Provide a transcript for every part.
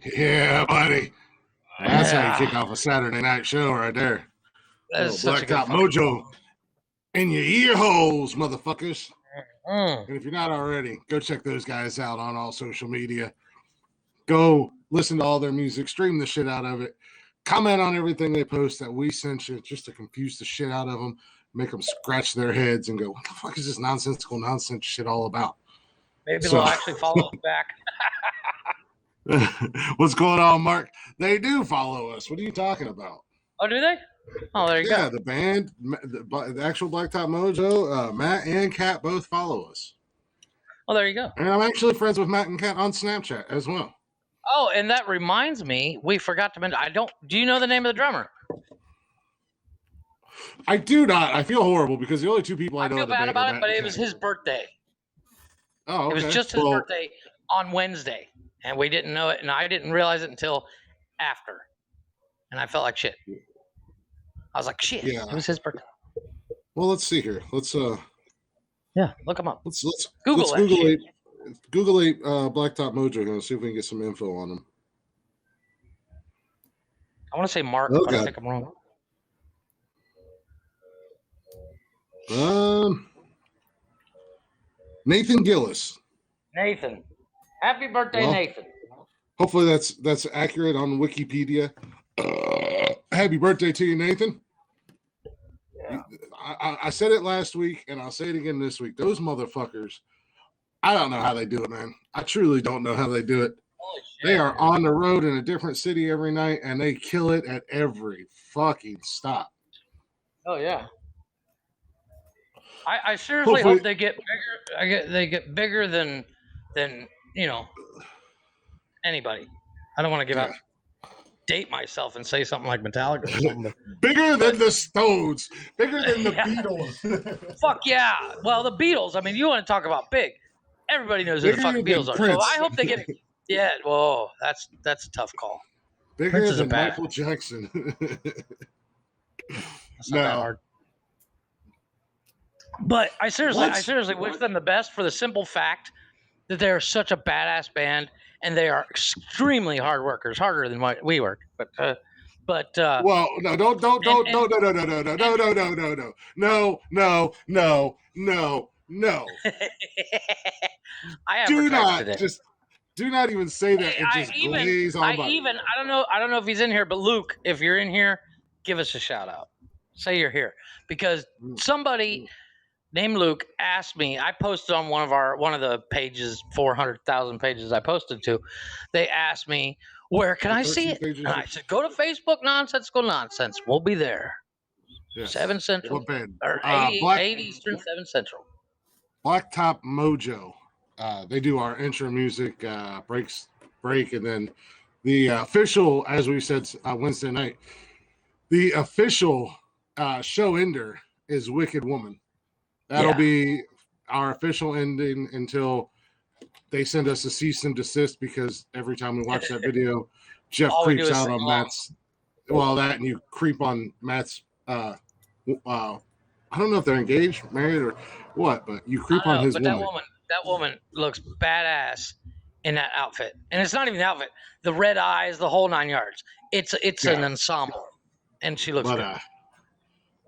Yeah, buddy. That's how you kick off a Saturday night show right there. That's such a good Blacktop Mojo in your ear holes, motherfuckers. Mm. And if you're not already, go check those guys out on all social media. Go listen to all their music, stream the shit out of it, comment on everything they post that we sent you just to confuse the shit out of them, make them scratch their heads and go, what the fuck is this nonsensical nonsense shit all about? Maybe they'll actually follow us back. What's going on, Mark? They do follow us. What are you talking about? Oh, do they? Oh, there you go. Yeah, the band, the actual Blacktop Mojo, Matt and Kat both follow us. Oh, there you go. And I'm actually friends with Matt and Kat on Snapchat as well. Oh, and that reminds me, we forgot to mention. Do you know the name of the drummer? I do not. I feel horrible because the only two people I know. I feel bad about it, but it was his birthday. Oh, okay. It was just his birthday on Wednesday, and we didn't know it, and I didn't realize it until after, and I felt like shit. I was like, shit. Yeah. It was his birthday. Well, let's see here. Let's look him up. Let's Google it. Google Blacktop Mojo and see if we can get some info on him. I want to say Mark, but I think I'm wrong. Nathan Gillis. Nathan. Happy birthday, Nathan. Hopefully that's accurate on Wikipedia. Happy birthday to you, Nathan. Yeah. I said it last week, and I'll say it again this week. Those motherfuckers, I don't know how they do it, man. I truly don't know how they do it. Holy shit. They are on the road in a different city every night, and they kill it at every fucking stop. Oh, yeah. I seriously hope they get bigger. They get bigger than anybody. I don't want to give out, date myself and say something like Metallica or something. Bigger than the Stones. Bigger than the Beatles. Fuck yeah. Well, the Beatles. I mean, you want to talk about big. Everybody knows who the fucking Beatles are. So I hope they get. Yeah. Whoa. That's a tough call. Bigger than Michael Jackson. That's not that hard. But I seriously wish them the best for the simple fact that they are such a badass band and they are extremely hard workers, harder than we work. But well, no, don't no. I have do not even say that. It just glaze on by. I don't know if he's in here, but Luke, if you're in here, give us a shout out. Say you're here because somebody named Luke asked me. I posted on one of the pages, 400,000 pages I posted to. They asked me, where can I see it? And I said, go to Facebook, Nonsensical Nonsense. We'll be there. Yes. 7 Central. What band? Or 8 Eastern, 7 Central. Blacktop Mojo. They do our intro music, break, and then the official, as we said Wednesday night, the official show ender is Wicked Woman. That'll be our official ending until they send us a cease and desist, because every time we watch that video, Jeff creeps out on Matt's. Well, that and you creep on Matt's. I don't know if they're engaged, married, or what, but you creep on his woman. That woman looks badass in that outfit, and it's not even the outfit. The red eyes, the whole 9 yards. It's an ensemble, and she looks good.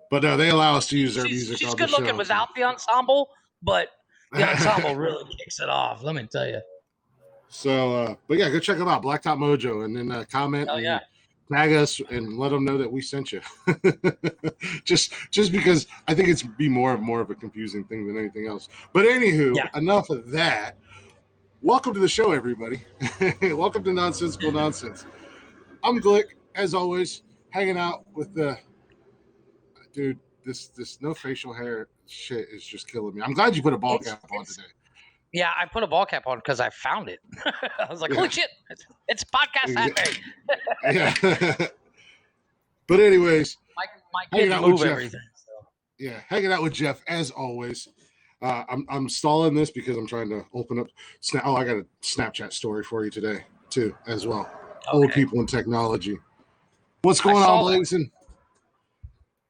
But they allow us to use their music. She's good looking without the ensemble, but the ensemble really kicks it off. Let me tell you. So, but yeah, go check them out, Blacktop Mojo, and then comment and tag us and let them know that we sent you. just because I think it's be more of a confusing thing than anything else. But anywho, enough of that. Welcome to the show, everybody. Welcome to Nonsensical Nonsense. I'm Glick, as always, hanging out with the. Dude, this no facial hair shit is just killing me. I'm glad you put a ball cap on today. Yeah, I put a ball cap on because I found it. I was like, holy shit, it's podcast Saturday. Yeah. But anyways, my kids move everything. So. Yeah, hanging out with Jeff as always. I'm stalling this because I'm trying to open up. I got a Snapchat story for you today too, as well. Okay. Old people and technology. What's going on, Blazing?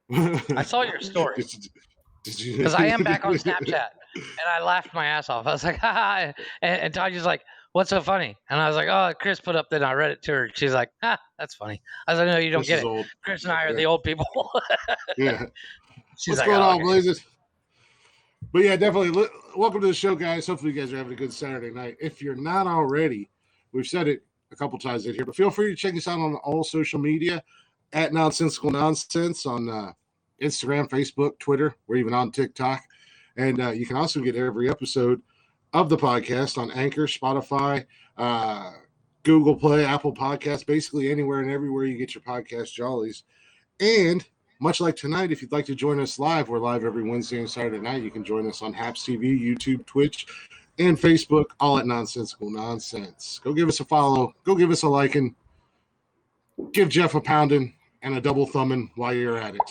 I saw your story. Did you? Because I am back on Snapchat, and I laughed my ass off. I was like, "Ha!" And Toddy's like, what's so funny? And I was like, oh, Chris put up, then I read it to her. She's like, that's funny. I was like, no, you don't Chris get is it. old. Chris and I are Yeah. the old people. Yeah. She's What's like, going oh, on, okay. Blazes? But yeah, definitely. Welcome to the show, guys. Hopefully, you guys are having a good Saturday night. If you're not already, we've said it a couple times in here, but feel free to check us out on all social media at Nonsensical Nonsense on Instagram, Facebook, Twitter. We're even on TikTok. And you can also get every episode of the podcast on Anchor, Spotify, Google Play, Apple Podcasts, basically anywhere and everywhere you get your podcast jollies. And much like tonight, if you'd like to join us live, we're live every Wednesday and Saturday night. You can join us on Haps TV, YouTube, Twitch, and Facebook, all at Nonsensical Nonsense. Go give us a follow. Go give us a liking. Give Jeff a pounding and a double thumbing while you're at it.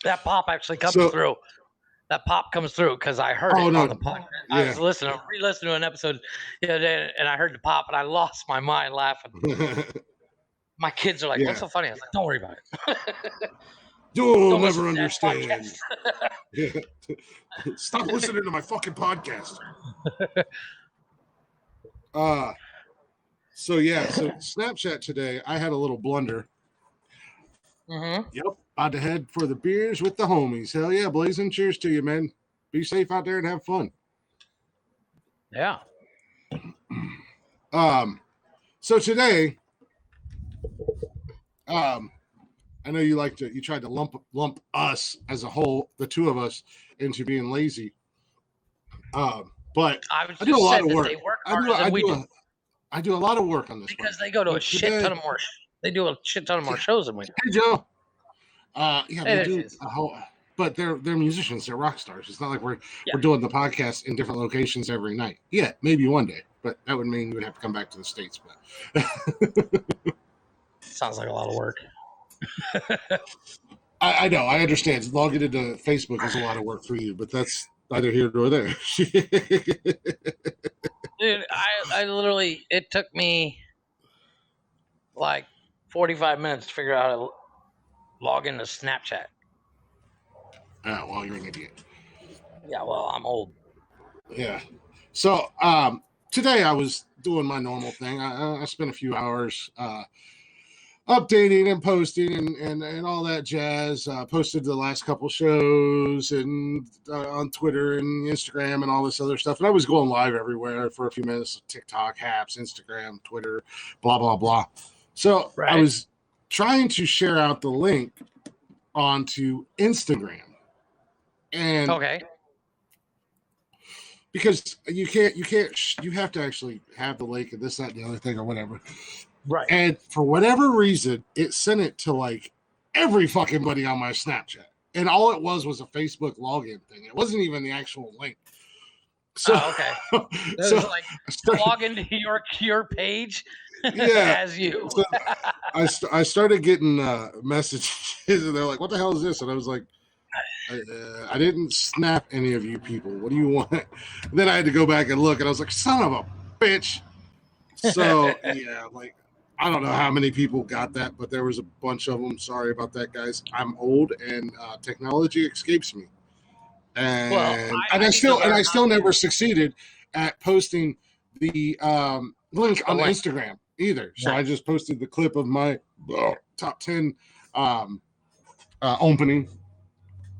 That pop actually comes through. That pop comes through because I heard it on the podcast. Yeah. I was re-listening to an episode the other day, and I heard the pop, and I lost my mind laughing. My kids are like, what's so funny? I was like, don't worry about it. You'll never understand. Stop listening to my fucking podcast. So Snapchat today, I had a little blunder. Mm-hmm. Yep. About to head for the beers with the homies. Hell yeah, Blazing. Cheers to you, man. Be safe out there and have fun. Yeah. So today, I know you tried to lump us as a whole, the two of us, into being lazy. But I do a lot of work. I do a lot of work on this because they go to a shit ton of more. They do a shit ton of more shows than we do. Hey, Joe. They do a whole, but they're musicians. They're rock stars. It's not like we're doing the podcast in different locations every night. Yeah, maybe one day, but that would mean we would have to come back to the States. But sounds like a lot of work. I know. I understand. Logging into Facebook is a lot of work for you, but that's neither here nor there. Dude, I literally, it took me like 45 minutes to figure out how to log into Snapchat. Well, you're an idiot. Yeah, well, I'm old. Yeah. So today I was doing my normal thing. I spent a few hours updating and posting and all that jazz. Posted the last couple shows and on Twitter and Instagram and all this other stuff. And I was going live everywhere for a few minutes. TikTok, Haps, Instagram, Twitter, blah, blah, blah. So I was trying to share out the link onto Instagram. And because you have to actually have the link and this, that, and the other thing or whatever. Right. And for whatever reason, it sent it to like every fucking buddy on my Snapchat. And all it was a Facebook login thing. It wasn't even the actual link. So, so like log into your page as you. So I started getting messages and they're like, what the hell is this? And I was like, I didn't snap any of you people. What do you want? And then I had to go back and look and I was like, son of a bitch. So like, I don't know how many people got that, but there was a bunch of them. Sorry about that, guys. I'm old and technology escapes me. And I still never succeeded at posting the link on Instagram either. So I just posted the clip of my top 10 opening,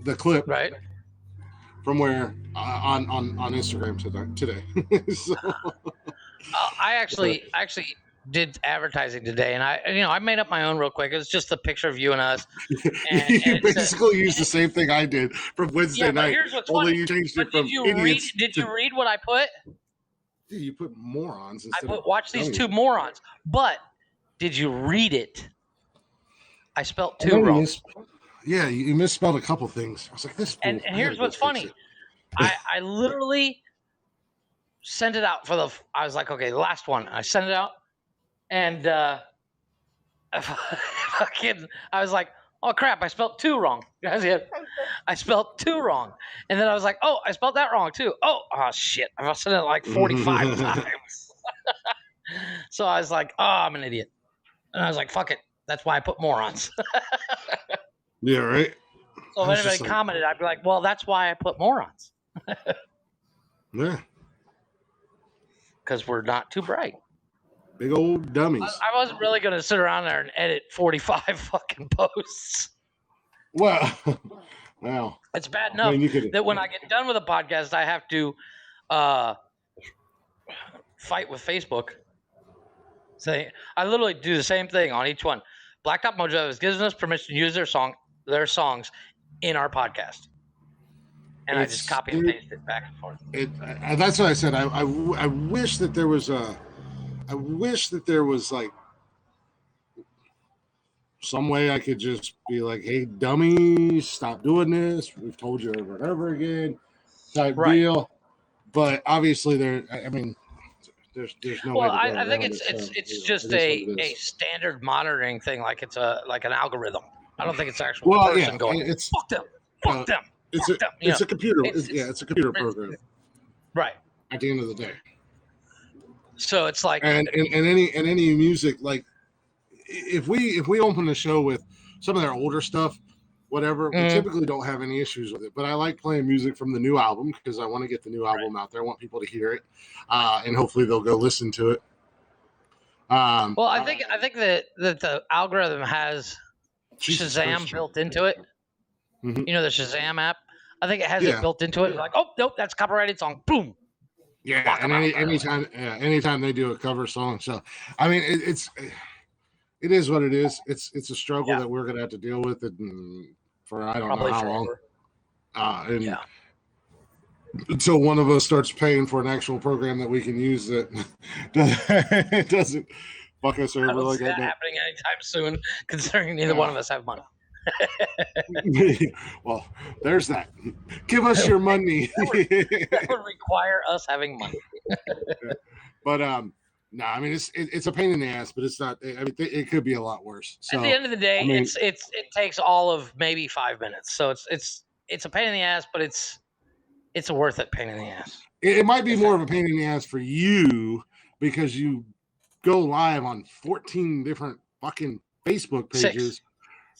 the clip from where on Instagram today. So, I actually did advertising today, and I made up my own real quick. It was just a picture of you and us. And you basically used the same thing I did from Wednesday night. Here's what's only funny. You changed it from Did you read what I put? Yeah, you put morons. I put watch these two morons. But did you read it? I spelled two wrong. You misspelled a couple things. I was like, this. And here's what's funny. I literally sent it out I was like, okay, the last one. I sent it out. And I was like, oh crap, I spelled two wrong. I spelled two wrong. And then I was like, oh, I spelled that wrong too. Oh shit. I said it like 45 times. So I was like, oh, I'm an idiot. And I was like, fuck it. That's why I put morons. Yeah, right. So if anybody commented, I'd be like, well, that's why I put morons. Yeah. because we're not too bright. Big old dummies. I wasn't really going to sit around there and edit 45 fucking posts. Well, well, it's bad enough that when I get done with a podcast, I have to fight with Facebook. I literally do the same thing on each one. Blacktop Mojo has given us permission to use their songs in our podcast, and I just copy and paste it back and forth. That's what I said. I wish that there was like some way I could just be like, "Hey, dummy, stop doing this. We've told you over and over again," type deal. But obviously, there's no. Well, I think it's just a standard monitoring thing, like it's an algorithm. I don't think it's actual person going. Fuck them. Fuck them. It's a computer. It's a computer program. Right. At the end of the day. So it's like and any music, like if we open the show with some of their older stuff, whatever, we typically don't have any issues with it. But I like playing music from the new album because I want to get the new album out there. I want people to hear it, and hopefully they'll go listen to it. Well, I think that the algorithm has Shazam built into it. Mm-hmm. You know, the Shazam app. I think it has it built into it. Like, oh nope, that's a copyrighted song. Boom. Yeah, and anytime they do a cover song, so I mean, it is what it is. It's a struggle that we're gonna have to deal with it for I don't know how long. Until one of us starts paying for an actual program that we can use that it doesn't fuck us over like that. Happening anytime soon, considering neither one of us have money. Well, there's that. Give us your money. that would require us having money. But no, I mean it's a pain in the ass, but it's not. I mean, it could be a lot worse. So, at the end of the day, it takes all of maybe 5 minutes. So it's a pain in the ass, but it's a worth it pain in the ass. It might be more of a pain in the ass for you because you go live on 14 different fucking Facebook pages.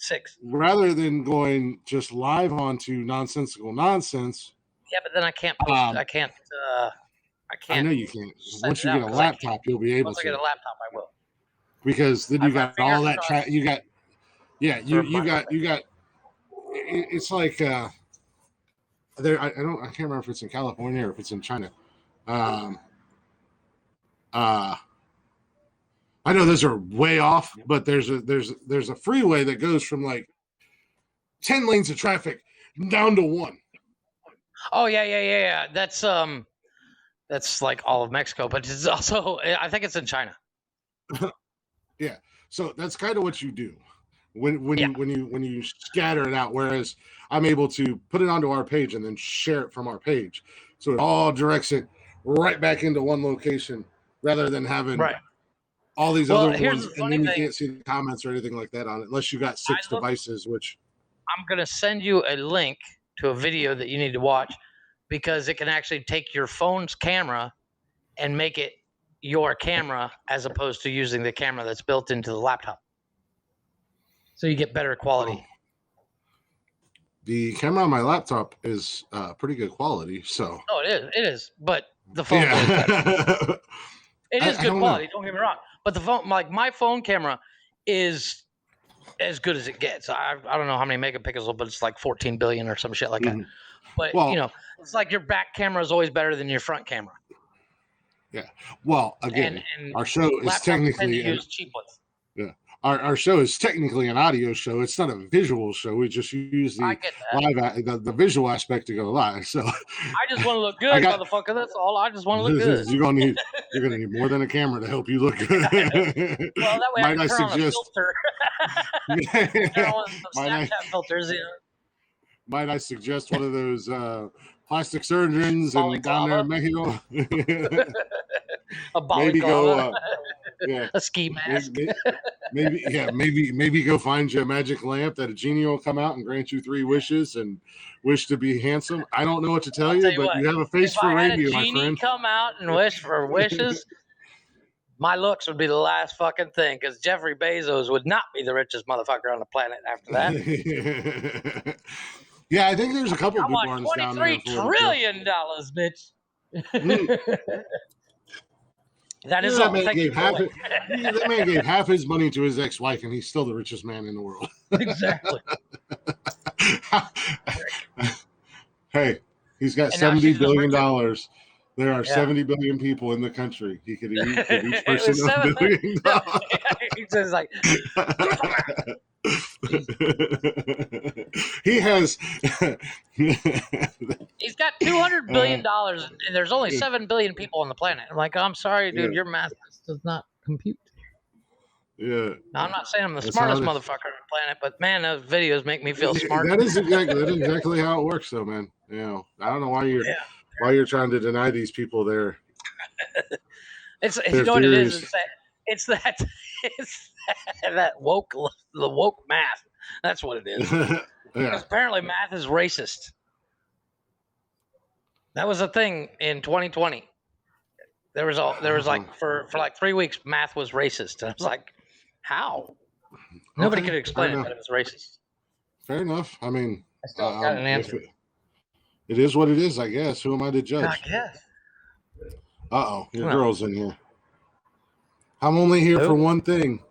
Six. Rather than going just live onto Nonsensical Nonsense. Yeah, but then I can't post. I can't. I know you can't. Once you get a laptop, you'll be able to. Once I get a laptop, I will. Because then you got all that. You got. Yeah, you got. It's like there. I can't remember if it's in California or if it's in China. I know those are way off, but there's a freeway that goes from like 10 lanes of traffic down to 1. Oh yeah. That's like all of Mexico, but it's also I think it's in China. Yeah, so that's kind of what you do when you scatter it out. Whereas I'm able to put it onto our page and then share it from our page, so it all directs it right back into one location rather than having all these other ones, and then you can't see the comments or anything like that on it unless you got 6 devices. Which I'm gonna send you a link to a video that you need to watch because it can actually take your phone's camera and make it your camera as opposed to using the camera that's built into the laptop. So you get better quality. The camera on my laptop is pretty good quality. So it is, but the phone is better. It is good quality. Don't get me wrong. But the phone, like my phone camera, is as good as it gets. I don't know how many megapixels, but it's like 14 billion or some shit like that. But it's like your back camera is always better than your front camera. Yeah. Well, again, our show is technically cheap ones. Yeah. Our show is technically an audio show. It's not a visual show. We just use the live the visual aspect to go live. So I just want to look good, motherfucker. That's all. I just want to look good. You're gonna need more than a camera to help you look good. Well, that way I can turn on a filter. Turn on some Snapchat filters. Might I suggest one of those plastic surgeons and down there in Mexico? A balaclava. Yeah, a ski mask. Maybe go find you a magic lamp that a genie will come out and grant you 3 wishes and wish to be handsome. I don't know what to tell you, but you have a face for radio, my friend. If a genie come out and wish for wishes, my looks would be the last fucking thing because Jeffrey Bezos would not be the richest motherfucker on the planet after that. Yeah, I think there's a couple of barns down there. $23 trillion, bitch. That is that all. man Thank you. gave half. That man gave half his money to his ex-wife, and he's still the richest man in the world. Exactly. Hey, he's got And now $70 she's the billion. richest. There are Yeah. 70 billion people in the country. He could give each It person was $1 billion. He's just like, He has. he's got $200 billion, and there's only 7 billion people on the planet. I'm like, I'm sorry, dude, Yeah. your math does not compute. Yeah. Now, I'm not saying I'm the That's smartest how motherfucker on the planet, but man, those videos make me feel smart. That is exactly how it works, though, man. You know, I don't know why you're trying to deny these people their You know what it is? theories. It's that woke math. That's what it is. Yeah. Because apparently math is racist. That was a thing in 2020. There was like for like 3 weeks, math was racist. And I was like, how? Nobody could explain it, but it was racist. Fair enough. I mean, I still got an answer. It is what it is, I guess. Who am I to judge? I guess. Your girl's in here. I'm only here for one thing.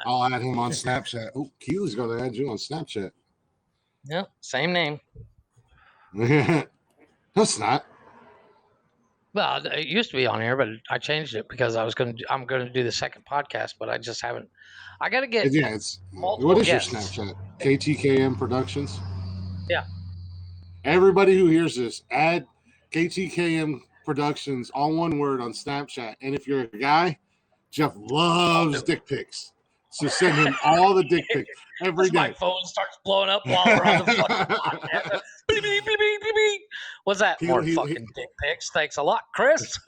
I'll add him on Snapchat. Oh, Keely's going to add you on Snapchat. Yep, same name. No, it's not. Well, it used to be on here, but I changed it because I'm going to do the second podcast, but I just haven't. I got to get what is guests. your Snapchat? KTKM Productions? Yeah. Everybody who hears this, add KTKM Productions, all one word, on Snapchat. And if you're a guy, Jeff loves dick pics. So send him all the dick pics every day. My phone starts blowing up while we're on the fucking podcast. Beep, beep, beep, beep, beep. What's that? More fucking dick pics. Thanks a lot, Chris.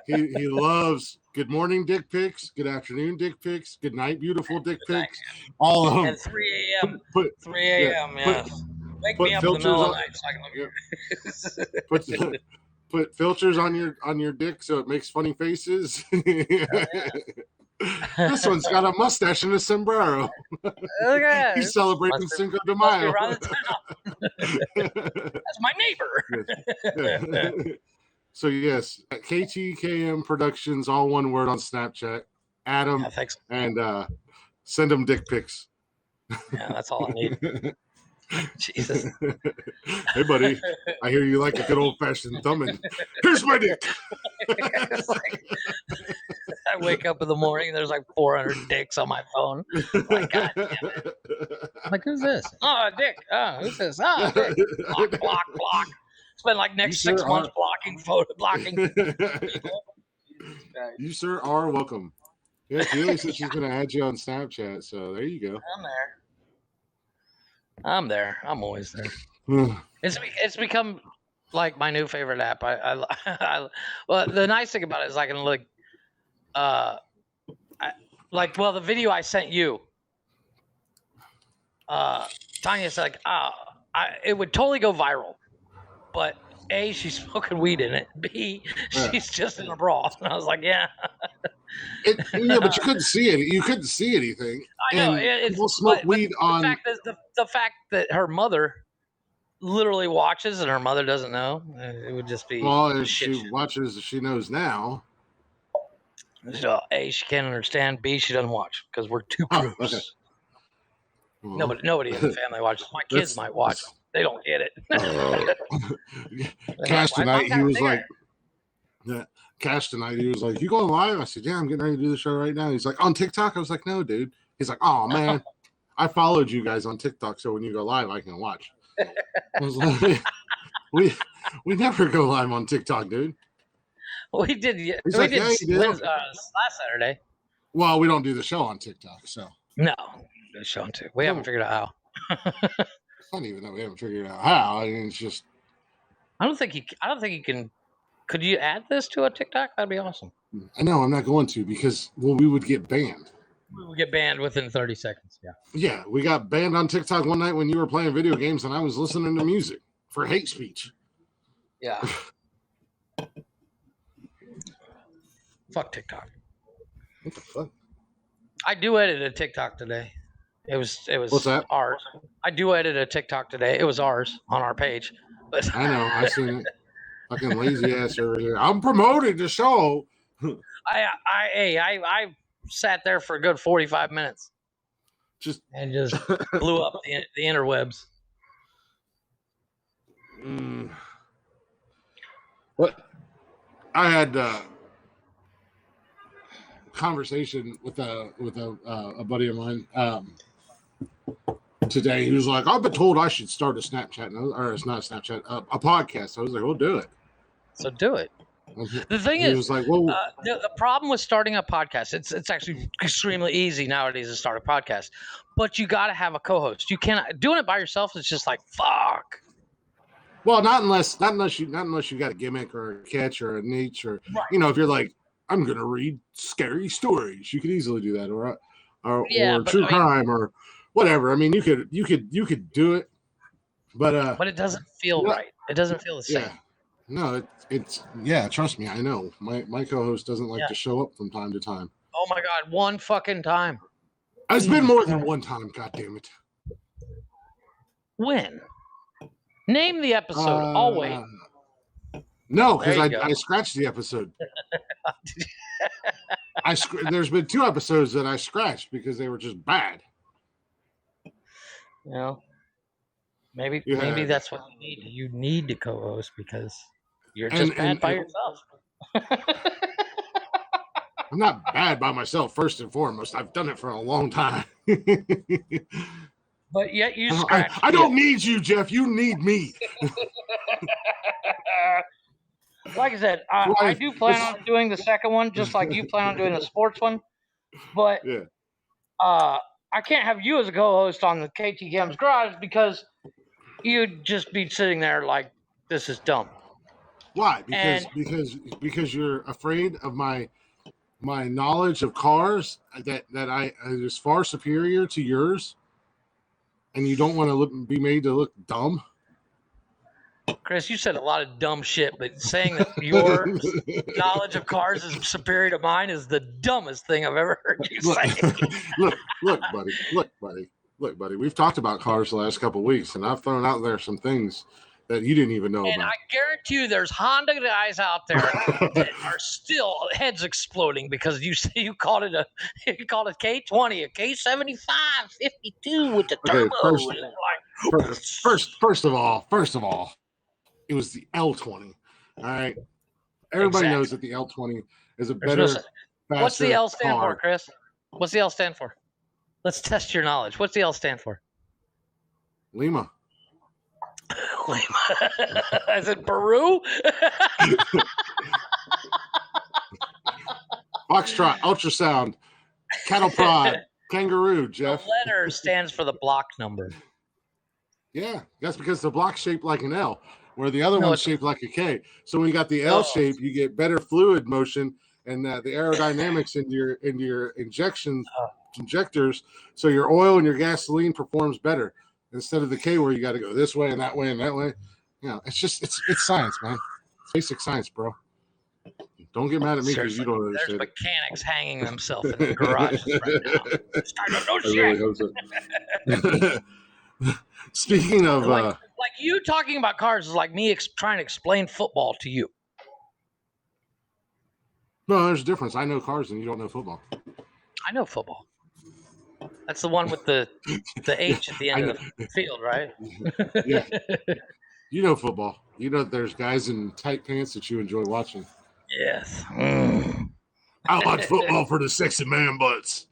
he loves good morning dick pics, good afternoon dick pics, good night beautiful dick pics, all of them. And 3 a.m. 3 a.m. Yes. Wake me up in the middle of the night so I can look. Put filters on your dick so it makes funny faces. This one's got a mustache and a sombrero. Look at He's celebrating Cinco de Mayo. That's my neighbor. So yes, KTKM Productions, all one word, on Snapchat. Add them and send them dick pics. Yeah, that's all I need. Jesus. Hey, buddy, I hear you like a good old-fashioned thumbing. Here's my dick. I wake up in the morning, there's like 400 dicks on my phone. Like, God damn it. I'm like, who's this? Oh, a dick. Oh, who's this? Oh, a dick. Block. Spend like next 6 months blocking people. You, sir, are welcome. Yeah, Keely said she's going to add you on Snapchat, so there you go. I'm there. I'm always there. It's become like my new favorite app. Well, the nice thing about it is I can look, the video I sent you, Tanya said, it would totally go viral, but A, she's smoking weed in it. B, she's just in a bra. And I was like, yeah. But you couldn't see it. You couldn't see anything. I know. People smoke weed on. The fact that her mother literally watches and her mother doesn't know, it would just be. Well, if she watches, she knows now. So, A, she can't understand. B, she doesn't watch because we're too gross. Okay. Well, nobody in the family watches. My kids might watch. They don't get it. Cash tonight, he was like, Cash tonight, he was like, you going live? I said, yeah, I'm getting ready to do the show right now. He's like, on TikTok? I was like, no, dude. He's like, oh, man, I followed you guys on TikTok, so when you go live, I can watch. I was like, we never go live on TikTok, dude. We did. We did last Saturday. Well, we don't do the show on TikTok, so. No, the show on TikTok. We haven't figured out how. I don't even know we haven't figured out how. I mean, it's just. I don't think you can. Could you add this to a TikTok? That'd be awesome. I know I'm not going to because we would get banned. We would get banned within 30 seconds. Yeah. Yeah, we got banned on TikTok one night when you were playing video games and I was listening to music for hate speech. Yeah. Fuck TikTok. What the fuck? I do edit a TikTok today. It was What's that? Ours. I do edit a TikTok today. It was ours on our page. But I know, I seen it. Fucking lazy ass over here. I'm promoting the show. I sat there for a good 45 minutes and just blew up the interwebs. What? I had a conversation with a buddy of mine today. He was like, "I've been told I should start a Snapchat, or it's not a Snapchat, a podcast." I was like, "We'll do it." So do it. The thing is, was like, well, the problem with starting a podcast, it's actually extremely easy nowadays to start a podcast, but you got to have a co-host. You cannot doing it by yourself. It's just like fuck. Well, not unless you got a gimmick or a catch or a niche or if you're like, I'm gonna read scary stories, you could easily do that, or true crime or whatever. I mean, you could do it, but it doesn't feel right. It doesn't feel the same. Yeah. No, it's trust me, I know. My co-host doesn't like to show up from time to time. Oh my god, one fucking time. It's been more than one time, god damn it. When? Name the episode. I'll wait. No, because I scratched the episode. There's been 2 episodes that I scratched because they were just bad. Maybe that's what you need. You need to co-host because you're just bad by yourself. I'm not bad by myself, first and foremost. I've done it for a long time. But yet you scratch. I don't need you, Jeff. You need me. Like I said, I do plan on doing the second one, just like you plan on doing the sports one. But I can't have you as a co-host on the KT Games Garage because you'd just be sitting there like, this is dumb. Why? Because you're afraid of my knowledge of cars that is far superior to yours, and you don't want to be made to look dumb. Chris, you said a lot of dumb shit, but saying that your knowledge of cars is superior to mine is the dumbest thing I've ever heard you say. Look, buddy. We've talked about cars the last couple of weeks, and I've thrown out there some things that you didn't even know about. And I guarantee you there's Honda guys out there that are still heads exploding because you called it a K20, a K75, 52 with the turbo. First of all, it was the L20. All right. Everybody knows that the L20 is a better, faster What's the L stand car. for, Chris? What's the L stand for? Let's test your knowledge. What's the L stand for? Lima. Is it Peru? Foxtrot, ultrasound, cattle prod, kangaroo, Jeff. The letter stands for the block number. Yeah, that's because the block's shaped like an L, where the other one's shaped like a K. So when you got the L shape, you get better fluid motion and the aerodynamics into your injectors, so your oil and your gasoline performs better instead of the K where you got to go this way and that way and that way. It's science, man. It's basic science, bro. Don't get mad at me because you don't understand. There's mechanics hanging themselves in the garage right now. Speaking of like you talking about cars is like me trying to explain football to you. No, there's a difference. I know cars and you don't know football. I know football. That's the one with the H at the end of the field, right? Yeah. You know football. You know there's guys in tight pants that you enjoy watching. Yes. I watch football for the sexy man butts.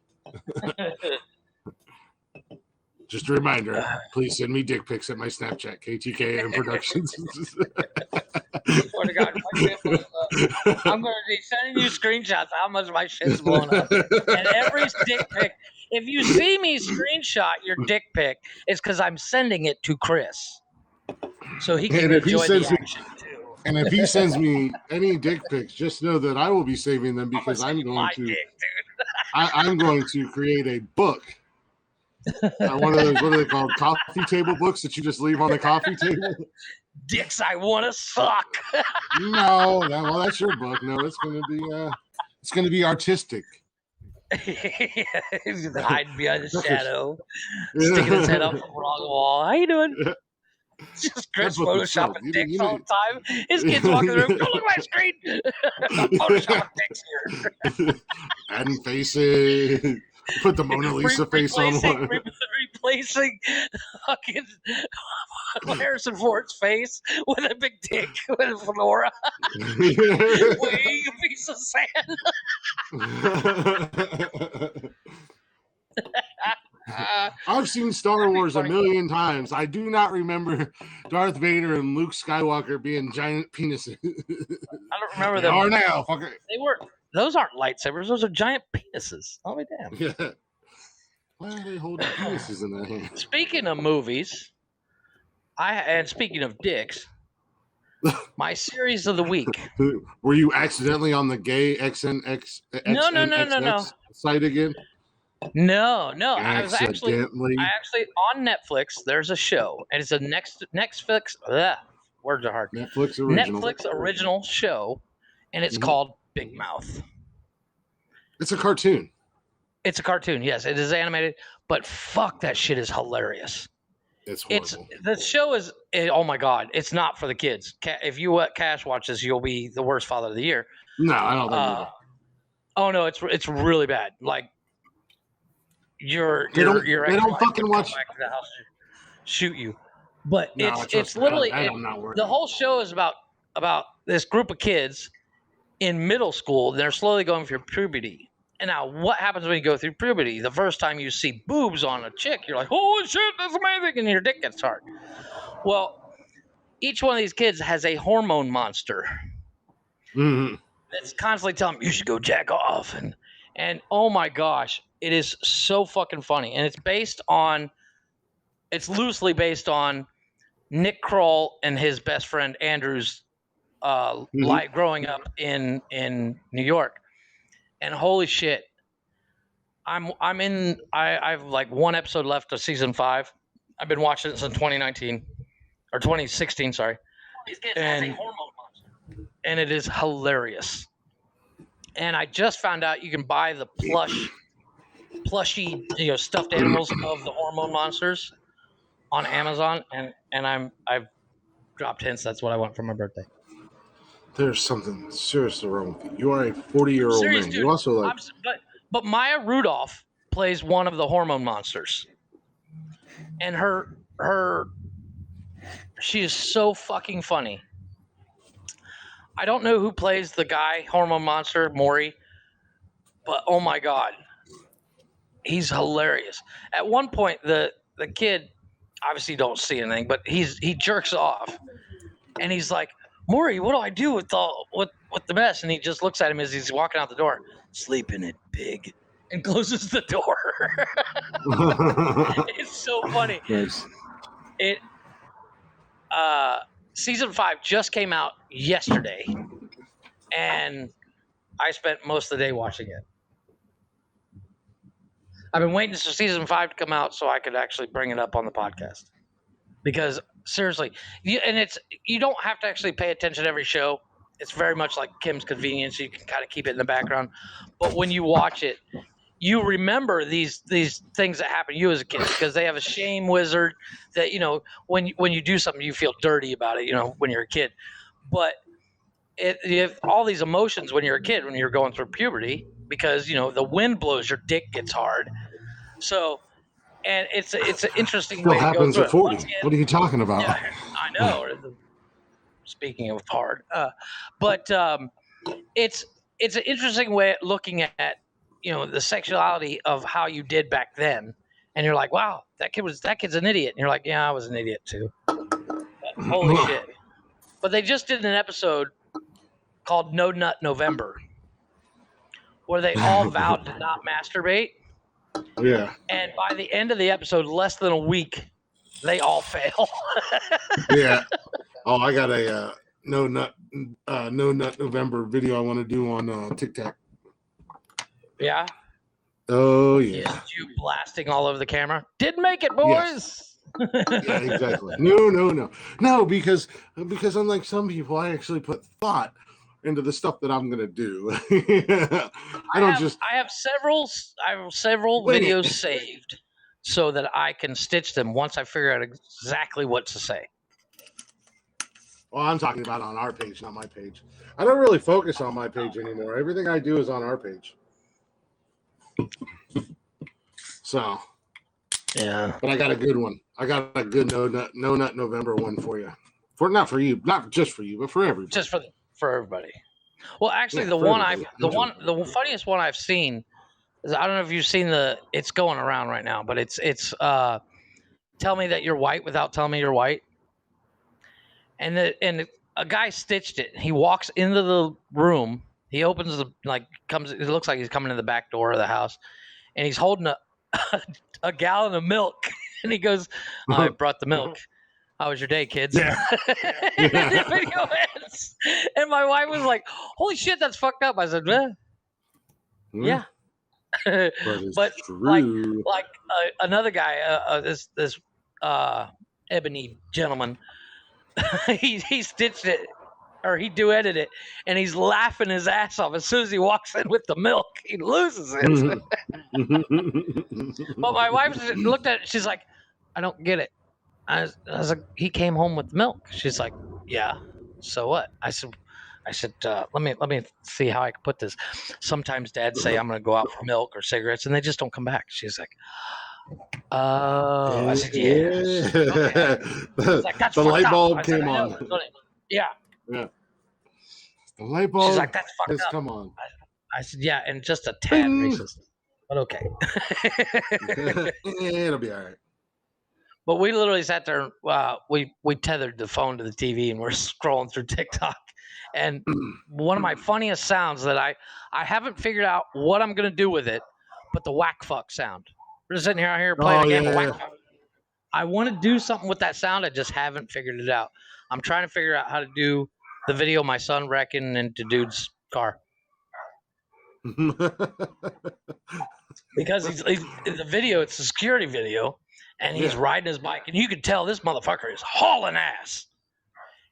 Just a reminder, please send me dick pics at my Snapchat, KTKM Productions. Swear to God, I'm going to be sending you screenshots of how much my shit's blowing up. And every dick pic, if you see me screenshot your dick pic, it's because I'm sending it to Chris. So he can enjoy the action too. And if he sends me any dick pics, just know that I will be saving them because I'm going to create a book. One of those, what are they called? Coffee table books that you just leave on the coffee table? Dicks I want to suck. No, that's your book. No, it's going to be artistic. He's hiding behind the shadow, sticking his head up from the wrong wall. How you doing? Just Chris That's what the show. photoshopping dicks all the time. His kids walking through. Go look at my screen. I'm photoshopping dicks here. Adding faces. Put the Mona Lisa face on one. Replacing fucking Harrison Ford's face with a big dick with a fedora. Weighing a piece of sand. I've seen Star Wars a million times. I do not remember Darth Vader and Luke Skywalker being giant penises. I don't remember They them. are now. Fucker. They were. Those aren't lightsabers. Those are giant penises. Oh, my damn. Yeah. Why are they holding penises in their hands? Speaking of movies, and speaking of dicks, my series of the week. Were you accidentally on the gay XNX No. site again? No. I actually Accidentally. on Netflix. There's a show, and it's a Netflix. Words are hard. Netflix original. Netflix original show, and it's called Big Mouth. It's a cartoon. It's a cartoon. Yes, it is animated, but fuck, that shit is hilarious. It's horrible. The show is. Oh my god, it's not for the kids. If you let Cash watch this, you'll be the worst father of the year. No, I don't think either. Oh no, it's really bad. Like They don't fucking watch. Back to the house, shoot you. But No, it's literally I'm not worried. the whole show is about this group of kids in middle school. They're slowly going through puberty. And now, what happens when you go through puberty? The first time you see boobs on a chick, you're like, "Holy shit, that's amazing!" And your dick gets hard. Well, each one of these kids has a hormone monster that's constantly telling them, "You should go jack off," and oh my gosh, it is so fucking funny. And it's loosely based on Nick Kroll and his best friend Andrew's life growing up in New York. And holy shit, I've like one episode left of season 5. I've been watching it since 2019 or 2016, sorry. And it is hilarious. And I just found out you can buy the plushy, stuffed animals of the hormone monsters on Amazon, and I've dropped hints. That's what I want for my birthday. There's something seriously wrong with you. You are a 40-year-old man. Dude, you also like. But Maya Rudolph plays one of the hormone monsters, and she is so fucking funny. I don't know who plays the guy hormone monster, Maury, but oh my god, he's hilarious. At one point, the kid obviously don't see anything, but he jerks off, and he's like, "Maury, what do I do with the mess?" And he just looks at him as he's walking out the door. "Sleep in it, pig," and closes the door. It's so funny. Nice. Season 5 just came out yesterday, and I spent most of the day watching it. I've been waiting for season 5 to come out so I could actually bring it up on the podcast. Because seriously, you don't have to actually pay attention to every show. It's very much like Kim's Convenience. You can kind of keep it in the background. But when you watch it, you remember these things that happen to you as a kid, because they have a shame wizard that, when you do something, you feel dirty about it, when you're a kid. But you have all these emotions when you're a kid, when you're going through puberty, because, the wind blows, your dick gets hard. So, and it's an interesting way to go happens through at 40. Again, what are you talking about? Yeah, I know. Speaking of hard, but it's an interesting way of looking at the sexuality of how you did back then, and you're like, wow, that kid's an idiot, and you're like, yeah, I was an idiot too. Holy shit! But they just did an episode called No Nut November, where they all vowed to not masturbate. Yeah. And by the end of the episode, less than a week, they all fail. Yeah. Oh, I got a no nut November video I want to do on TikTok. Yeah. Oh yeah. Just you blasting all over the camera. Didn't make it, boys. Yes. Yeah, exactly. No, because unlike some people, I actually put thought into the stuff that I'm gonna do. I have several videos saved so that I can stitch them once I figure out exactly what to say. Well, I'm talking about on our page, not my page. I don't really focus on my page anymore. Everything I do is on our page. So, Yeah. but I got a good one. I got a good no nut November one for you. Not for you, not just for you, but for everybody. Just for everybody. Well, actually, Yeah, the for one everybody. the funniest one I've seen is, I don't know if you've seen it's going around right now, but it's tell me that you're white without telling me you're white. And a guy stitched it. He walks into the room. He opens comes. It looks like he's coming in the back door of the house, and he's holding a gallon of milk. And he goes, "I brought the milk. How was your day, kids?" Yeah. And the video ends. And my wife was like, "Holy shit, that's fucked up." I said, "Yeah." But true. like another guy, this ebony gentleman, he stitched it, or he duetted it, and he's laughing his ass off. As soon as he walks in with the milk, he loses it. But my wife looked at it. She's like, "I don't get it." I was like, "He came home with milk." She's like, "Yeah. So what?" I said, let me see how I can put this. Sometimes dads say, "I'm going to go out for milk or cigarettes," and they just don't come back. She's like, "Oh." I said, "Yes." Okay. Like, that's the light bulb up. Said, came on. Yeah. Yeah. The light bulb. She's like, "That's fucked up." Come on. I said, "Yeah," and just a tad racist, but okay. It'll be all right. But we literally sat there. We tethered the phone to the TV and we're scrolling through TikTok. And one of my funniest sounds that I haven't figured out what I'm gonna do with it, but the whack fuck sound. We're just sitting here playing a game of whack fuck. I want to do something with that sound. I just haven't figured it out. I'm trying to figure out how to do the video of my son wrecking into dude's car. Because he's in the video, it's a security video, and he's riding his bike, and you can tell this motherfucker is hauling ass,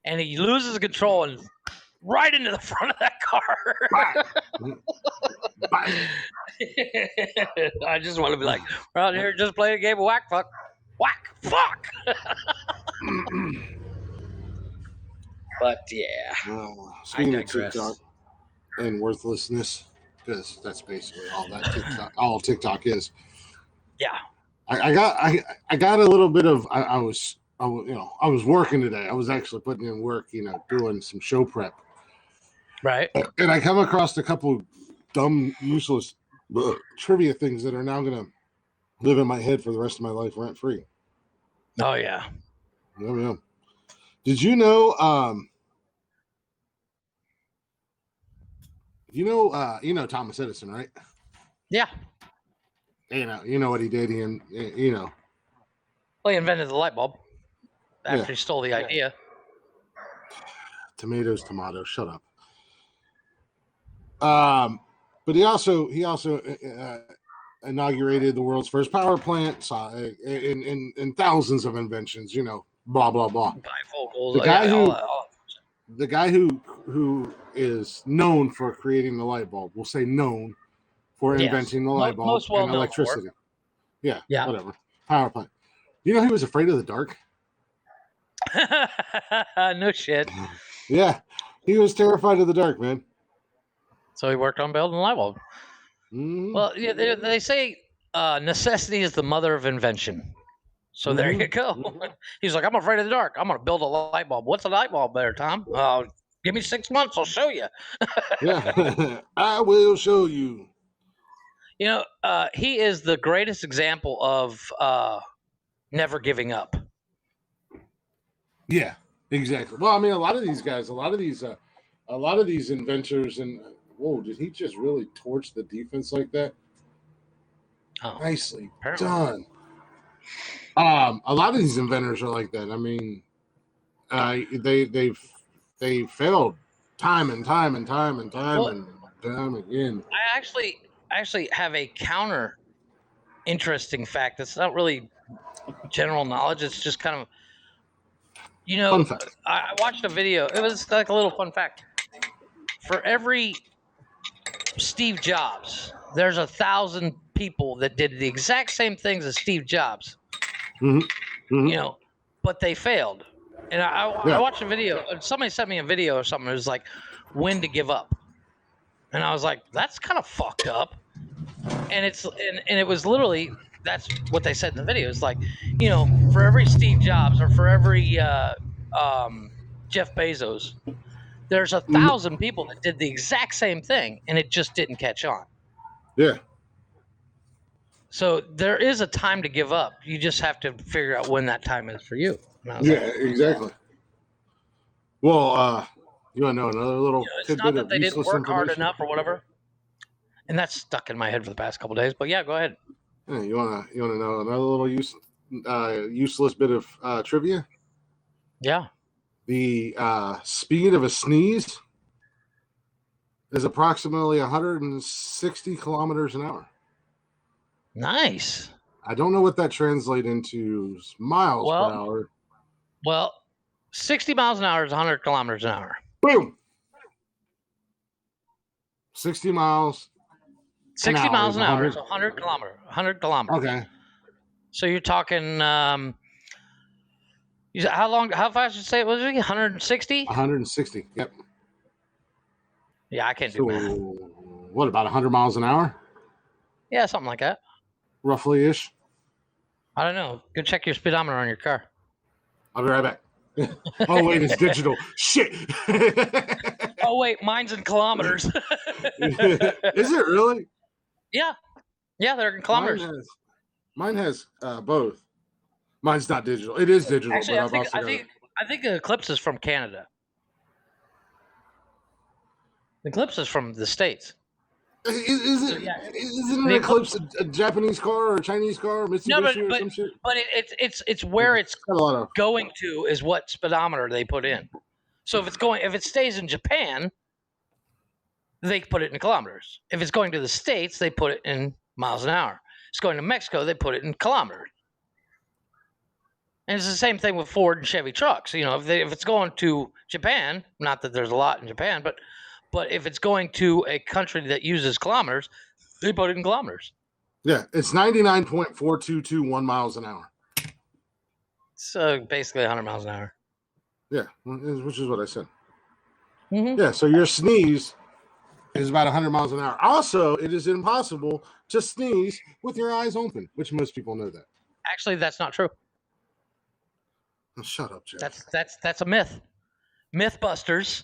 and he loses control and right into the front of that car. I just want to be like, we're out here just playing a game of whack fuck. But yeah, speaking of TikTok and worthlessness, because that's basically all TikTok is. Yeah. I got a little bit of I was working today. I was actually putting in work, doing some show prep. Right. And I come across a couple dumb, useless trivia things that are now going to live in my head for the rest of my life rent free. Oh yeah. Yeah. Did you know? Thomas Edison, right? Yeah. You know what he did. Well, he invented the light bulb after he stole the idea. Tomatoes. Shut up. But he also inaugurated the world's first power plant. In thousands of inventions. Blah blah blah. The guy who is known for creating the light bulb, we'll say known for inventing the light bulb and electricity. Yeah, whatever. Power plant. You know he was afraid of the dark? No shit. Yeah, he was terrified of the dark, man. So he worked on building the light bulb. Mm-hmm. Well, they say necessity is the mother of invention. So there you go. Mm-hmm. He's like, I'm afraid of the dark. I'm going to build a light bulb. What's a light bulb there, Tom? Give me 6 months. I'll show you. Yeah, I will show you. He is the greatest example of never giving up. Yeah, exactly. Well, I mean, a lot of these guys, a lot of these inventors, and whoa, did he just really torch the defense like that? Oh, nicely done. A lot of these inventors are like that. I mean, they failed time and time again. I actually have a counter interesting fact that's not really general knowledge. It's just kind of, fun fact. I watched a video. It was like a little fun fact. For every Steve Jobs, there's 1,000 people that did the exact same things as Steve Jobs. Mm-hmm. Mm-hmm. But they failed. And I watched a video. Somebody sent me a video or something. It was like when to give up, and I was like, that's kind of fucked up. And it was literally that's what they said in the video. It's like, for every Steve Jobs or for every Jeff Bezos, there's 1,000 people that did the exact same thing, and it just didn't catch on. Yeah. So there is a time to give up. You just have to figure out when that time is for you. Yeah, exactly. Well, you want to know another little it's not that they didn't work hard enough or whatever. And that's stuck in my head for the past couple of days. But yeah, go ahead. Yeah, you wanna know another little useless bit of trivia? Yeah. The speed of a sneeze is approximately 160 kilometers an hour. Nice. I don't know what that translates into miles per hour. Well, 60 miles an hour is 100 kilometers an hour. Boom. 60 miles. 60 miles an hour is 100 kilometers. 100 kilometers. Okay. So you're talking. How fast did you say it was? 160. 160. Yep. Yeah, I can't do math. What, about 100 miles an hour? Yeah, something like that. Roughly ish. I don't know. Go check your speedometer on your car. I'll be right back. Oh wait, it's digital. Shit. Oh wait, mine's in kilometers. Is it really? Yeah, they're in kilometers. Mine has both. Mine's not digital. It is digital. Actually, but I think the Eclipse is from Canada. The Eclipse is from the States. Isn't an Eclipse a Japanese car or a Chinese car or Mitsubishi or some shit? But it's where it's going to is what speedometer they put in. So if it stays in Japan, they put it in kilometers. If it's going to the States, they put it in miles an hour. It's going to Mexico, they put it in kilometers. And it's the same thing with Ford and Chevy trucks. If it's going to Japan, not that there's a lot in Japan, but if it's going to a country that uses kilometers, they put it in kilometers. Yeah, it's 99.4221 miles an hour. So basically 100 miles an hour. Yeah, which is what I said. Mm-hmm. Yeah, so your sneeze is about 100 miles an hour. Also, it is impossible to sneeze with your eyes open, which most people know that. Actually, that's not true. Oh, shut up, Jeff. That's a myth. Mythbusters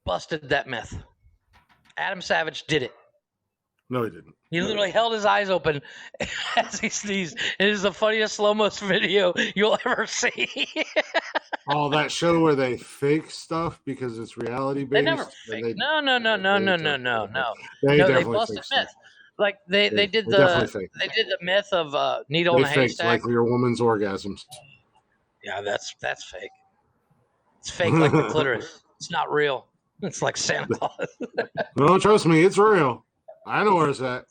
busted that myth. Adam Savage did it. No, he didn't. He literally held his eyes open as he sneezed. It is the funniest slow-motion video you'll ever see. Oh, that show where they fake stuff because it's reality based. They never fake. No. They busted myth. Like they did the myth of needle in a haystack. Like your woman's orgasms. Yeah, that's fake. It's fake like the clitoris. It's not real. It's like Santa Claus. No, trust me, it's real. I know where it's at.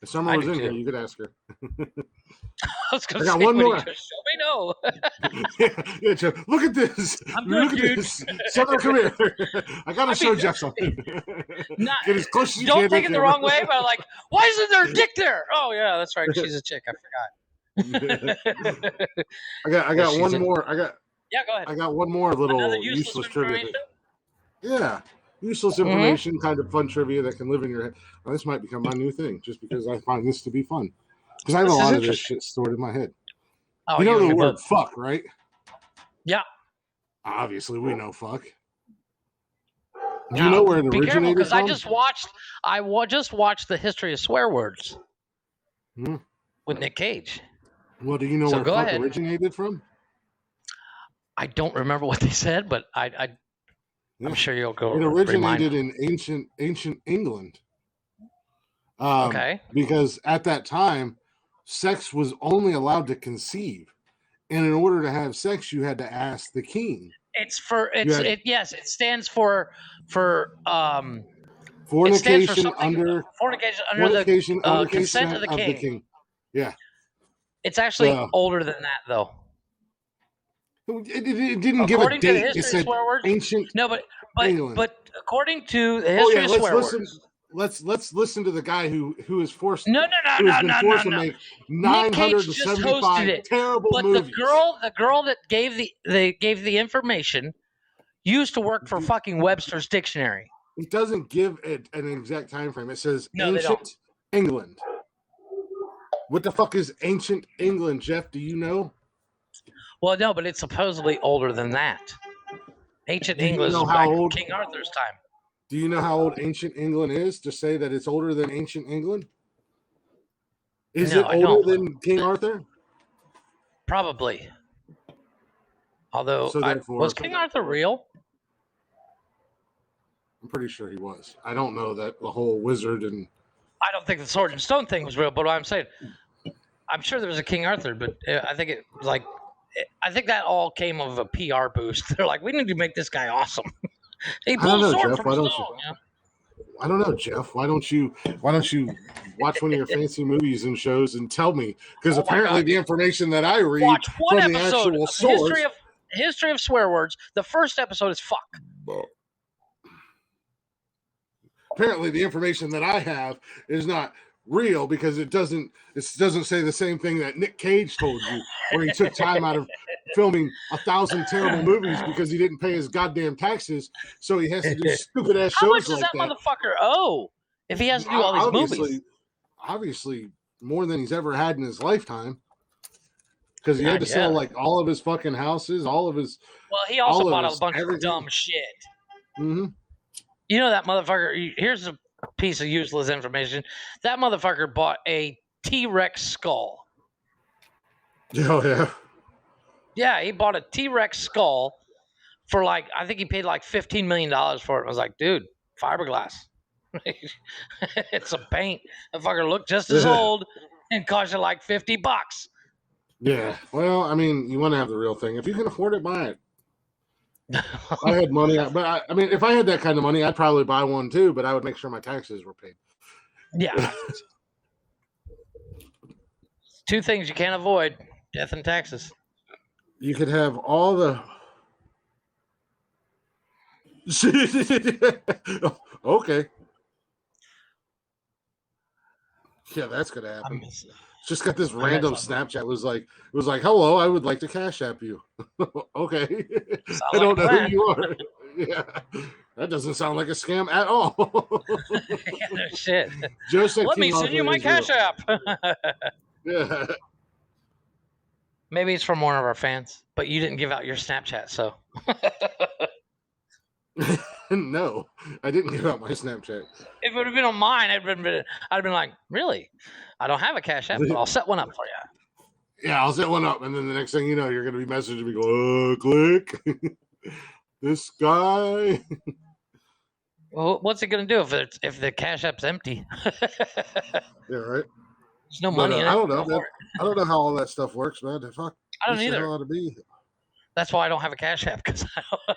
If someone was in here, you could ask her. I got one more. Show me no. yeah, Jeff. Look at this. Look at this. Someone come here. I gotta show Jeff something. Get as close as you don't can. Take it the wrong way, but like, why isn't there a dick there? Oh yeah, that's right. She's a chick. I forgot. I got one more. Yeah, go ahead. I got one more little useless trivia. Yeah. Useless information, kind of fun trivia that can live in your head. Well, this might become my new thing, just because I find this to be fun. Because I have a lot of this shit stored in my head. Oh, you know the word fuck, right? Yeah. Obviously, we know fuck. Do you know where it originated because I just watched the history of swear words with Nick Cage. Well, do you know where fuck originated from? I don't remember what they said, but I'm sure you'll go. It originated in ancient England. Okay. Because at that time, sex was only allowed to conceive, and in order to have sex, you had to ask the king. It stands for fornication under the consent of the king. Yeah. It's actually older than that, though. It didn't give a date. It said ancient. No, but England. according to the history of swear words. let's listen to the guy who is forced No. to make Nick Cage just hosted 975 it, terrible but movies. the girl that gave the information used to work for fucking Webster's Dictionary. It doesn't give it an exact time frame. It says No, they don't. ancient England. What the fuck is ancient England, Jeff? Do you know? Well, no, but it's supposedly older than that. Ancient England is back in King Arthur's time. Do you know how old ancient England is to say that it's older than ancient England? Is it older than King Arthur? Probably. Although, So was King Arthur real? I'm pretty sure he was. I don't know that the whole wizard and... I don't think the sword and stone thing was real, but what I'm saying, I'm sure there was a King Arthur, but I think it was like, I think that all came of a PR boost. They're like, we need to make this guy awesome. He pulled a sword from stone. I don't know, Jeff. Why don't you watch one of your fancy movies and shows and tell me? Because apparently the information that I read from the actual source... History of swear words. The first episode is fuck. Apparently the information that I have is not real because it doesn't say the same thing that Nick Cage told you, where he took time out of filming 1,000 terrible movies because he didn't pay his goddamn taxes, so he has to do stupid ass shows. How much does like that motherfucker owe if he has to do all these movies? Obviously, more than he's ever had in his lifetime. Because he had to sell like all of his fucking houses, all of his. Well, he also bought a bunch of dumb shit. Mm-hmm. You know that motherfucker. Here's a piece of useless information. That motherfucker bought a T-Rex skull. Oh yeah. Yeah, he bought a T-Rex skull for like, I think he paid like $15 million for it. I was like, dude, fiberglass. It's a paint. The fucker looked just as old and cost you like $50. Yeah, well, I mean, you want to have the real thing. If you can afford it, buy it. I had money, but I mean, if I had that kind of money, I'd probably buy one too. But I would make sure my taxes were paid. Yeah. Two things you can't avoid: death and taxes. You could have all the. Okay. Yeah, that's gonna happen. Just got this random Snapchat. It was like, hello, I would like to Cash App you. Okay. I don't know who you are. Yeah. That doesn't sound like a scam at all. Yeah, no shit. Let me send you my Cash App. Yeah. Maybe it's from one of our fans, but you didn't give out your Snapchat, so. No, I didn't give out my Snapchat. If it would have been on mine, I'd have been like, really? I don't have a Cash App, but I'll set one up for you. Yeah, I'll set one up, and then the next thing you know, you're going to be messaging me, go, click. This guy. Well, what's it going to do if the Cash App's empty? Yeah, right. There's no money in it. I don't know. Man. I don't know how all that stuff works, man. Fuck. I don't either. That's why I don't have a Cash App, because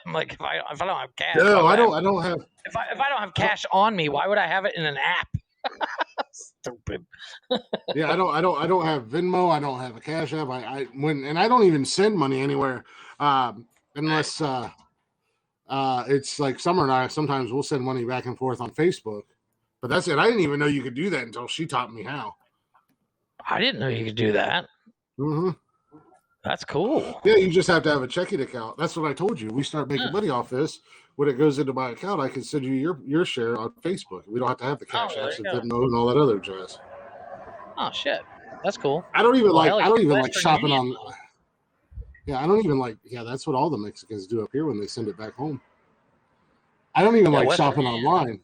I'm like, if I don't have cash. No, I don't have. If I don't have cash on me, why would I have it in an app? Stupid. Yeah, I don't have Venmo. I don't have a Cash App. I don't even send money anywhere, unless it's like Summer and I. Sometimes we'll send money back and forth on Facebook, but that's it. I didn't even know you could do that until she taught me how. I didn't know you could do that. Mm-hmm. That's cool. Yeah, you just have to have a checking account. That's what I told you. We start making money off this. When it goes into my account, I can send you your share on Facebook. We don't have to have the Cash Apps and Venmo and all that other jazz. Oh shit, that's cool. I don't even like shopping on. Yeah, I don't even like. Yeah, that's what all the Mexicans do up here when they send it back home. I don't even like shopping online.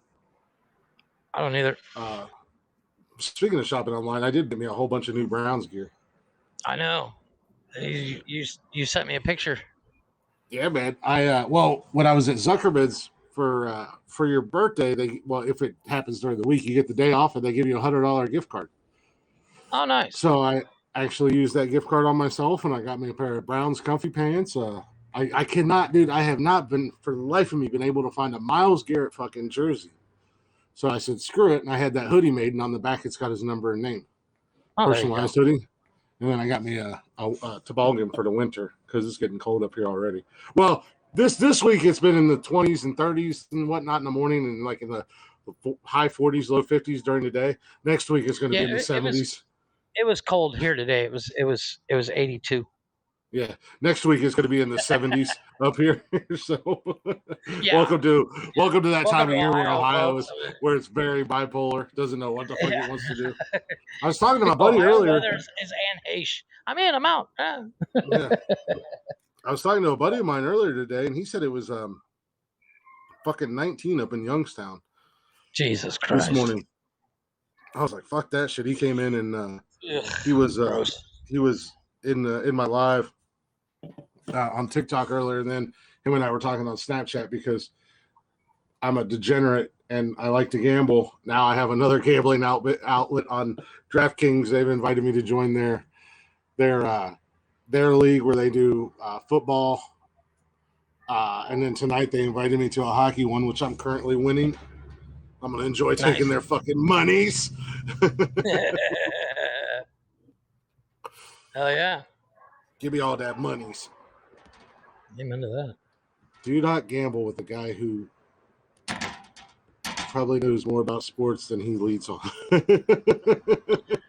I don't either. Speaking of shopping online, I did get me a whole bunch of new Browns gear. I know. You sent me a picture. Yeah, man. When I was at Zuckerman's for your birthday, if it happens during the week, you get the day off and they give you $100 gift card. Oh, nice. So I actually used that gift card on myself, and I got me a pair of Browns comfy pants. I cannot, dude. I have not been, for the life of me, been able to find a Myles Garrett fucking jersey. So I said, screw it, and I had that hoodie made, and on the back it's got his number and name. Personalized hoodie. And then I got me a toboggan for the winter because it's getting cold up here already. Well, this week it's been in the 20s and 30s and whatnot in the morning, and like in the high 40s, low 50s during the day. Next week it's going to be in the it 70s. it was cold here today. It was 82. Yeah, next week it's going to be in the 70s up here. So, Yeah. welcome to that time of year where Ohio folks. is where it's very bipolar. Doesn't know what the fuck it wants to do. I was talking to my buddy Ohio earlier. weather is Anne-Heche. I'm in. I'm out. Yeah, I was talking to a buddy of mine earlier today, and he said it was fucking 19 up in Youngstown. Jesus Christ! This morning. I was like, fuck that shit. He came in and Ugh, he was gross. in my live on TikTok earlier, and then him and I were talking on Snapchat because I'm a degenerate and I like to gamble. Now I have another gambling outlet on DraftKings. They've invited me to join their league where they do football, and then tonight they invited me to a hockey one, which I'm currently winning. I'm gonna enjoy taking their fucking monies. Hell yeah! Give me all that monies. Amen to that. Do not gamble with a guy who probably knows more about sports than he leads on.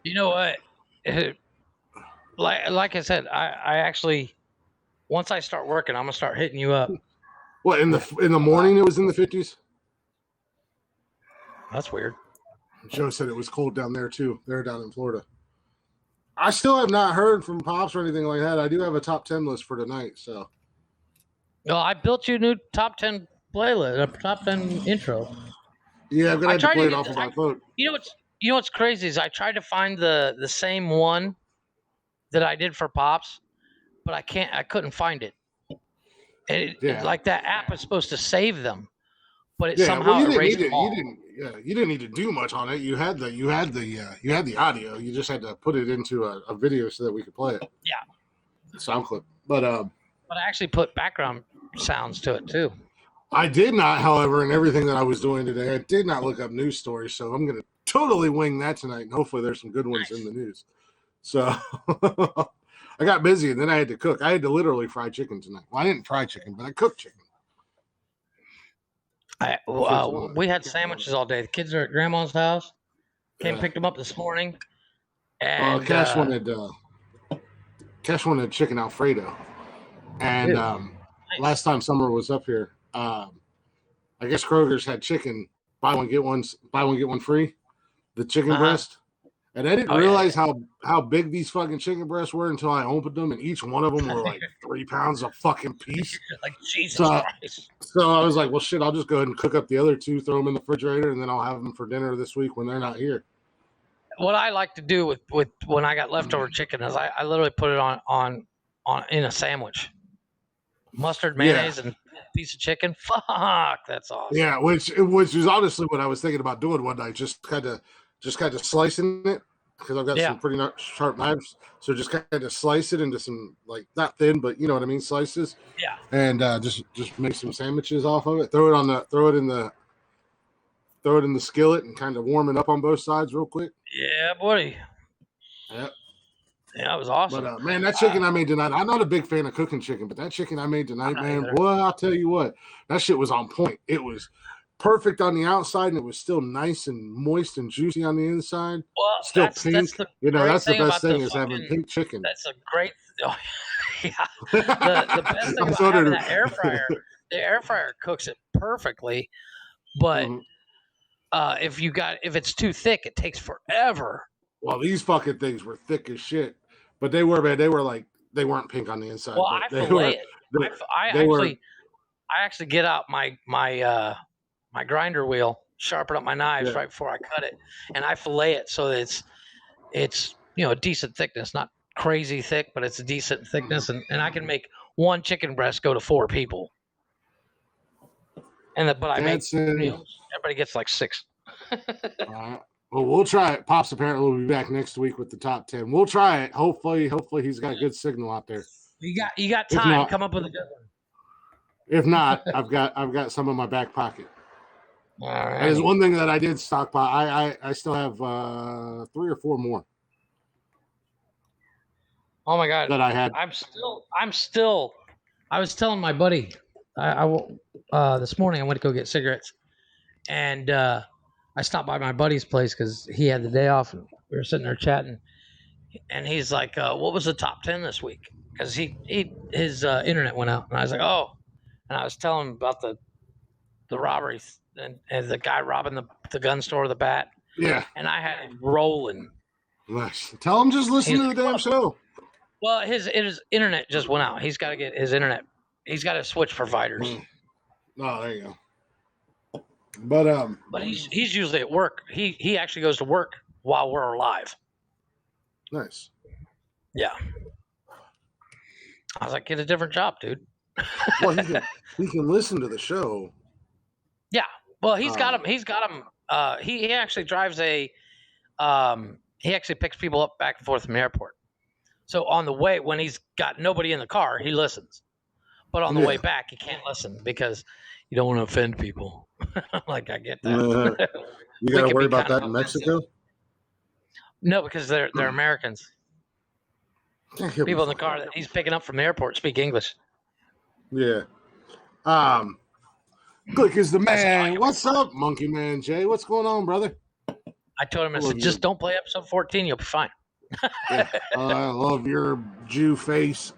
You know what? Like I said, I actually once I start working, I'm gonna start hitting you up. What, in the morning it was in the 50s? That's weird. Joe said it was cold down there too. They're down in Florida. I still have not heard from Pops or anything like that. I do have a top 10 list for tonight, so. Well, I built you a new top 10 playlist, a top 10 intro. Yeah, I'm gonna have to play it off of my phone. You know what's crazy is I tried to find the same one that I did for Pops, but I couldn't find it. Like that app is supposed to save them, but it somehow erased them all. You didn't need to do much on it. You had the audio. You just had to put it into a video so that we could play it. Yeah. Sound clip. But I actually put background sounds to it too. I did not, however, in everything that I was doing today, I did not look up news stories, so I'm going to totally wing that tonight, and hopefully there's some good ones in the news. So I got busy, and then I had to cook. I had to literally fry chicken tonight. Well, I didn't fry chicken, but I cooked chicken. We had sandwiches all day. The kids are at Grandma's house. Picked them up this morning. And Cash wanted chicken Alfredo. And last time Summer was up here, I guess Kroger's had chicken buy one get one free, the chicken breast. And I didn't realize how big these fucking chicken breasts were until I opened them, and each one of them were like 3 pounds a fucking piece. Like Jesus Christ. So I was like, well, shit, I'll just go ahead and cook up the other 2, throw them in the refrigerator, and then I'll have them for dinner this week when they're not here. What I like to do with when I got leftover chicken is I literally put it on in a sandwich. Mustard, mayonnaise, and a piece of chicken. Fuck, that's awesome. Yeah, which is honestly what I was thinking about doing one night. Just kind of slicing it, because I've got some pretty sharp knives. So just kind of slice it into some, like, not thin, but you know what I mean, slices. Yeah. And just make some sandwiches off of it. Throw it in the skillet and kind of warm it up on both sides real quick. Yeah, buddy. Yep. Yeah, it was awesome. But man, that chicken I made tonight, I'm not a big fan of cooking chicken, but that chicken I made tonight, man, boy, I'll tell you what, that shit was on point. It was perfect on the outside, and it was still nice and moist and juicy on the inside. Well, still pink. That's the best thing is having pink chicken. That's a great. Oh, yeah. The best thing about having that air fryer, the air fryer cooks it perfectly, but if it's too thick, it takes forever. Well, these fucking things were thick as shit, but they were, man. They were like, they weren't pink on the inside. Well, I fillet it. I actually get out my grinder wheel, sharpen up my knives right before I cut it, and I fillet it so that it's a decent thickness, not crazy thick, but it's a decent thickness, and I can make one chicken breast go to 4 people. Everybody gets like 6. Well, we'll try it. Pops apparently will be back next week with the top 10. We'll try it. Hopefully he's got a good signal out there. You got time. Come up with a good one. If not, I've got some in my back pocket. All right. There's one thing that I did stockpile. I still have 3 or 4 more. Oh my God! That I had. I'm still. I was telling my buddy, I this morning I went to go get cigarettes, and I stopped by my buddy's place because he had the day off, and we were sitting there chatting. And he's like, "What was the top 10 this week?" Because his internet went out, and I was like, "Oh," and I was telling him about the robberies and the guy robbing the gun store with the bat. Yeah. And I had him rolling. Nice. Tell him just listen to the damn show. Well, his internet just went out. He's got to get his internet. He's got to switch providers. Oh, there you go. But he's usually at work. He actually goes to work while we're alive. Nice. Yeah. I was like, get a different job, dude. Well, he can listen to the show. Yeah. Well, he's got him. He actually drives he actually picks people up back and forth from the airport. So on the way, when he's got nobody in the car, he listens. But on the way back, he can't listen because you don't want to offend people. Like, I get that. You got to worry about that in Mexico? No, because they're Americans. People in the car that he's picking up from the airport speak English. Yeah. Glick is the man. What's up, Monkey Man Jay? What's going on, brother? I told him, I said, just don't play episode 14. You'll be fine. Yeah. I love your Jew face.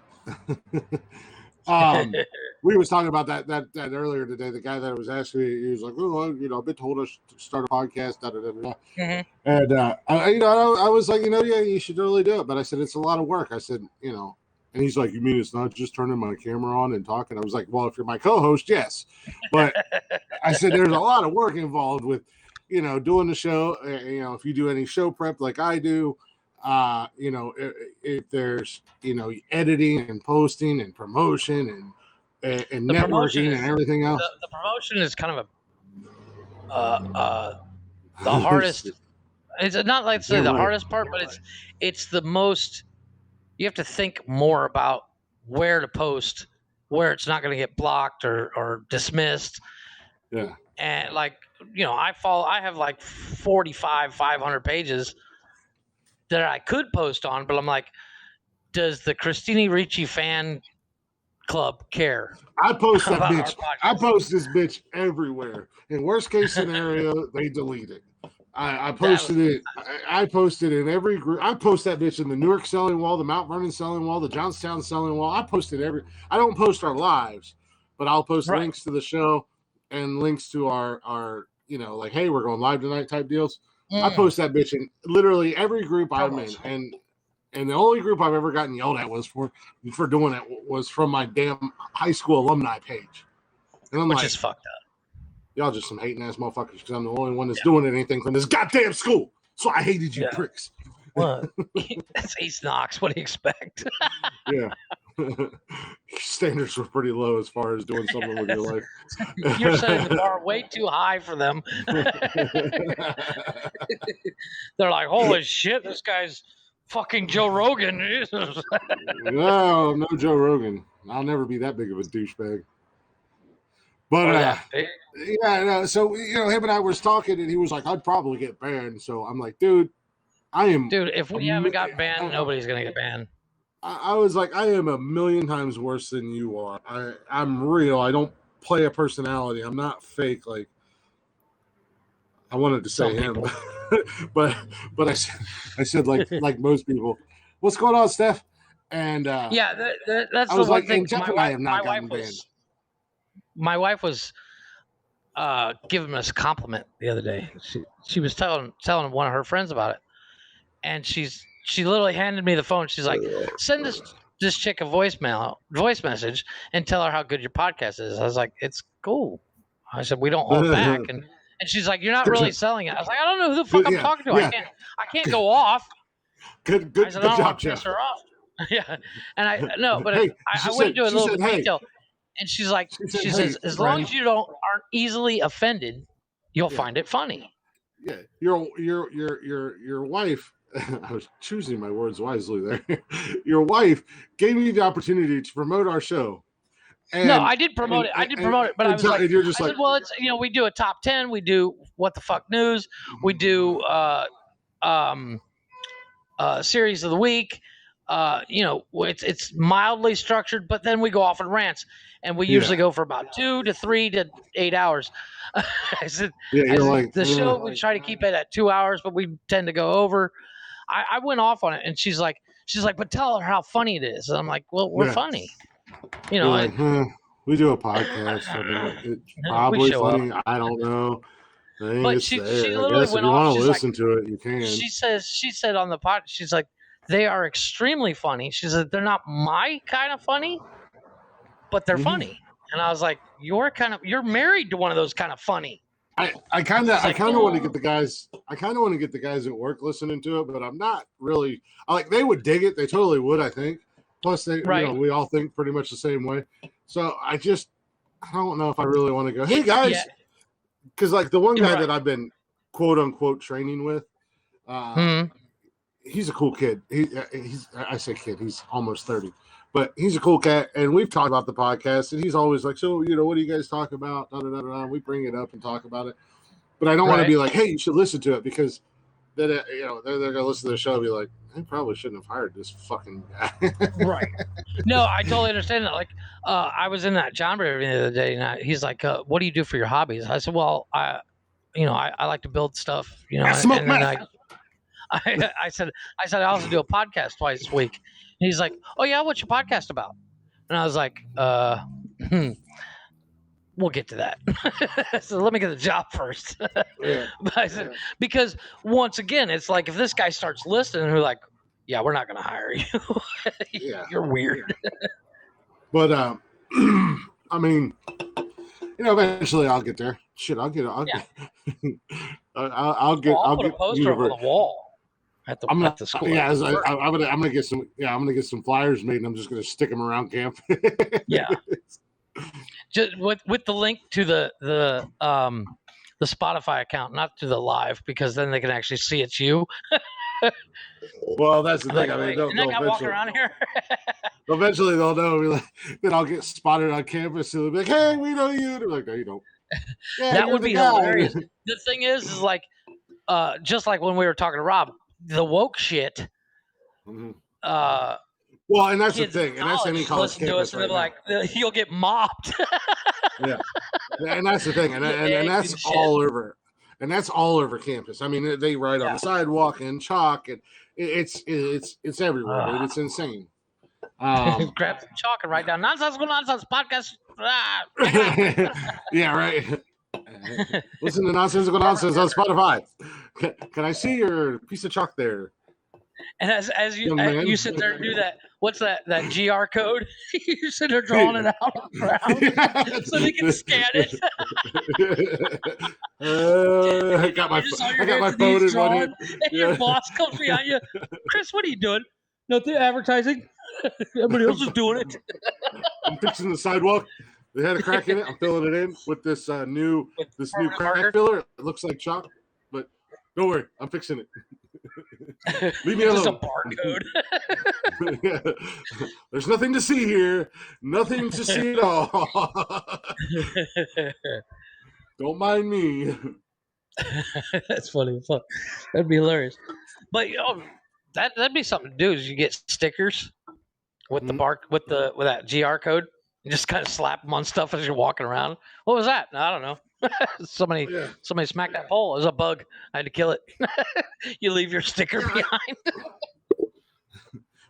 We was talking about that earlier today. The guy that was asking me, he was like, "Oh, I've been told us to start a podcast." Da, da, da, da. Mm-hmm. And I was like, yeah, you should really do it. But I said it's a lot of work. I said, and he's like, "You mean it's not just turning my camera on and talking?" I was like, "Well, if you're my co-host, yes." But I said there's a lot of work involved with, doing the show. If you do any show prep like I do. If there's editing and posting and promotion and networking and everything else. The promotion is kind of the hardest. It's not like say the hardest part, but it's the most. You have to think more about where to post, where it's not going to get blocked or dismissed. Yeah. And I have like 500 pages that I could post on, but I'm like, does the Christina Ricci fan club care? I post that bitch. I post this bitch everywhere. In worst case scenario, they delete it. I posted it. I posted in every group. I post that bitch in the Newark selling wall, the Mount Vernon selling wall, the Johnstown selling wall. I posted I don't post our lives, but I'll post links to the show and links to our like, hey, we're going live tonight type deals. I post that bitch in literally every group I'm in, and the only group I've ever gotten yelled at was for doing it was from my damn high school alumni page, and I'm which is fucked up. Y'all just some hating ass motherfuckers because I'm the only one that's doing anything from this goddamn school. So I hated you pricks. Well, that's East Knox. What do you expect? Yeah. Standards were pretty low as far as doing something with your life. You're setting the bar way too high for them. They're like, holy shit, this guy's fucking Joe Rogan. No, I'm no Joe Rogan. I'll never be that big of a douchebag. But so him and I was talking, and he was like, "I'd probably get banned." So I'm like, "Dude, if we haven't got banned, nobody's gonna get banned." I was like, I am a million times worse than you are. I'm real. I don't play a personality. I'm not fake. Like, I wanted to say him, but I said like most people. What's going on, Steph? And that's the one thing. My wife was giving us a compliment the other day. She was telling one of her friends about it, and she literally handed me the phone. She's like, send this chick a voice message and tell her how good your podcast is. I was like, it's cool. I said, we don't hold back. And she's like, you're not really selling it. I was like, I don't know who the fuck I'm talking to. Yeah. I can't go off. Good job, Jeff. Her off. Yeah. And I went into a little bit of detail. And she's like, she says, as long as you aren't easily offended, you'll find it funny. Yeah. Your wife, I was choosing my words wisely there. Your wife gave me the opportunity to promote our show. And, no, I did promote it. But I was like, you're just said, well, it's we do a top 10. We do What the Fuck News. We do series of the week. it's mildly structured, but then we go off on rants, and we usually go for about 2 to 3 to 8 hours. I said, the show we try to keep it at 2 hours, but we tend to go over. I went off on it, and she's like, but tell her how funny it is. And I'm like, well, we're funny, we do a podcast. I mean, it's probably funny. I don't know. But she literally went off. If you want to listen to it, you can. She said on the pod, she's like, they are extremely funny. She said they're not my kind of funny, but they're funny. And I was like, you're married to one of those kind of funny. I kind of want to get the guys. I kind of want to get the guys at work listening to it, but I'm not really. They would dig it. They totally would. I think. Plus, we all think pretty much the same way. So I don't know if I really want to go. Hey guys, because the one guy that I've been quote unquote training with, he's a cool kid. I say kid. He's almost 30. But he's a cool cat, and we've talked about the podcast, and he's always like, so, what do you guys talk about? Da, da, da, da. We bring it up and talk about it. But I don't want to be like, hey, you should listen to it, because then, they're going to listen to the show and be like, I probably shouldn't have hired this fucking guy. Right. No, I totally understand that. I was in that John Bear the other day, and he's like, what do you do for your hobbies? I said, well, I like to build stuff, I smoke meth. I said I also do a podcast twice a week. And he's like, oh yeah, what's your podcast about? And I was like, we'll get to that. So let me get the job first. But I said, because once again, it's like if this guy starts listening, we're like, yeah, we're not going to hire you. You're weird. But I mean, eventually I'll get there. Shit, I'll get I'll get a poster on the wall. At the school. Yeah, I'm gonna get some. Yeah, I'm gonna get some flyers made, and I'm just gonna stick them around camp. Yeah, just with the link to the Spotify account, not to the live, because then they can actually see it's you. Well, that's the thing. I mean, they'll walk around here. Eventually, they'll know. Then I'll get spotted on campus, and they'll be like, "Hey, we know you." They're like, "No, you don't." Yeah, that would be hilarious. The thing is just like when we were talking to Rob. The woke shit. Well, and that's the thing, and that's any college campus right like, you'll get mobbed. Yeah, and that's the thing, and that's all over, and that's all over campus. I mean, they write on the sidewalk in chalk, and it's everywhere, dude. It's insane. Grab some chalk and write down Nonsensical Nonsense podcast. Yeah, right. Listen to Nonsensical Nonsense on Spotify. Can I see your piece of chalk there? And as you sit there and do that, what's that GR code? You sit there drawing it out on the ground so they can scan it. I got my phone in one hand. And your boss comes behind you. Chris, what are you doing? Nothing, advertising. Everybody else is doing it. I'm fixing the sidewalk. They had a crack in it. I'm filling it in with this new crack filler. It looks like chalk, but don't worry, I'm fixing it. Leave me alone. Just a barcode. There's nothing to see here. Nothing to see at all. Don't mind me. That's funny. That'd be hilarious. But that'd be something to do. Is you get stickers with the with that GR code. You just kind of slap them on stuff as you're walking around. What was that? I don't know. Somebody smacked that pole. It was a bug. I had to kill it. You leave your sticker behind.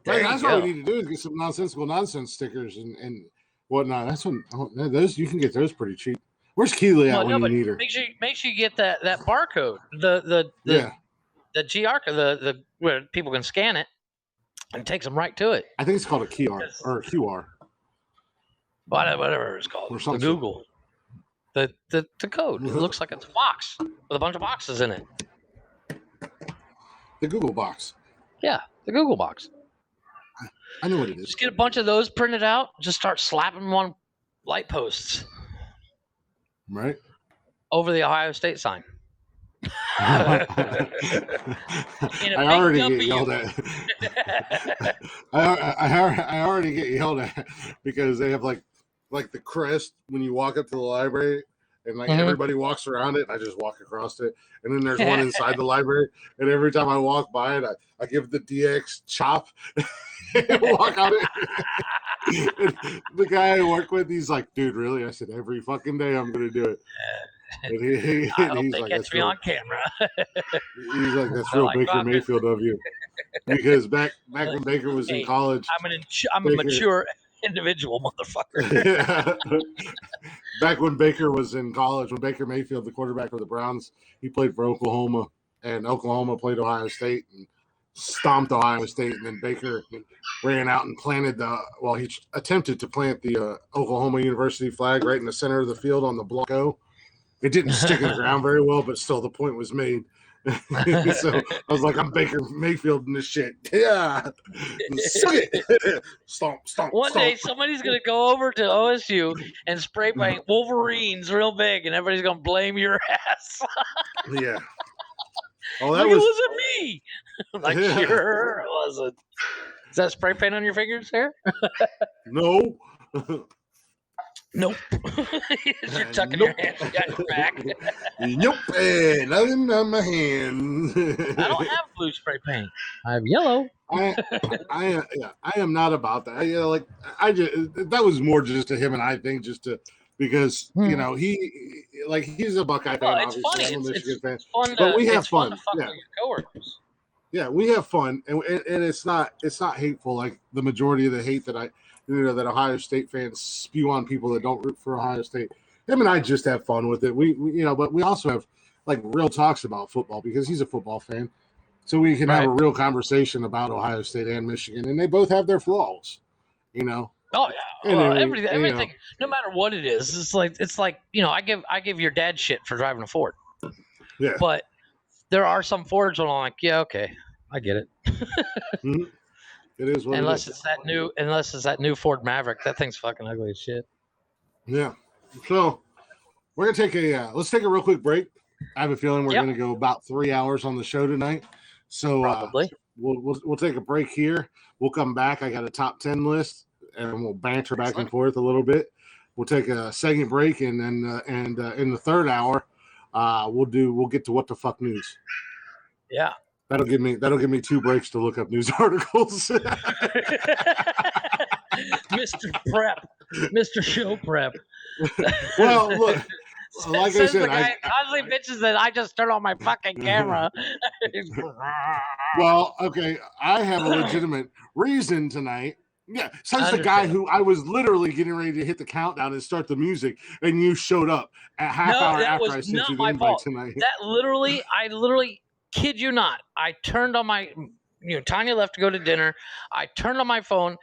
That's what we need to do is get some Nonsensical Nonsense stickers and whatnot. That's when those you can get those pretty cheap. Where's Keely at when you need her? Make sure you get that barcode. The GR code, where people can scan it and it takes them right to it. I think it's called a QR or a QR. Whatever it's called, the Google, the code. It looks like it's a box with a bunch of boxes in it. The Google box. Yeah, the Google box. I know what it is. Just get a bunch of those printed out. Just start slapping them on light posts. Right. Over the Ohio State sign. I already get yelled at. I already get yelled at because they have like the crest when you walk up to the library. and like everybody walks around it. And I just walk across it, and then there's one inside the library. And every time I walk by it, I give the DX chop and walk on it. The guy I work with, he's like, "Dude, really?" I said, "Every fucking day, I'm gonna do it." And I don't he's think like, it's "That's me real." on camera. He's like, "That's They're real like, Baker "Fuck it." Mayfield of you," because back when Baker was in Hey, college, I'm a mature individual, motherfucker. back when Baker was in college, when Baker Mayfield, the quarterback for the Browns, he played for Oklahoma, and Oklahoma played Ohio State and stomped Ohio State, and then Baker ran out and he attempted to plant the Oklahoma University flag right in the center of the field on the block O. It didn't stick in the ground very well, but still the point was made. So I was like, I'm Baker Mayfield in this shit. Yeah. Suck it. Stomp, stomp, One stomp. day somebody's gonna go over to OSU and spray paint Wolverines real big, and everybody's gonna blame your ass. Yeah. Oh, Like, it wasn't me. I'm like, Yeah. sure it wasn't. Is that spray paint on your fingers there? No. Nope. You're tucking your hand behind your back. Nope. Nothing on my hand. I don't have blue spray paint. I have yellow. I am not about that. That was more just to him and I think because he's a Buckeye fan. Well, it's Obviously, funny. I'm a Michigan fan. It's fun But we have it's fun fun. to fuck Yeah. with your coworkers. Yeah, we have fun, and it's not hateful like the majority of the hate that that Ohio State fans spew on people that don't root for Ohio State. Him and I just have fun with it. We but we also have like real talks about football because he's a football fan, so we can have a real conversation about Ohio State and Michigan, and they both have their flaws, Oh yeah, well, everything, no matter what it is, it's like I give your dad shit for driving a Ford. Yeah, but there are some Fords where I'm like, yeah, okay, I get it. Mm-hmm. It is what unless it is. It's that new Ford Maverick. That thing's fucking ugly as shit. Yeah. So we're gonna take let's take a real quick break. I have a feeling we're gonna go about 3 hours on the show tonight. So probably we'll take a break here. We'll come back. I got a top 10 list, and we'll banter back and forth a little bit. We'll take a second break, and then in the third hour, we'll get to what the fuck news. Yeah. That'll give me 2 breaks to look up news articles. Mr. Show Prep. Well, look, like I said, the guy constantly bitches that I just turned on my fucking camera. Well, okay, I have a legitimate reason tonight. Yeah, since the guy who I was literally getting ready to hit the countdown and start the music, and you showed up a half hour after I sent you the invite tonight. I literally kid you not. I turned on my, Tanya left to go to dinner. I turned on my phone,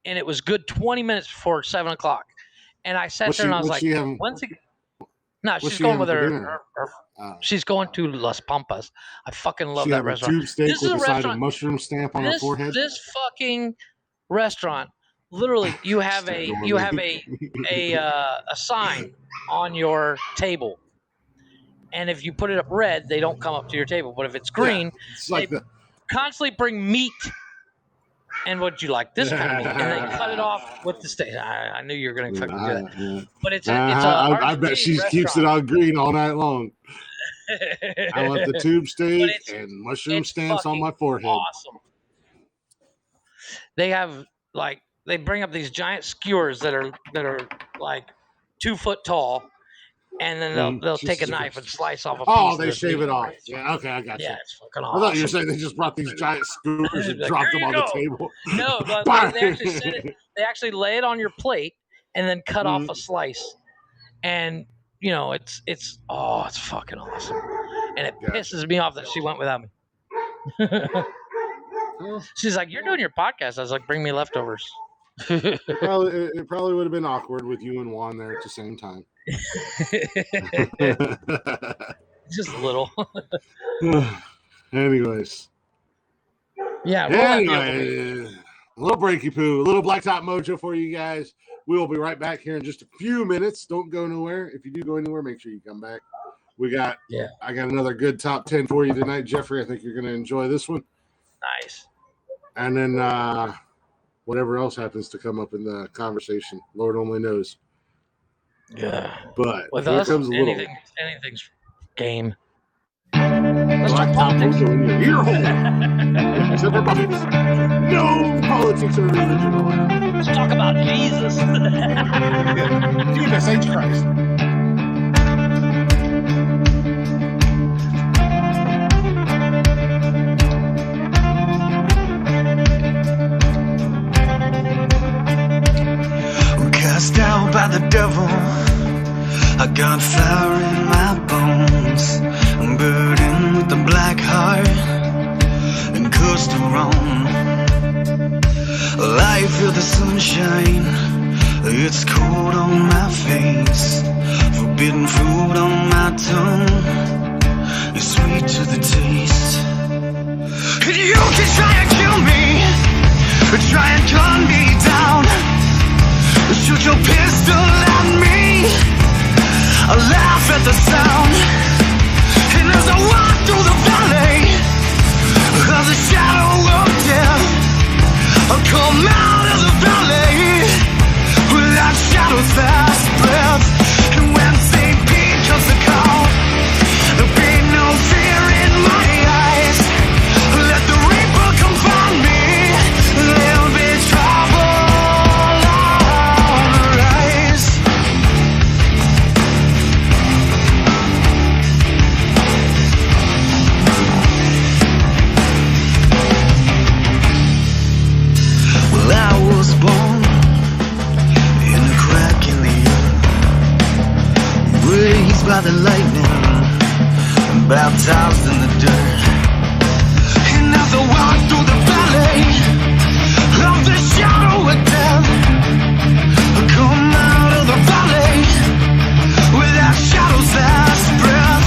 and it was good 20 minutes before 7 o'clock. And I sat there and I was like, when's it? No, she's going with her she's going to Las Pampas. I fucking love that restaurant. Tube steak with a side of mushroom stamp on her forehead. This fucking restaurant, literally, you have a sign on your table. And if you put it up red, they don't come up to your table. But if it's green, they constantly bring meat. And would you like this kind of meat? And they cut it off with the steak. I knew you were going to fucking do that. But I bet she keeps it on green all night long. I want the tube steak and mushroom stamps on my forehead. Awesome. They have they bring up these giant skewers that are like 2 foot tall. And then they'll take a knife and slice off a piece. Oh, they shave it off. Yeah, okay, I got you. Yeah, it's fucking awesome. I thought you were saying they just brought these giant skewers and dropped them on the table. No, they actually lay it on your plate and then cut off a slice. And it's fucking awesome. And it pisses me off that she went without me. She's like, "You're doing your podcast." I was like, "Bring me leftovers." It probably would have been awkward with you and Juan there at the same time. Just a little. Anyways. Yeah. Anyway, a little breaky poo, a little blacktop mojo for you guys. We will be right back here in just a few minutes. Don't go nowhere. If you do go anywhere, make sure you come back. I got another good top 10 for you tonight, Jeffrey. I think you're going to enjoy this one. Nice. And then whatever else happens to come up in the conversation, Lord only knows. Yeah. But With here us, comes a little anything's game. Let's talk Blacktop politics. Mojo in your ear hole. Except for politics. No politics or religion allowed. Let's talk about Jesus. Jesus H. Christ. Cast out by the devil, I got fire in my bones. I'm burdened with the black heart and cursed and wrong. I feel the sunshine, it's cold on my face. Forbidden fruit on my tongue, it's sweet to the taste. And you can try and kill me, try and gun me down. Shoot your pistol at me, I laugh at the sound. And as I walk through the valley of the shadow of death, I'll come out of the valley with that shadow's fast breath. And when St. Pete comes to call, there'll be no fear in my eyes. Let the reaper come find me, there'll be trouble. I was born in a crack in the earth, raised by the lightning, baptized in the dirt. And as I walk through the valley of the shadow of death, I come out of the valley with that shadow's last breath.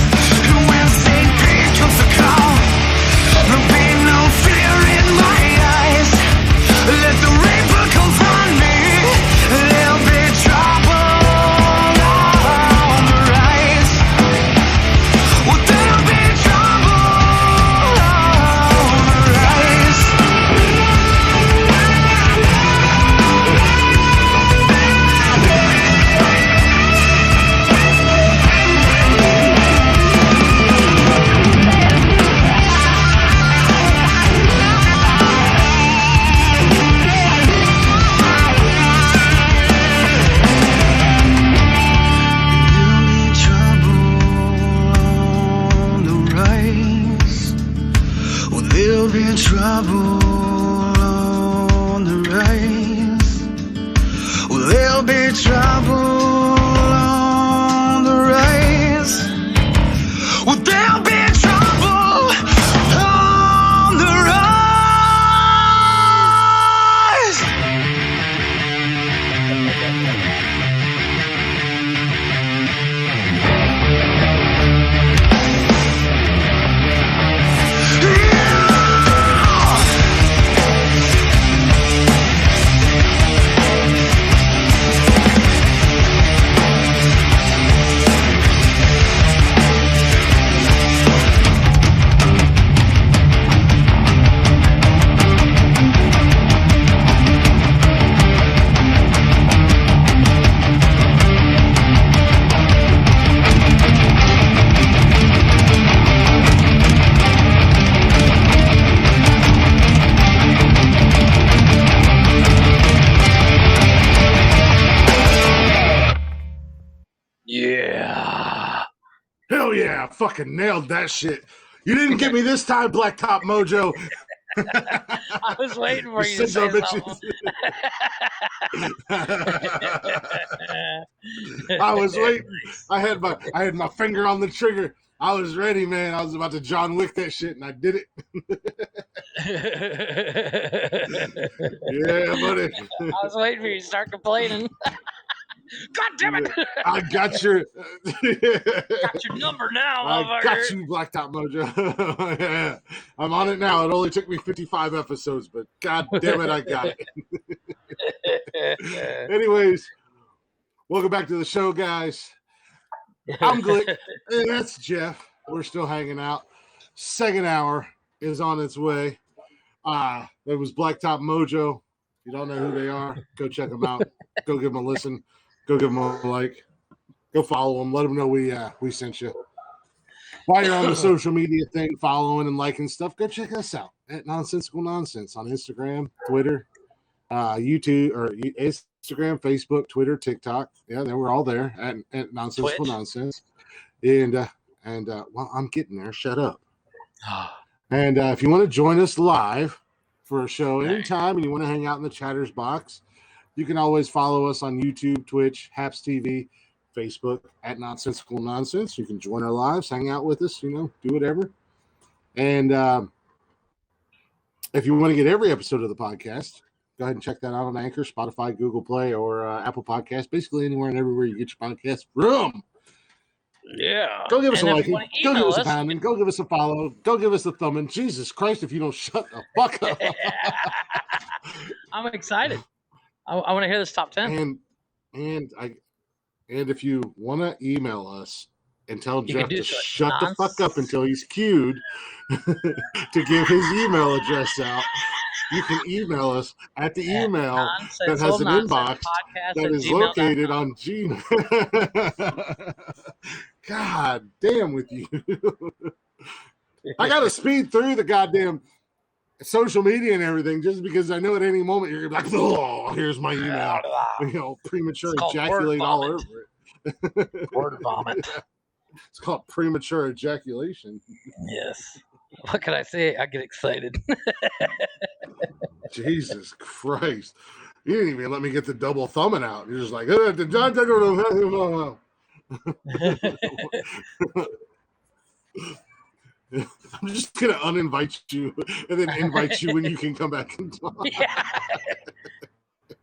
And when St. Pete comes to call, there'll be no fear in my eyes. Let the reaper come find me, there'll be trouble on the rise. Well, there'll be trouble on the rise. There'll be trouble on the rise. Well, there'll be trouble on the rise. Well, there'll be trouble on the rise. Yeah. Hell yeah, I fucking nailed that shit. You didn't get me this time, Blacktop Mojo. I was waiting for you to Son say of a something. I was waiting. I had my finger on the trigger. I was ready, man. I was about to John Wick that shit, and I did it. Yeah, buddy. I was waiting for you to start complaining. God damn it! I got your Got your number now, I motherfucker. got you, Blacktop Mojo. Yeah. I'm on it now. It only took me 55 episodes, but god damn it, I got it. Anyways, welcome back to the show, guys. I'm Glick, and that's Jeff. We're still hanging out. Second hour is on its way. There was Blacktop Mojo. If you don't know who they are, go check them out. Go give them a listen. Go give them a like. go follow them. Let them know we sent you. While you're on the social media thing, following and liking stuff, go check us out at Nonsensical Nonsense on Instagram, Twitter, YouTube, or Instagram, Facebook, Twitter, TikTok. Yeah, we're all there at Nonsensical Nonsense. And well, I'm getting there. Shut up. And if you want to join us live for a show anytime and you want to hang out in the chatters box, you can always follow us on YouTube, Twitch, Haps TV, Facebook at Nonsensical Nonsense. You can join our lives, hang out with us, do whatever. And if you want to get every episode of the podcast, go ahead and check that out on Anchor, Spotify, Google Play, or Apple Podcasts, basically anywhere and everywhere you get your podcast from. Yeah. Go give us a like. Go give us a pounding. Go give us a follow. Go give us a thumbing. Jesus Christ, if you don't shut the fuck up. I'm excited. I want to hear this top 10. And if you want to email us and tell Jeff to shut the fuck up until he's cued to give his email address out, you can email us at the email that has an inbox that is located on Gmail. God damn with you. I got to speed through the goddamn social media and everything just because I know at any moment you're like, oh, here's my email. Premature ejaculate all over it. Word vomit. It's called premature ejaculation. Yes. What can I say? I get excited. Jesus Christ. You didn't even let me get the double thumbing out. You're just like, I'm just going to uninvite you and then invite you when you can come back and talk. Yeah.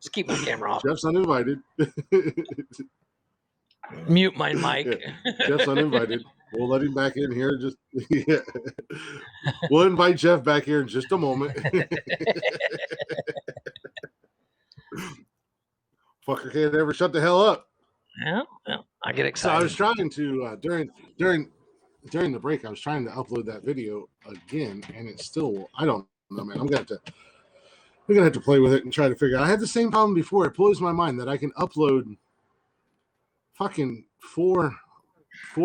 Just keep my camera off. Jeff's uninvited. Mute my mic. Yeah. Jeff's uninvited. We'll let him back in here. We'll invite Jeff back here in just a moment. Fucker can't ever shut the hell up. Yeah, I get excited. So I was trying to during the break, I was trying to upload that video again, and it's still, I don't know, man. We're gonna have to play with it and try to figure out. I had the same problem before. It blows my mind that I can upload fucking four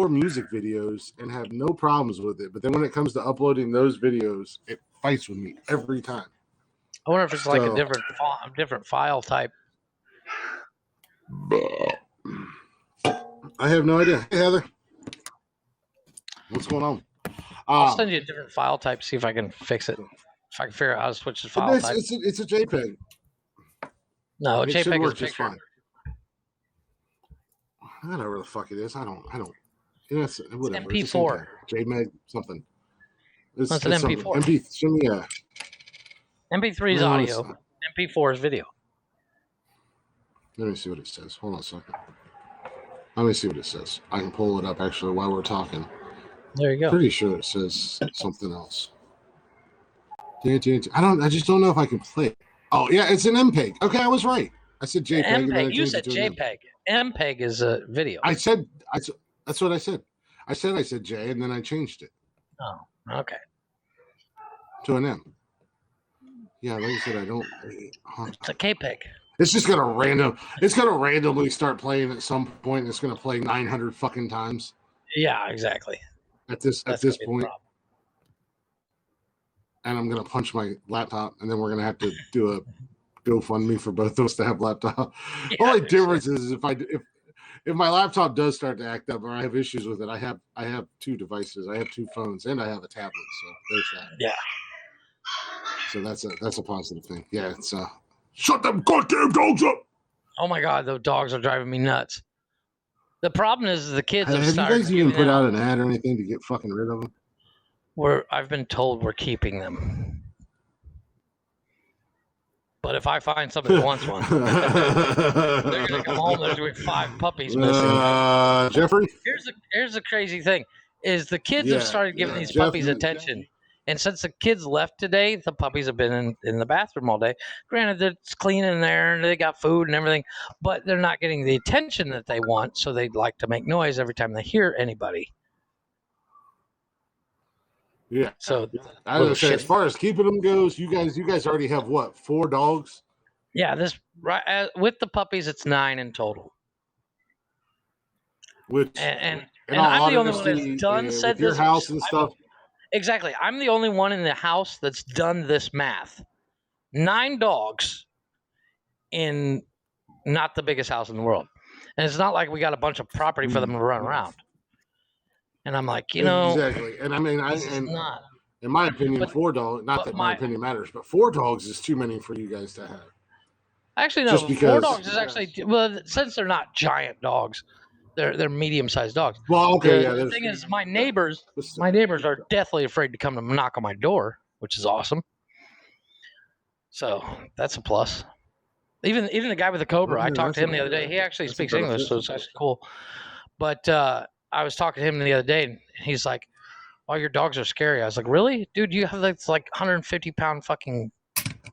music videos and have no problems with it. But then when it comes to uploading those videos, it fights with me every time. I wonder if it's like a different file type. I have no idea. Hey, Heather. What's going on? I'll send you a different file type, see if I can fix it. If I can figure out how to switch the file type. It's a JPEG. No, a JPEG is just fine. Whatever the fuck it is. I don't. It's whatever. MP4. JPEG something. It's an MP4. MP3 is audio. MP4 is video. Let me see what it says. Hold on a second. Let me see what it says. I can pull it up actually while we're talking. There you go. Pretty sure it says something else. I just don't know if I can play it. Oh yeah, it's an MPEG. Okay, I was right. I said JPEG. MPEG. You said JPEG. MPEG is a video. That's what I said. I said J, and then I changed it. Oh, okay. To an M. Yeah, like I said, I don't. It's a KPEG. It's just gonna randomly start playing at some point. And it's gonna play 900 fucking times. Yeah, exactly. At this point. And I'm gonna punch my laptop, and then we're gonna have to do a GoFundMe for both of us to have laptop. Yeah, only difference is if my laptop does start to act up or I have issues with it, I have two devices. I have two phones and I have a tablet. So there's that. Yeah. So that's a positive thing. Yeah, it's shut them goddamn dogs up. Oh my God, those dogs are driving me nuts. The problem is the kids have started. Have you guys even put out an ad or anything to get fucking rid of them? I've been told we're keeping them. But if I find somebody who wants one, they're gonna come home. There's gonna be 5 puppies missing. Jeffrey. Here's the crazy thing: is the kids have started giving these puppies attention, and since the kids left today, the puppies have been in the bathroom all day. Granted, it's clean in there and they got food and everything, but they're not getting the attention that they want. So they like to make noise every time they hear anybody. Yeah. So I was gonna say, as far as keeping them goes, you guys already have what, 4 dogs? Yeah, with the puppies, it's 9 in total. Which, and in all I'm the only one honesty, that's done said with your this. house and stuff. Exactly. I'm the only one in the house that's done this math. 9 dogs in not the biggest house in the world. And it's not like we got a bunch of property for them to run around. And I'm like, exactly. And I mean, not. In my opinion, But- 4 dogs, not that my opinion matters, but 4 dogs is too many for you guys to have. Actually, no, Just 4 because- dogs is actually, well, since they're not giant dogs, they're medium-sized dogs. Well, okay, The thing is, my neighbors are deathly afraid to come to knock on my door, which is awesome. So that's a plus. Even the guy with the Cobra, I talked to him the other day. He actually speaks English, so it's actually cool. But I was talking to him the other day, and he's like, "Oh, your dogs are scary." I was like, "Really, dude? You have this like 150-pound fucking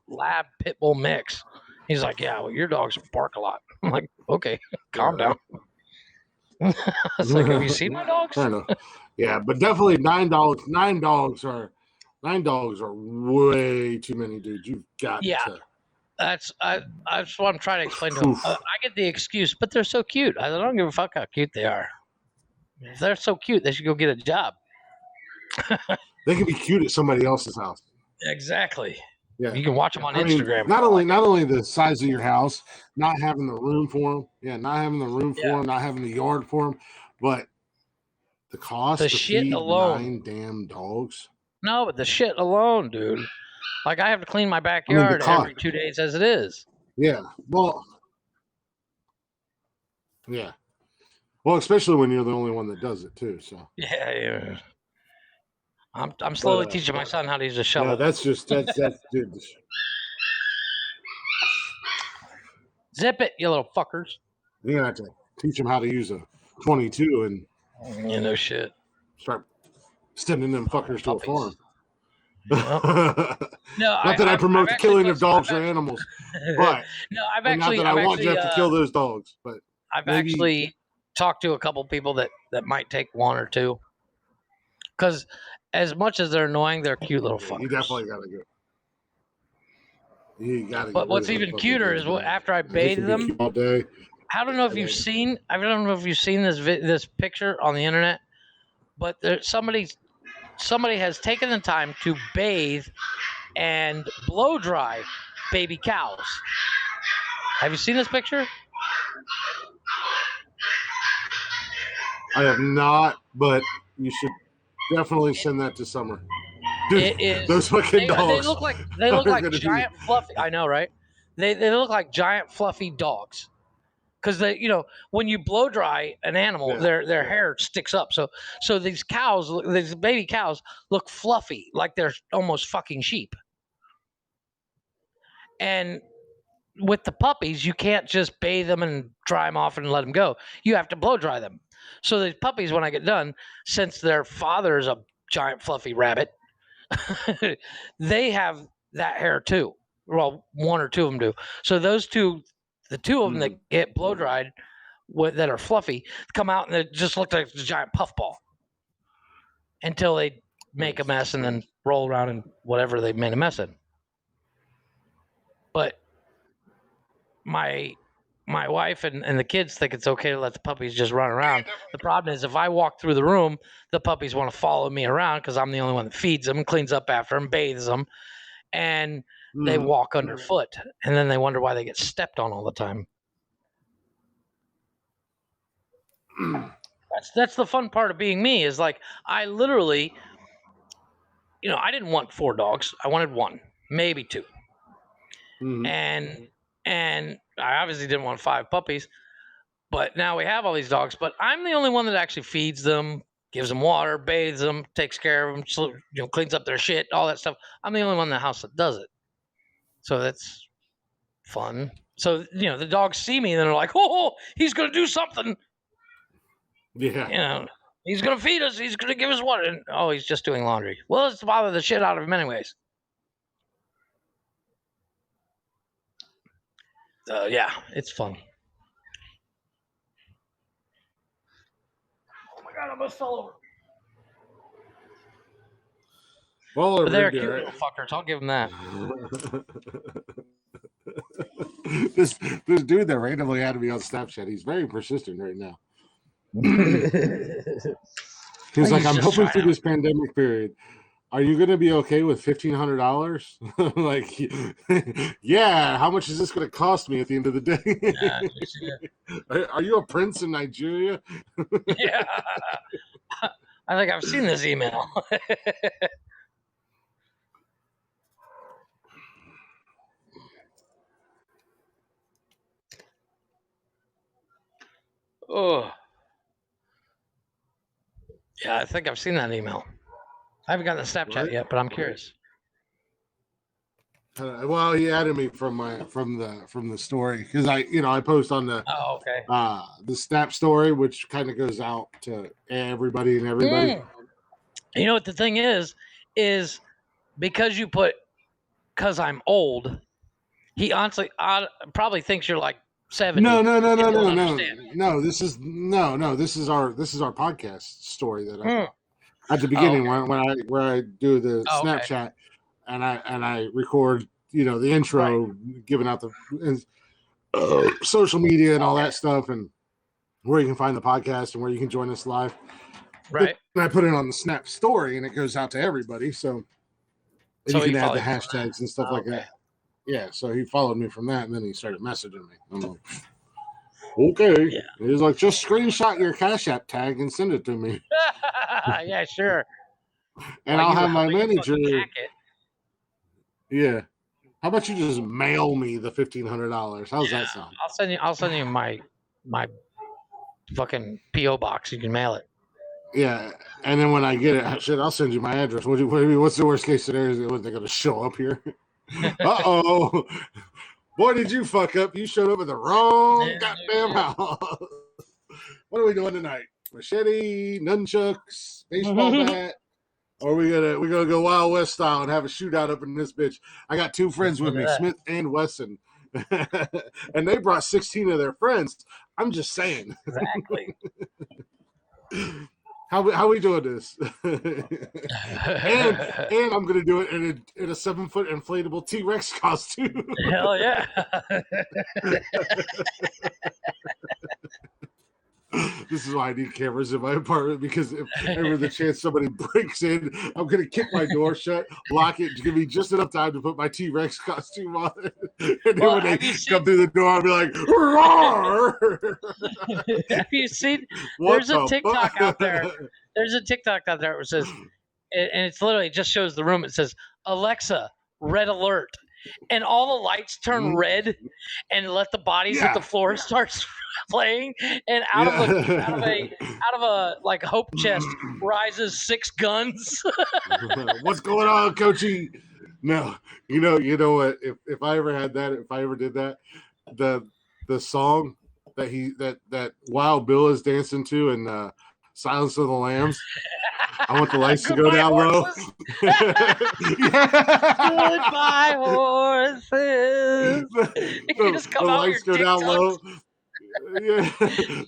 lab pit bull mix." He's like, "Yeah, well, your dogs bark a lot." I'm like, "Okay, calm down." I was like, "Have you seen my dogs?" I know. Yeah, but definitely 9 dogs. 9 dogs are way too many, dude. You've got to. That's what I'm trying to explain to him. I get the excuse, but they're so cute. I don't give a fuck how cute they are. If they're so cute, they should go get a job. They can be cute at somebody else's house. Exactly. Yeah, you can watch them on Instagram. Not only the size of your house, not having the room for them. Yeah, not having the room for them, not having the yard for them, but the cost the to shit feed alone. 9 damn dogs. No, but the shit alone, dude. Like I have to clean my backyard every 2 days as it is. Yeah. Well. Yeah. Well, especially when you're the only one that does it too. So. Yeah. I'm slowly teaching my son how to use a shovel. Yeah, that's dude. Zip it, you little fuckers. You're gonna have to teach him how to use a 22 and shit. Start sending them fuckers to a farm. Yep. No, not that I promote the killing of dogs or animals, but no, not that I want Jeff to kill those dogs. But I've actually talked to a couple people that might take 1 or 2, because as much as they're annoying, they're cute little fuckers. You definitely gotta go. You gotta. But what's even cuter is after I bathe them all day. I don't know if you've seen. I don't know if you've seen this picture on the internet, but somebody has taken the time to bathe and blow dry baby cows. Have you seen this picture? I have not, but you should definitely send that to Summer. Dude, those fucking dogs. They look like giant fluffy. I know, right? They look like giant fluffy dogs. Because when you blow dry an animal, their hair sticks up. So these baby cows look fluffy, like they're almost fucking sheep. And with the puppies, you can't just bathe them and dry them off and let them go. You have to blow dry them. So these puppies, when I get done, since their father is a giant fluffy rabbit, they have that hair too. Well, 1 or 2 of them do. So those two. The 2 of them that get blow dried, that are fluffy, come out and they just look like a giant puffball until they make a mess and then roll around in whatever they made a mess in. But my wife and the kids think it's okay to let the puppies just run around. The problem is if I walk through the room, the puppies want to follow me around because I'm the only one that feeds them, cleans up after them, bathes them, and they walk underfoot, and then they wonder why they get stepped on all the time. That's the fun part of being me, is like I literally, I didn't want 4 dogs. I wanted 1, maybe 2. And I obviously didn't want 5 puppies, but now we have all these dogs, but I'm the only one that actually feeds them, gives them water, bathes them, takes care of them, cleans up their shit, all that stuff. I'm the only one in the house that does it. So that's fun. So, the dogs see me and they're like, oh, he's going to do something. Yeah. He's going to feed us. He's going to give us water. And, he's just doing laundry. Well, let's bother the shit out of him anyways. Yeah, it's fun. Oh my God, I almost fell over. Well, they're cute little fuckers. I'll give them that. this dude that randomly had to be on Snapchat, he's very persistent right now. He was like, He's I'm just hoping through trying this pandemic period. Are you going to be okay with $1,500? Like, yeah. How much is this going to cost me at the end of the day? Are you a prince in Nigeria? Yeah. I think I've seen this email. Oh. Yeah, I think I've seen that email. I haven't gotten the Snapchat Right. yet, but I'm curious. Well, he added me from the story because I post on Oh, okay. the Snap story, which kind of goes out to everybody and everybody. You know what the thing is because you put "cause I'm old," he honestly probably thinks you're like 70. No. This is our podcast story that I at the beginning where I do the Snapchat and I record the intro, giving out the social media and all that stuff, and where you can find the podcast and where you can join us live. Right. And I put it on the Snap story and it goes out to everybody. So you can add the hashtags and stuff like that. Yeah. So he followed me from that and then he started messaging me. I'm like, okay. Yeah. He's like, just screenshot your Cash App tag and send it to me. Yeah, sure. And I'll have my manager. Yeah. How about you just mail me the $1,500? How's that sound? I'll send you my fucking PO box. You can mail it. Yeah, and then when I get it, I'll send you my address. What's the worst case scenario? Was they going to show up here? Uh-oh. Boy, did you fuck up. You showed up at the wrong goddamn house. What are we doing tonight? Machete, nunchucks, baseball bat? Or we gonna go Wild West style and have a shootout up in this bitch? I got two friends with me, Smith and Wesson. And they brought 16 of their friends. I'm just saying. Exactly. How we doing this? and I'm gonna do it in a 7-foot inflatable T-Rex costume. Hell yeah. This is why I need cameras in my apartment, because if ever the chance somebody breaks in, I'm gonna kick my door shut, lock it, give me just enough time to put my T-Rex costume on it. And then when they come through the door, I'll be like, roar! Have you seen there's a TikTok out there. There's a TikTok out there that says, and it's literally just shows the room. It says, Alexa, red alert. And all the lights turn red and let the bodies hit the floor start playing. And out of a like hope chest rises 6 guns. What's going on, Coachy? No, you know what? If I ever had that, if I ever did that, the song that Wild Bill is dancing to in Silence of the Lambs. I want the lights to go down low. Goodbye, horses. You just come the out lights go down low. Yeah.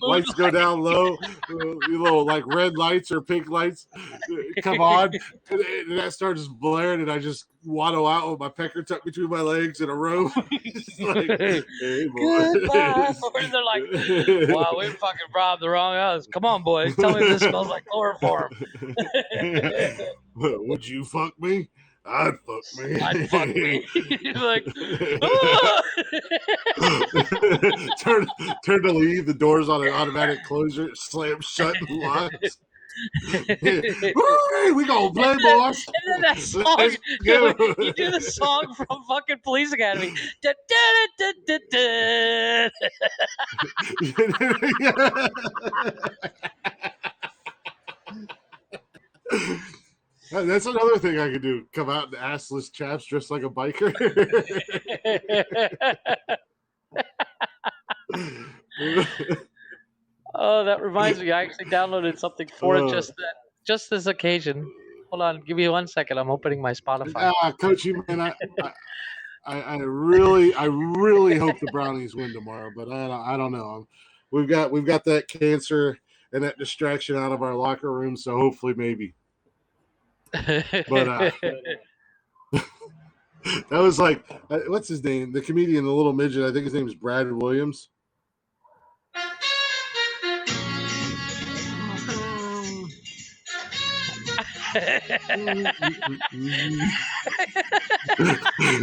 Lights go down low. Little like red lights or pink lights come on, and that starts blaring, and I just waddle out with my pecker tucked between my legs in a robe. Like, hey, goodbye. They're like, wow, we fucking robbed the wrong house. Come on, boys, tell me if this smells like chloroform. Would you fuck me? I'd fuck me. I'd fuck me. You're like, turn to leave. The door's on an automatic closure. Slam shut and locks. We gonna play, boys. And then that song, you do the song from fucking Police Academy. Da, da, da, da, da. That's another thing I could do. Come out in assless chaps dressed like a biker. Oh, that reminds me. I actually downloaded something for just this occasion. Hold on, give me 1 second. I'm opening my Spotify. Coach, man, I really hope the Brownies win tomorrow, but I don't know. We've got that cancer and that distraction out of our locker room, so hopefully maybe. But that was like, what's his name? The comedian, the little midget. I think his name is Brad Williams.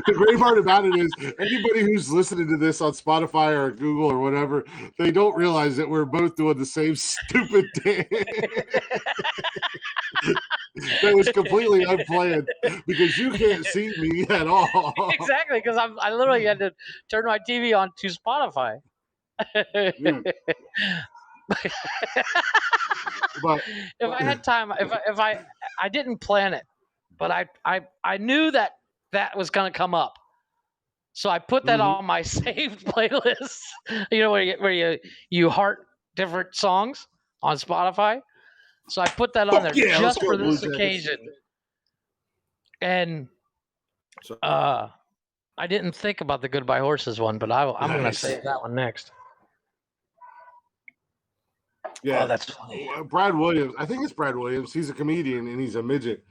The great part about it is anybody who's listening to this on Spotify or Google or whatever, they don't realize that we're both doing the same stupid thing. That was completely unplanned because you can't see me at all. Exactly, because I literally had to turn my TV on to Spotify. Yeah. But If I had time, if I didn't plan it, but I knew that was going to come up, so I put that on my saved playlist. You know where you heart different songs on Spotify. So I put that on there just for this occasion. And I didn't think about the Goodbye Horses one, but I'm going to save that one next. Yeah, oh, that's funny. Brad Williams. I think it's Brad Williams. He's a comedian and he's a midget.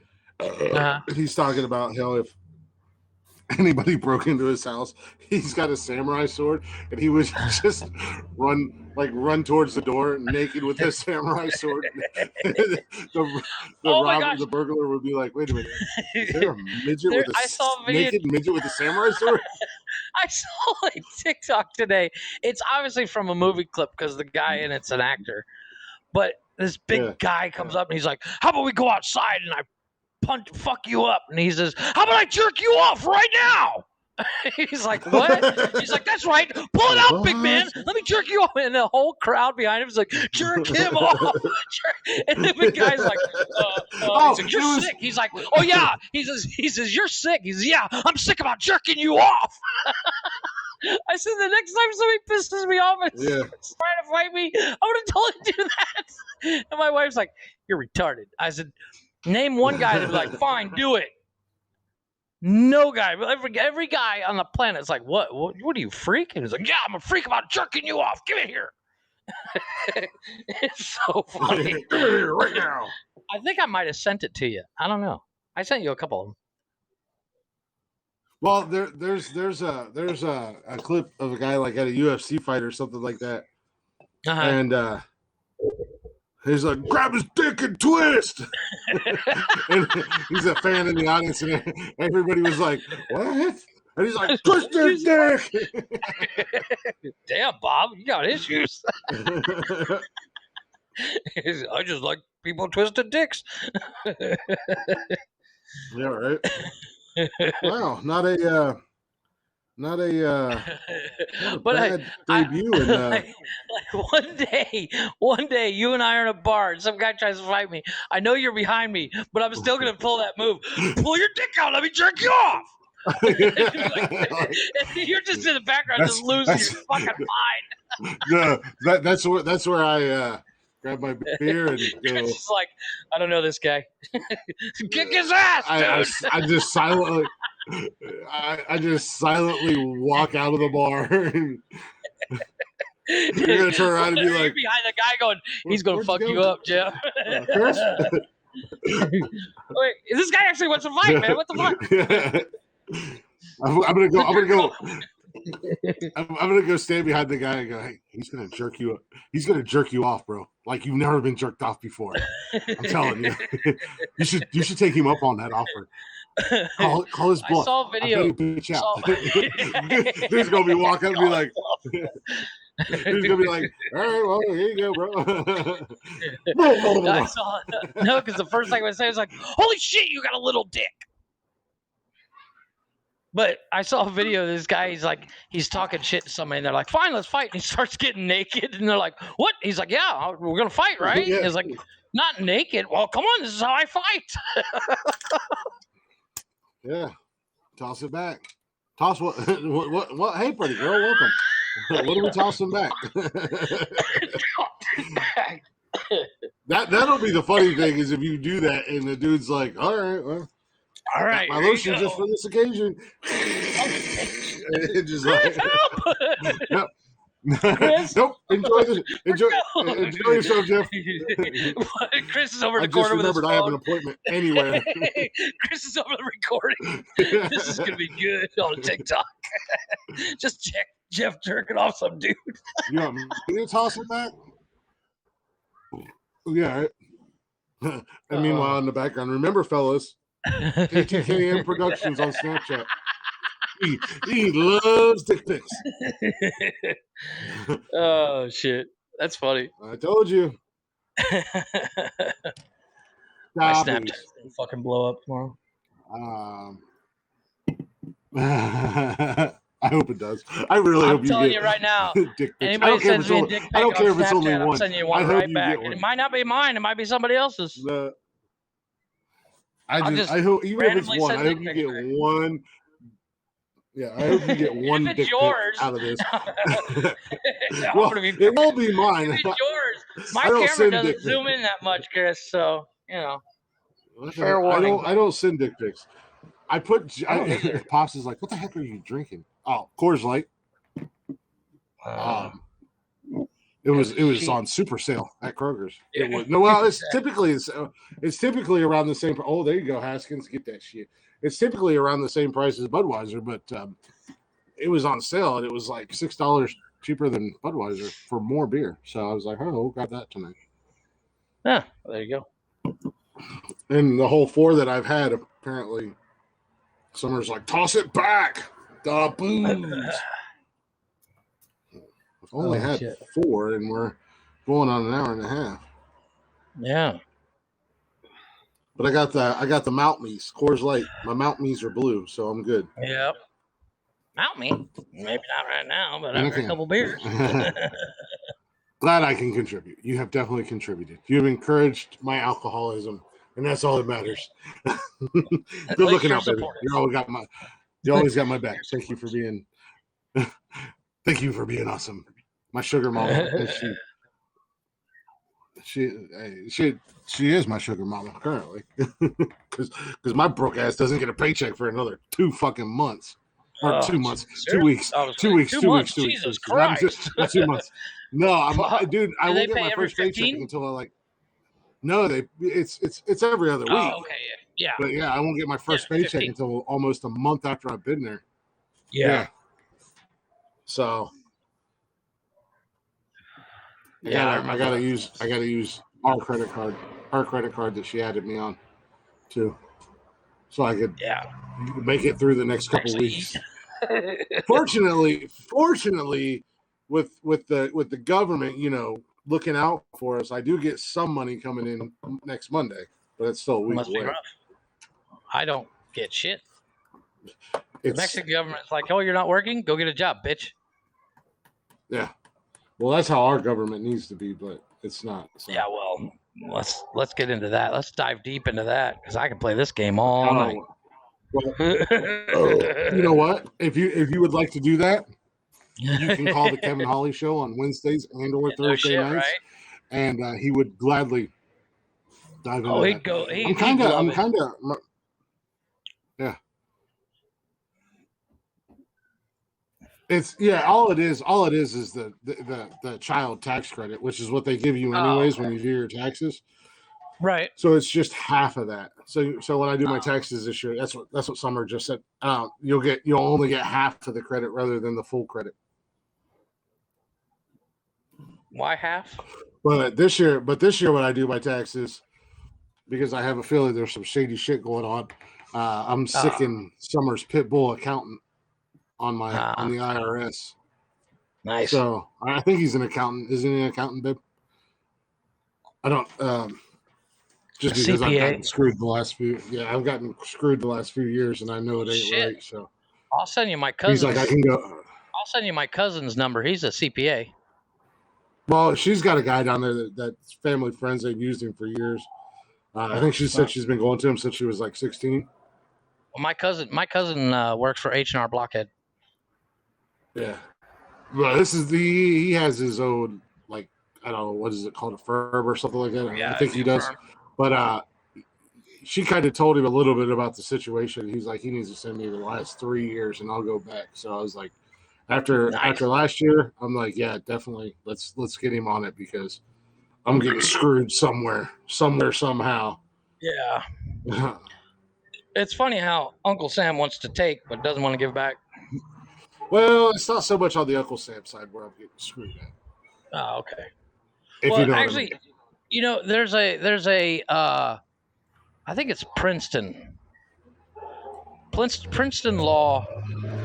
He's talking about how if anybody broke into his house, he's got a samurai sword, and he would just run towards the door naked with his samurai sword. The burglar would be like, "Wait a minute, is there a midget with a naked midget with a samurai sword?" I saw a TikTok today. It's obviously from a movie clip because the guy in it's an actor. But this big guy comes up and he's like, "How about we go outside and I fuck you up?" And he says, "How about I jerk you off right now?" He's like, "What?" He's like, "That's right. Pull it out, big man. Let me jerk you off." And the whole crowd behind him is like, "Jerk him off." And the big guy's like, he's like, "You're sick." He's like, "Oh yeah." He says, "You're sick." He says, "Yeah, I'm sick about jerking you off." I said, the next time somebody pisses me off and starts trying to fight me, I'm going to totally do that. And my wife's like, "You're retarded." I said, "Name one guy that'd be like, fine, do it." No guy. Every guy on the planet is like, what are you, freak? And he's like, "Yeah, I'm a freak about jerking you off. Give it here." It's so funny. Give it here right now. I think I might have sent it to you. I don't know. I sent you a couple of them. Well, there's a clip of a guy like at a UFC fight or something like that, and he's like, "Grab his dick and twist." And he's a fan in the audience, and everybody was like, "What?" And he's like, "Twist his dick." Damn, Bob, you got issues. I just like people twisted dicks. Yeah, right. Wow, not a bad debut. One day, you and I are in a bar, and some guy tries to fight me. I know you're behind me, but I'm still gonna pull that move. Pull your dick out. Let me jerk you off. You're just in the background, just losing your fucking mind. No, that's where I grab my beer and go. It's like, I don't know this guy. Kick his ass, dude. I just silently. I just silently walk out of the bar. And you're gonna turn around and be like, behind the guy going, "He's gonna fuck you up, Jeff." Chris? Wait, this guy actually wants to fight, man. What the fuck? I'm gonna go stand behind the guy and go, "Hey, he's gonna jerk you up. He's gonna jerk you off, bro. Like you've never been jerked off before. I'm telling you. You should take him up on that offer. Call his bluff." I saw a video. Dude's gonna be walking up and be like, he's gonna be like, "All right, well, here you go, bro." I saw it. No, because the first thing I would say was like, "Holy shit, you got a little dick." But I saw a video of this guy. He's talking shit to somebody, and they're like, "Fine, let's fight." And he starts getting naked, and they're like, "What?" He's like, "Yeah, we're gonna fight, right?" Yeah. He's like, "Not naked." "Well, come on, this is how I fight." Yeah, toss it back. Toss what? What? Hey, pretty girl, welcome. What are we tossing back? That'll be the funny thing is if you do that and the dude's like, "All right, well, all right, my lotion just for this occasion." And just like, "Yep." Nope. Enjoy yourself, Jeff. Chris is over the corner with his phone. I have an appointment anywhere. Chris is over the recording. This is gonna be good on TikTok. Just Jeff jerking off some dude. You want me to toss it back? Yeah. Right. And meanwhile, in the background, remember, fellas, ATKM Productions on Snapchat. He loves dick pics. Oh shit, that's funny. I told you. My Stop Snapchat it. will fucking blow up tomorrow. I hope it does. I really I'm hope you telling get you right now. dick pics. Anybody sends me a dick pic I don't on care if it's only Snapchat, I'm one. sending you I one hope right you back. get one. It might not be mine. It might be somebody else's. I hope, even if it's one, I hope you get one. Yeah, I hope you get one dick pic out of this. Well, it won't be mine. If it's yours. My I don't camera send doesn't dick pics. zoom in that much, Chris. So you know. Okay, Fair warning. I don't send dick pics. Pops is like, what the heck are you drinking? Oh, Coors Light. It was on super sale at Kroger's. It was it's typically around the same. Oh, there you go, Haskins, get that shit. It's typically around the same price as Budweiser, but it was on sale and it was like $6 cheaper than Budweiser for more beer. So I was like, oh, got that tonight. Yeah, there you go. And the whole 4 that I've had, apparently, Summer's like, toss it back, the booze. I've only had 4, and we're going on an hour and a half. Yeah. But I got the Mount Mees, Coors Light. My Mount Mees are blue, so I'm good. Yep. Mount Me. Maybe not right now, but I've got a couple beers. Glad I can contribute. You have definitely contributed. You have encouraged my alcoholism, and that's all that matters. Good looking out, baby. You always got my back. Thank you for being awesome. My sugar mama. And she is my sugar mama currently, because my broke ass doesn't get a paycheck for another 2 fucking months. Or 2 months, 2 weeks, 2 weeks, 2 weeks, 2 weeks. Jesus Christ. Not 2 months. No, dude, I won't get my first paycheck until it's every other week. Oh, okay, yeah. But yeah, I won't get my first paycheck until almost a month after I've been there. Yeah. So yeah, I gotta use our credit card that she added me on too, so I could make it through the next couple weeks. Fortunately, with the government, looking out for us, I do get some money coming in next Monday, but it's still a week away. I don't get shit. The Mexican government's like, oh, you're not working? Go get a job, bitch. Yeah. Well, that's how our government needs to be, but it's not. So. Yeah, well, let's get into that. Let's dive deep into that, because I can play this game all night. Well, you know what? If you would like to do that, you can call the Kevin Hawley Show on Wednesdays and or Thursday nights, right? And he would gladly dive into that. I'm kind of, yeah. It's all it is the child tax credit, which is what they give you anyways when you do your taxes. Right. So it's just half of that. So when I do my taxes this year, that's what Summer just said. You'll only get half of the credit rather than the full credit. Why half? But this year when I do my taxes, because I have a feeling there's some shady shit going on, I'm sicking Summer's pit bull accountant on the IRS. Nice. So I think he's an accountant. Isn't he an accountant, babe? I don't. Just because I've gotten screwed the last few. Yeah, I've gotten screwed the last few years, and I know it ain't right. So I'll send you my cousin. He's like, I can go. I'll send you my cousin's number. He's a CPA. Well, she's got a guy down there that's family friends. They've used him for years. I think she said she's been going to him since she was like 16. Well, my cousin works for H&R Blockhead. Yeah. Well, he has his own, like, I don't know, what is it called, a firm or something like that? Yeah, I think he does. Firm. But she kind of told him a little bit about the situation. He's like, he needs to send me the last 3 years and I'll go back. So I was like, after last year, I'm like, yeah, definitely. Let's get him on it, because I'm getting screwed somewhere, somehow. Yeah. It's funny how Uncle Sam wants to take but doesn't want to give back. Well, it's not so much on the Uncle Sam side where I'm getting screwed at. Oh, okay. If you know what I mean. You know, there's a I think it's Princeton Law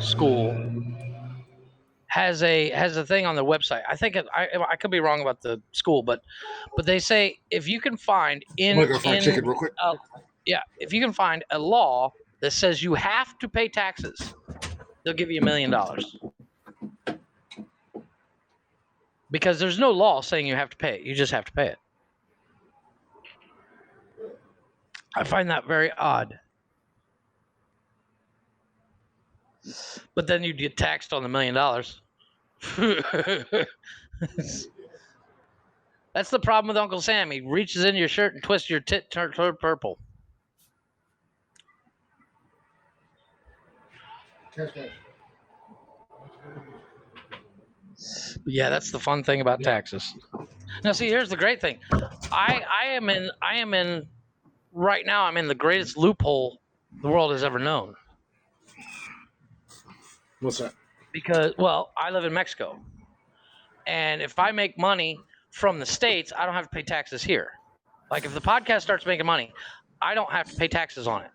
School has a thing on their website. I think I could be wrong about the school, but they say if you can find I'm gonna go fry chicken real quick. if you can find a law that says you have to pay taxes, they'll give you $1 million. Because there's no law saying you have to pay it. You just have to pay it. I find that very odd. But then you get taxed on the $1 million. That's the problem with Uncle Sam. He reaches into your shirt and twists your tit turn purple. Yeah, that's the fun thing about taxes. Now, see, here's the great thing. I am in right now. I'm in the greatest loophole the world has ever known. What's that? Because, well, I live in Mexico, and if I make money from the States, I don't have to pay taxes here. Like if the podcast starts making money, I don't have to pay taxes on it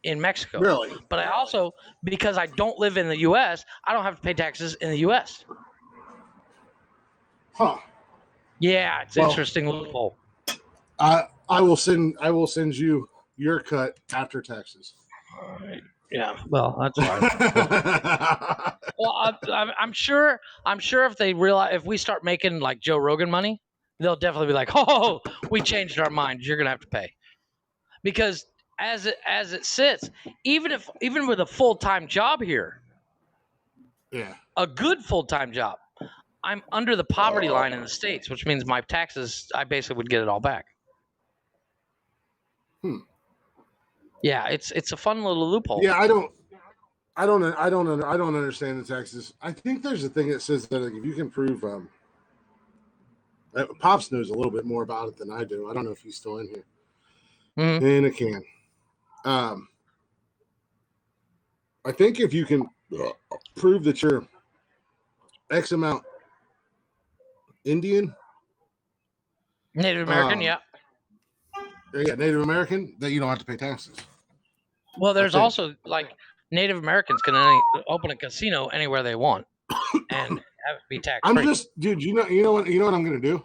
in Mexico. Really? But I also, because I don't live in the U.S., I don't have to pay taxes in the U.S. Huh. Yeah, it's interesting loophole. I will send you your cut after taxes. Yeah, well, that's fine. Well, I'm sure if we start making like Joe Rogan money, they'll definitely be like, "Oh, we changed our mind. You're gonna have to pay," because as it sits, even with a full-time job here, a good full-time job, I'm under the poverty line in the States, which means my taxes, I basically would get it all back. Yeah, it's a fun little loophole. Yeah, I don't understand the taxes. I think there's a thing that says that if you can prove, Pops knows a little bit more about it than I do. I don't know if he's still in here. Mm-hmm. In a can. I think if you can prove that you're X amount Indian, Native American, yeah, Native American, that you don't have to pay taxes. Well, there's also like Native Americans can open a casino anywhere they want and have it be tax free. I'm just, dude. You know what I'm gonna do?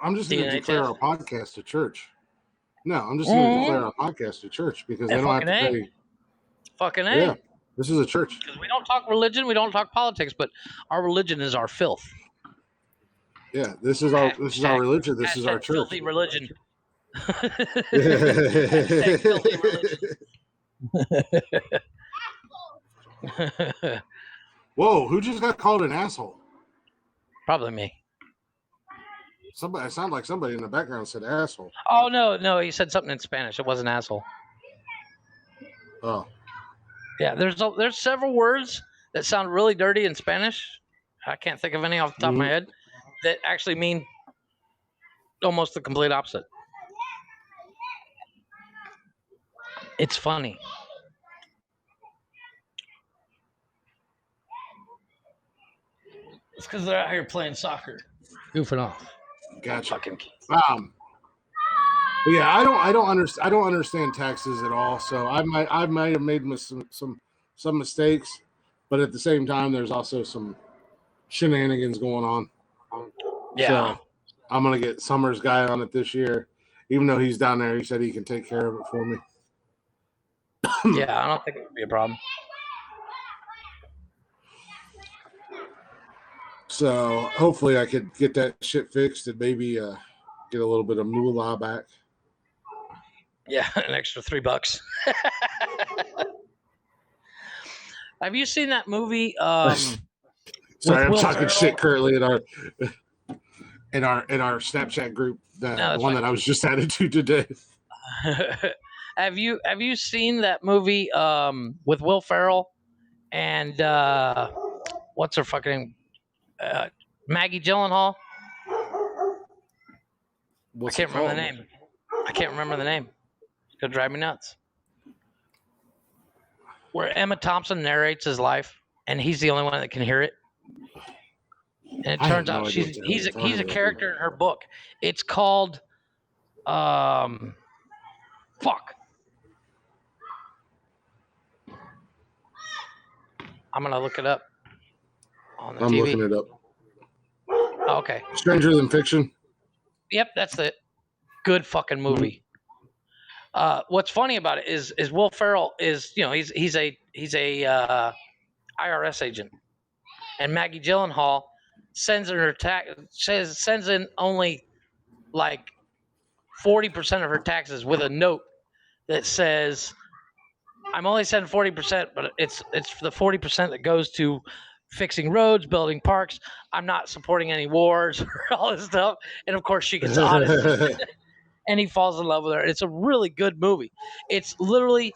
I'm just gonna declare our podcast a church. No, I'm just gonna declare our podcast a church because they don't have to pay. Fucking A. Yeah, this is a church. Because we don't talk religion, we don't talk politics, but our religion is our filth. Yeah, this is our religion. This is our church. Filthy religion. Whoa, who just got called an asshole? Probably me. Somebody, it sounded like somebody in the background said asshole. Oh no, he said something in Spanish. It wasn't asshole. Oh. Yeah, there's several words that sound really dirty in Spanish. I can't think of any off the top of my head that actually mean almost the complete opposite. It's funny. It's because they're out here playing soccer, goofing off. Gotcha. Fucking kids. But yeah, I don't understand taxes at all. So I might have made some mistakes, but at the same time, there's also some shenanigans going on. Yeah. So I'm gonna get Summer's guy on it this year, even though he's down there. He said he can take care of it for me. Yeah, I don't think it would be a problem. So hopefully I could get that shit fixed and maybe get a little bit of moolah back. Yeah, an extra $3. Have you seen that movie? Sorry, I'm talking shit currently in our Snapchat group, the one that I was just added to today. Have you seen that movie with Will Ferrell and what's her fucking name? Maggie Gyllenhaal? I can't remember the name. It's gonna drive me nuts. Where Emma Thompson narrates his life, and he's the only one that can hear it. And it I have turns no out idea what the hell he's you're talking a about. character in her book. It's called fuck. I'm gonna look it up on the I'm TV. looking it up. Oh, okay. Stranger Than Fiction. Yep, that's the good fucking movie. What's funny about it is Will Ferrell is, you know, he's a IRS agent, and Maggie Gyllenhaal sends in only like 40% of her taxes with a note that says, "I'm only sending 40%, but it's the 40% that goes to fixing roads, building parks. I'm not supporting any wars or all this stuff." And of course, she gets honest. And he falls in love with her. It's a really good movie. It's literally,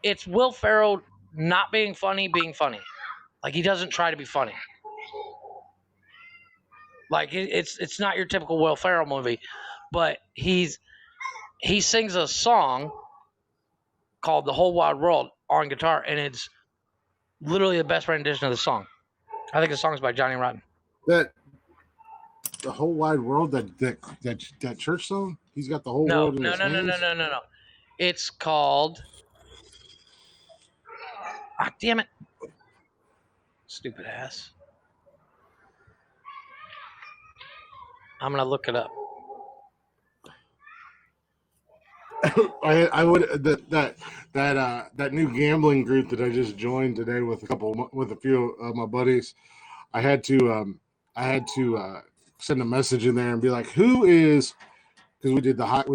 it's Will Ferrell not being funny. Like, he doesn't try to be funny. Like, it's not your typical Will Ferrell movie, but he sings a song called "The Whole Wide World" on guitar, and it's literally the best rendition of the song. I think the song's by Johnny Rotten. That the whole wide world, that church song. He's got the whole world in his hands. No. It's called. Ah, damn it! Stupid ass. I'm gonna look it up. I would that new gambling group that I just joined today with a few of my buddies. I had to send a message in there and be like, who is, because we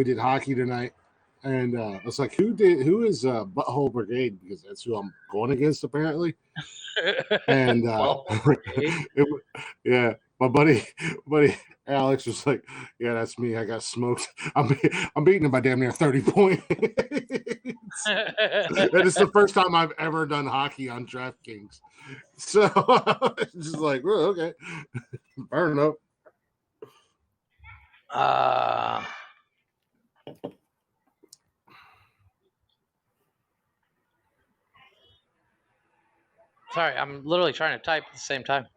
did hockey tonight, and it's like, who is Butthole Brigade, because that's who I'm going against apparently. And yeah, my buddy Alex was like, yeah, that's me. I got smoked. I'm beating him by damn near 30 points. And it's the first time I've ever done hockey on DraftKings. So it's just like, well, okay. Fair enough. Sorry, I'm literally trying to type at the same time.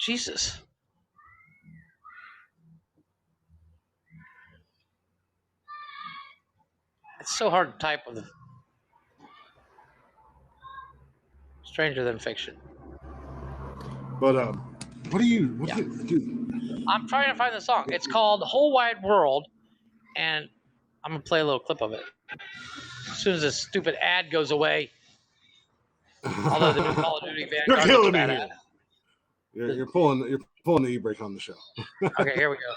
Jesus. It's so hard to type with Stranger Than Fiction. But what do you do? I'm trying to find the song. It's called "The Whole Wide World," and I'm gonna play a little clip of it as soon as this stupid ad goes away. Although the new Call of Duty Vanguard, you're killing me here. You're pulling the e-brake on the show. Okay, here we go.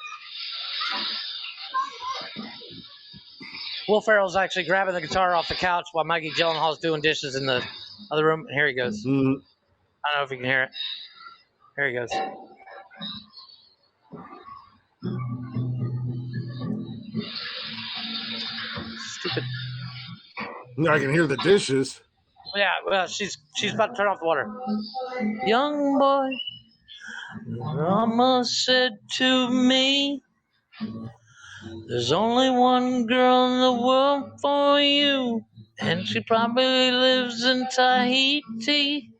Will Ferrell's actually grabbing the guitar off the couch while Maggie Gyllenhaal's doing dishes in the other room. And here he goes. Mm-hmm. I don't know if you can hear it. Here he goes. Stupid. I can hear the dishes. Yeah, well, she's about to turn off the water. Young boy, Mama said to me, there's only one girl in the world for you, and she probably lives in Tahiti.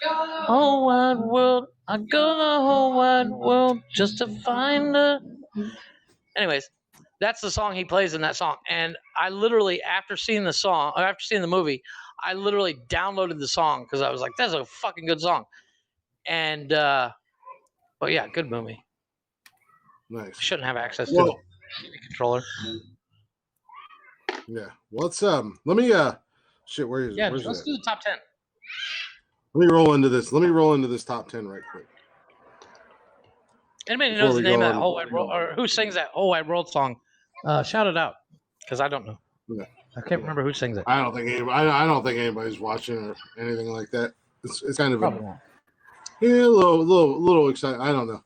Whole wide world, I go the whole wide world just to find her. Anyways, that's the song he plays in that song. And I literally, after seeing the movie, I literally downloaded the song because I was like, that's a fucking good song. And, but yeah, good movie. Nice. Shouldn't have access to the TV controller. Yeah. Let's let me shit, where is it? Yeah, let's do the top 10. Let me roll into this top 10 right quick. Anybody knows the name of that Whole Wide World, or who sings that Whole Wide World song? Shout it out, because I don't know. Yeah. I can't remember who sings it. I don't think anybody's watching or anything like that. It's kind of a little exciting. I don't know.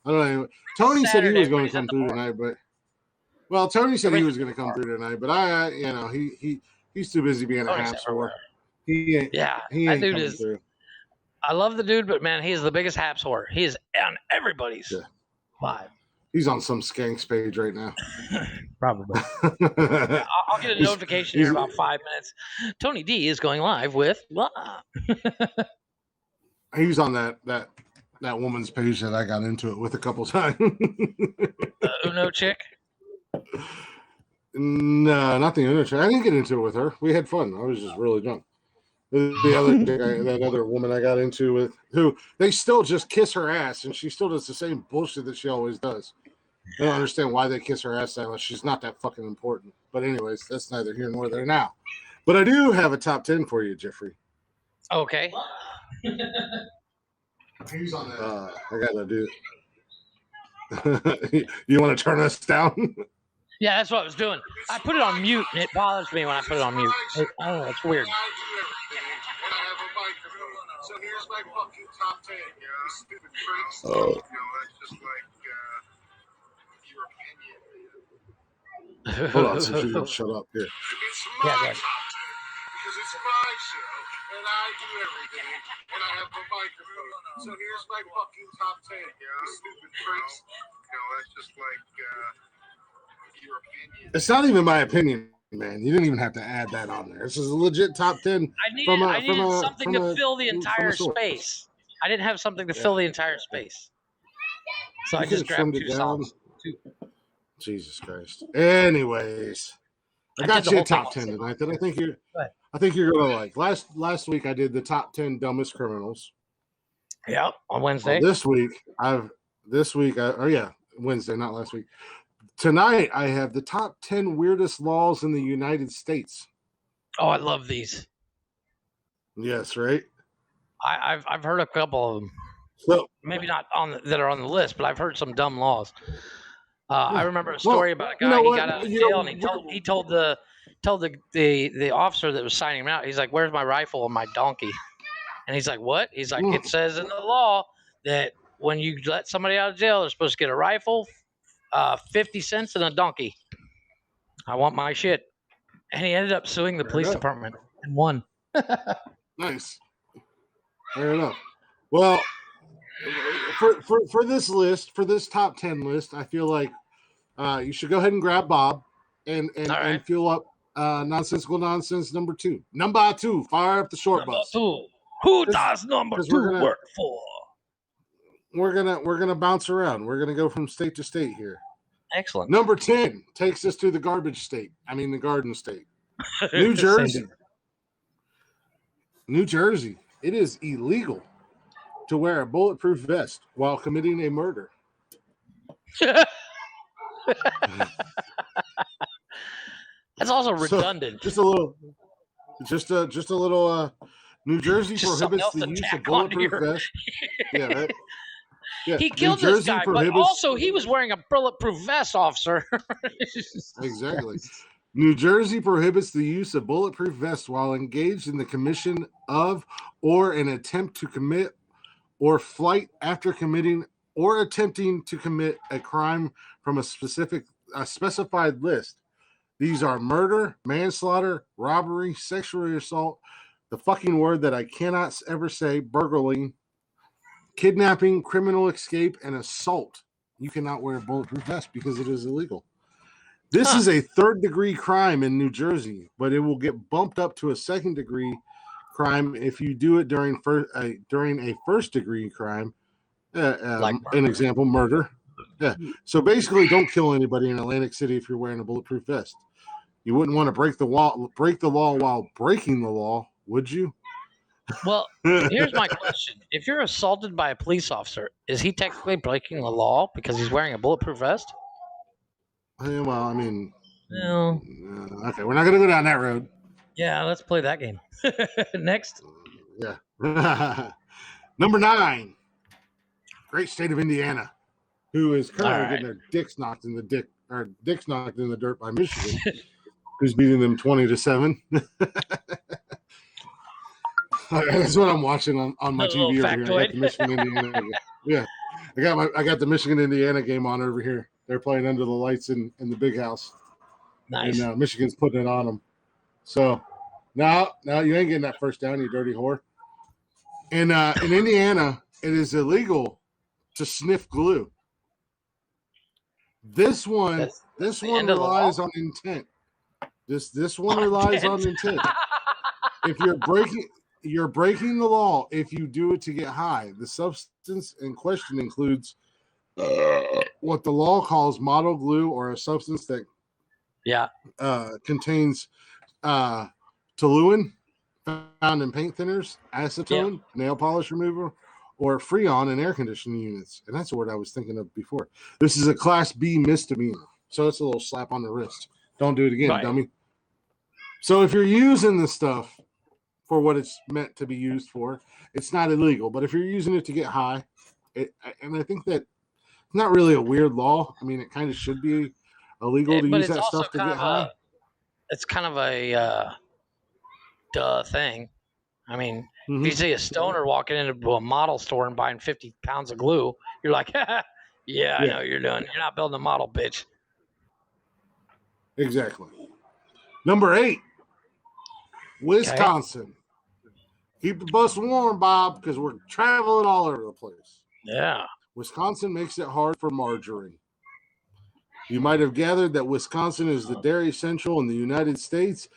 Tony said he was going to come through tonight, but Tony said he was going to come through tonight, but he's too busy being a Habs whore. He ain't that dude is. Through. I love the dude, but man, he is the biggest Habs whore. He is on everybody's vibe. He's on some skanks page right now. Probably. I'll get a notification in about 5 minutes. Tony D is going live with blah. He's on that woman's page that I got into it with a couple times. Uno chick? No, not the Uno chick. I didn't get into it with her. We had fun. I was just really drunk. The other that other woman I got into with, who they still just kiss her ass, and she still does the same bullshit that she always does. I don't understand why they kiss her ass that much. She's not that fucking important. But anyways, that's neither here nor there now. But I do have a top 10 for you, Jeffrey. Okay. Who's on that? I gotta do it. You want to turn us down? Yeah, that's what I was doing. I put it on mute, and it bothers me when I put it on mute. I don't know, it's weird. So here's my fucking top 10. Stupid freaks. You know, it's just like your opinion. Hold on, so she don't shut up here. It's my Yeah, top 10 because it's my show and I do everything and I have a microphone. So here's my fucking top 10. Stupid freaks. You know, it's just like your opinion. It's not even my opinion, man. You didn't even have to add that on there. This is a legit top 10. I needed something to fill the entire space. I didn't have something to fill the entire space. So I just grabbed two songs. Jesus Christ. Anyways, I got you a top 10 tonight that I think you're gonna like. Last week I did the top 10 dumbest criminals. Yep, on Wednesday. Wednesday, not last week. Tonight I have the top 10 weirdest laws in the United States. Oh, I love these. Yes, right. I've heard a couple of them. So maybe not that are on the list, but I've heard some dumb laws. I remember a story about a guy. He got out of jail and he told the officer that was signing him out. He's like, "Where's my rifle and my donkey?" And he's like, "What?" He's like, "It says in the law that when you let somebody out of jail, they're supposed to get a rifle, 50 cents, and a donkey. I want my shit." And he ended up suing the police department and won. Nice. Fair enough. Well, for this list, for this top 10 list, I feel like you should go ahead and grab Bob and fuel up Nonsensical Nonsense number 2. Number 2, fire up the short bus. Number 2. Who does number 2 work for? We're gonna bounce around. We're gonna go from state to state here. Excellent. Number 10 takes us to the garbage state. I mean the garden state. New Jersey. New Jersey. It is illegal to wear a bulletproof vest while committing a murder. That's also redundant. Just a little. New Jersey prohibits the use of bulletproof vests. Yeah, right. Yeah. He killed this guy, but also he was wearing a bulletproof vest, officer. Exactly. New Jersey prohibits the use of bulletproof vests while engaged in the commission of or an attempt to commit or flight after committing or attempting to commit a crime from a specified list. These are murder, manslaughter, robbery, sexual assault, the fucking word that I cannot ever say, burgling, kidnapping, criminal escape, and assault. You cannot wear a bulletproof vest because it is illegal. This is a third-degree crime in New Jersey, but it will get bumped up to a second-degree crime if you do it during a first-degree crime. An example, murder. Yeah. So basically, don't kill anybody in Atlantic City if you're wearing a bulletproof vest. You wouldn't want to break the law while breaking the law, would you? Well, here's my question: if you're assaulted by a police officer, is he technically breaking the law because he's wearing a bulletproof vest? Well, I mean, no. Okay, we're not going to go down that road. Yeah, let's play that game. Next. Yeah. Number 9, great state of Indiana, who is currently getting their dicks knocked in the dirt by Michigan, who's beating them 20-7. That's what I'm watching on my TV over here. I got the Michigan Indiana game. Yeah, I got the Michigan Indiana game on over here. They're playing under the lights in the big house. Nice. And Michigan's putting it on them. So now you ain't getting that first down, you dirty whore. And in Indiana, it is illegal to sniff glue. This one, That's this the one end of the law? relies on intent. This one relies on intent. If you're breaking the law if you do it to get high. The substance in question includes what the law calls model glue, or a substance that Yeah. contains toluene found in paint thinners, acetone, nail polish remover, or freon in air conditioning units. And that's the word I was thinking of before. This is a Class B misdemeanor, so it's a little slap on the wrist. Don't do it again, Right. dummy. So if you're using this stuff for what it's meant to be used for, it's not illegal. But if you're using it to get high, and I think that it's not really a weird law. I mean, it kind of should be illegal to But use it's that also stuff to get high. It's kind of a duh thing. I mean, if you see a stoner walking into a model store and buying 50 pounds of glue, you're like, yeah, I know what you're doing. You're not building a model, bitch. Exactly. Number 8, Wisconsin. Keep the bus warm, Bob, because we're traveling all over the place. Yeah. Wisconsin makes it hard for margarine. You might have gathered that Wisconsin is the dairy central in the United States,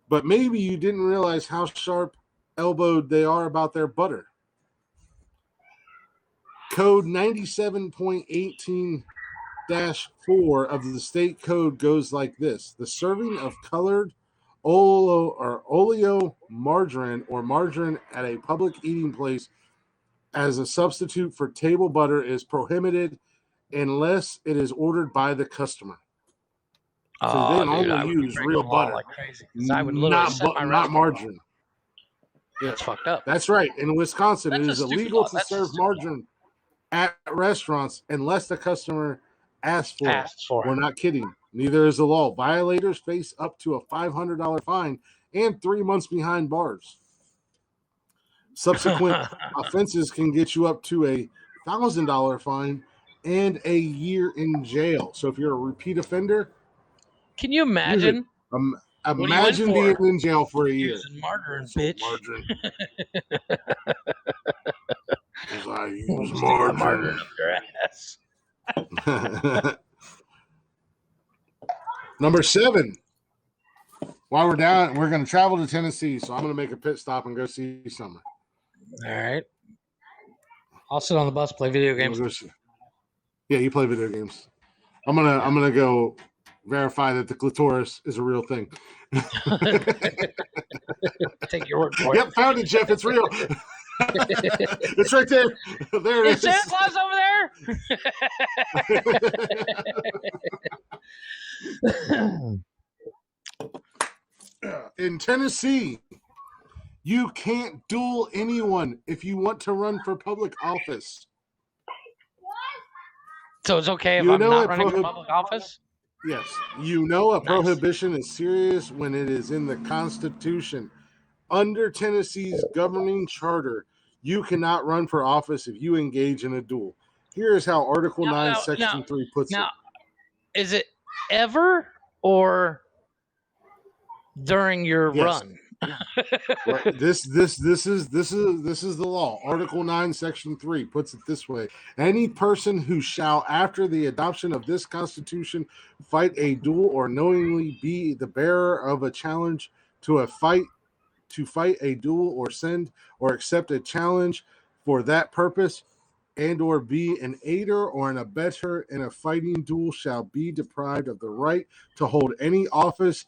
but maybe you didn't realize how sharp-elbowed they are about their butter. Code 97.18-4 of the state code goes like this. The serving of colored oleo margarine or margarine at a public eating place as a substitute for table butter is prohibited unless it is ordered by the customer. So they can only use real butter, like crazy. I would literally set my not margarine. That's fucked up. That's right. In Wisconsin, That's it a is stupid illegal law. to That's a serve stupid law. margarine at restaurants unless the customer asks for it. We're not kidding. Neither is the law. Violators face up to a $500 fine and 3 months behind bars. Subsequent offenses can get you up to a $1,000 fine and a year in jail. So if you're a repeat offender, Can you imagine? Imagine being in jail for a year. Using margarine, bitch. Margarine. Because I use margarine. Up your ass. Number 7. While we're down, we're going to travel to Tennessee, so I'm going to make a pit stop and go see Summer. All right. I'll sit on the bus, play video games. Yeah, you play video games. I'm gonna go verify that the clitoris is a real thing. Take your word for it. Yep, found it, Jeff. It's real. It's right there. There it is. Santa Claus over there? In Tennessee, you can't duel anyone if you want to run for public office. So it's okay if I'm not running for public office? Yes. You know a prohibition is serious when it is in the Constitution. Under Tennessee's governing charter, you cannot run for office if you engage in a duel. Here is how Article 9, Section 3 puts it. Now, is it ever or during your run? Right. This is the law. Article 9, Section 3 puts it this way: any person who shall, after the adoption of this Constitution, fight a duel or knowingly be the bearer of a challenge to fight a duel or send or accept a challenge for that purpose, and or be an aider or an abettor in a fighting duel, shall be deprived of the right to hold any office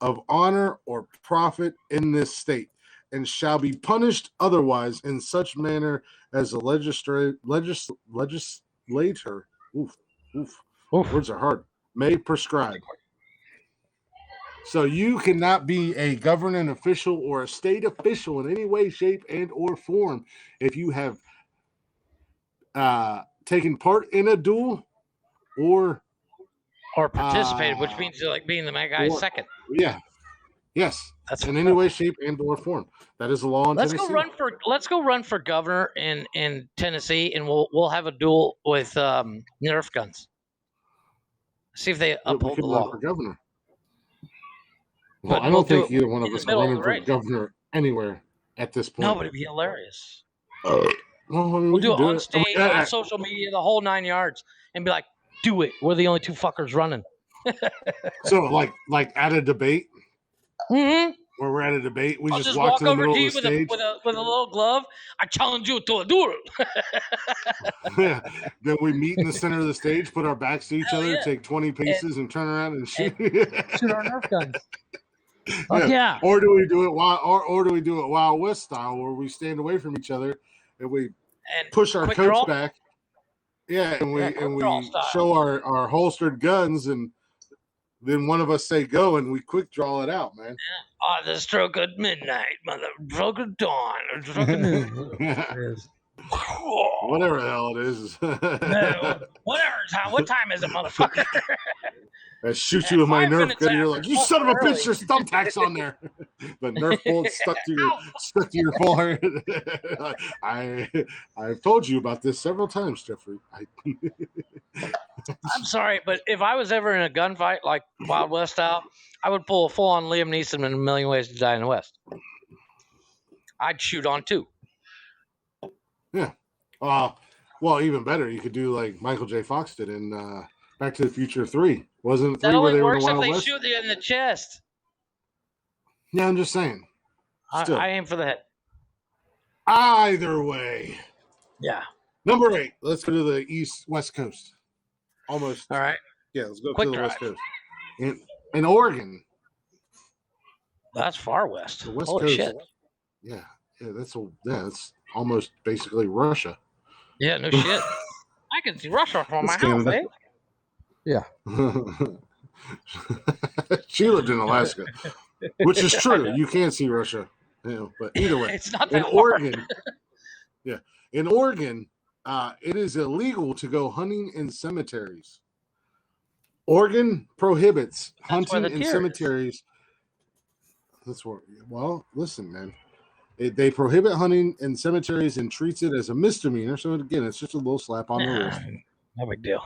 of honor or profit in this state, and shall be punished otherwise in such manner as the legislator words are hard, may prescribe. So you cannot be a governing official or a state official in any way, shape, and or form if you have taken part in a duel or participated, which means you're like being the guy second. Yeah. Yes. That's in any way, shape, and or form. That is the law in Tennessee. Let's go run for governor in Tennessee, and we'll have a duel with Nerf guns. See if they uphold the law. For governor. Well, I don't think either one of us are running for governor anywhere at this point. No, but it'd be hilarious. Well, I mean, we'll do it on stage, on social media, the whole 9 yards, and be like, do it. We're the only two fuckers running. So like at a debate, Mm-hmm. where we're at a debate, we I'll just just walk walk to the over middle to you of the with a, stage. with a with a little glove. I challenge you to a duel. Yeah. Then we meet in the center of the stage, put our backs to each Hell other, yeah. take 20 paces, and turn around and shoot. Shoot our Nerf guns. Fuck yeah. Or do we do it Wild West style, where we stand away from each other and we And push our quick coats draw? back? Yeah, and quick draw we style. show our holstered guns, and then one of us say go, and we quick draw it out, man. The stroke of midnight, stroke of dawn, or stroke of noon. Whatever the hell it is. Whatever time. What time is it, motherfucker? I shoot you with my 5 Nerf minutes gun, and you're after, like, you son of a early. bitch, there's thumbtacks on there. The Nerf bullet stuck to your forehead. I've told you about this several times, Jeffrey. I'm sorry, but if I was ever in a gunfight like Wild West style, I would pull a full-on Liam Neeson in A Million Ways to Die in the West. I'd shoot on too. Yeah. Well, even better, you could do like Michael J. Fox did in Back to the Future 3. Wasn't it 3 That where only they were in works the if Wild they West? shoot you in the chest. Yeah, I'm just saying. Still. I aim for the head. Either way. Yeah. Number 8. Let's go to the West Coast. Almost. All right. Yeah, let's go Quick to the West drive. Coast. In Oregon. That's far west. The West Holy Coast. shit. Yeah, that's almost basically Russia. Yeah, no shit. I can see Russia from my That's house, Canada. eh? Yeah. She lived in Alaska, which is true. You can see Russia, but either way, It's not in that far. Oregon, in Oregon, it is illegal to go hunting in cemeteries. Oregon prohibits hunting where the in deer is. cemeteries. That's what. Well, listen, man. They prohibit hunting in cemeteries and treats it as a misdemeanor. So again, it's just a little slap on the wrist. No big deal.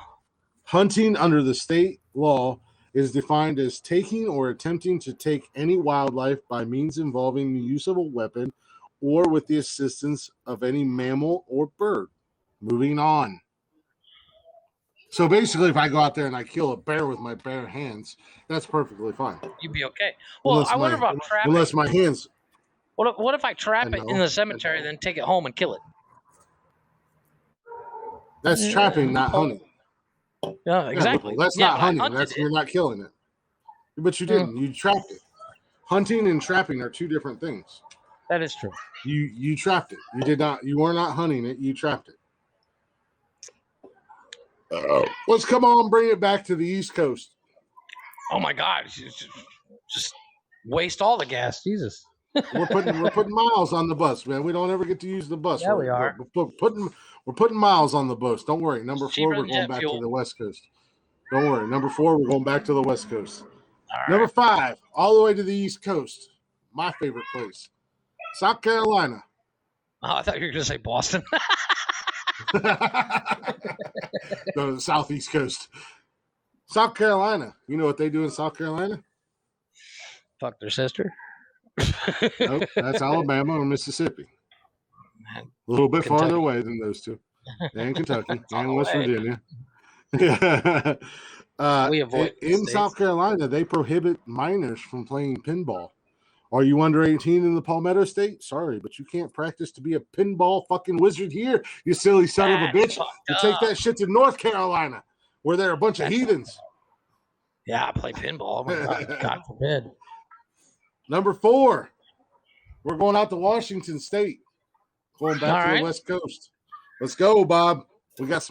Hunting under the state law is defined as taking or attempting to take any wildlife by means involving the use of a weapon or with the assistance of any mammal or bird. Moving on. So basically, if I go out there and I kill a bear with my bare hands, that's perfectly fine. You'd be okay. Well, I wonder about trapping. Unless my hands. What if I trap it in know. the cemetery, then take it home and kill it? That's trapping, not hunting. Yeah, exactly. That's Yeah, not but I hunting. hunted That's it. you're not killing it. But you didn't. You trapped it. Hunting and trapping are two different things. That is true. You trapped it. You did not. You were not hunting it. You trapped it. Let's come on, bring it back to the East Coast. Oh my God! Just waste all the gas. Jesus. We're putting miles on the bus, man. We don't ever get to use the bus. Yeah, we are. We're putting miles on the bus. Don't worry. Number 4, cheaper we're than going jet back fuel. to the West Coast. Don't worry. Number 4, we're going back to the West Coast. All right. Number 5, all the way to the East Coast. My favorite place, South Carolina. Oh, I thought you were going to say Boston. Go to the Southeast Coast. South Carolina. You know what they do in South Carolina? Fuck their sister. Nope, that's Alabama or Mississippi. Man, A little bit Kentucky. farther away than those two. And Kentucky on and the West way. Virginia. Yeah. We avoid in the South states. Carolina, they prohibit minors from playing pinball. Are you under 18 in the Palmetto State? Sorry, but you can't practice to be a pinball fucking wizard here, you silly son of a That's bitch. fucked You take up. that shit to North Carolina, where they're a bunch of heathens. Yeah, I play pinball. Oh my God. God forbid. Number 4, we're going out to Washington State. Going back All to right. the West Coast. Let's go, Bob. We got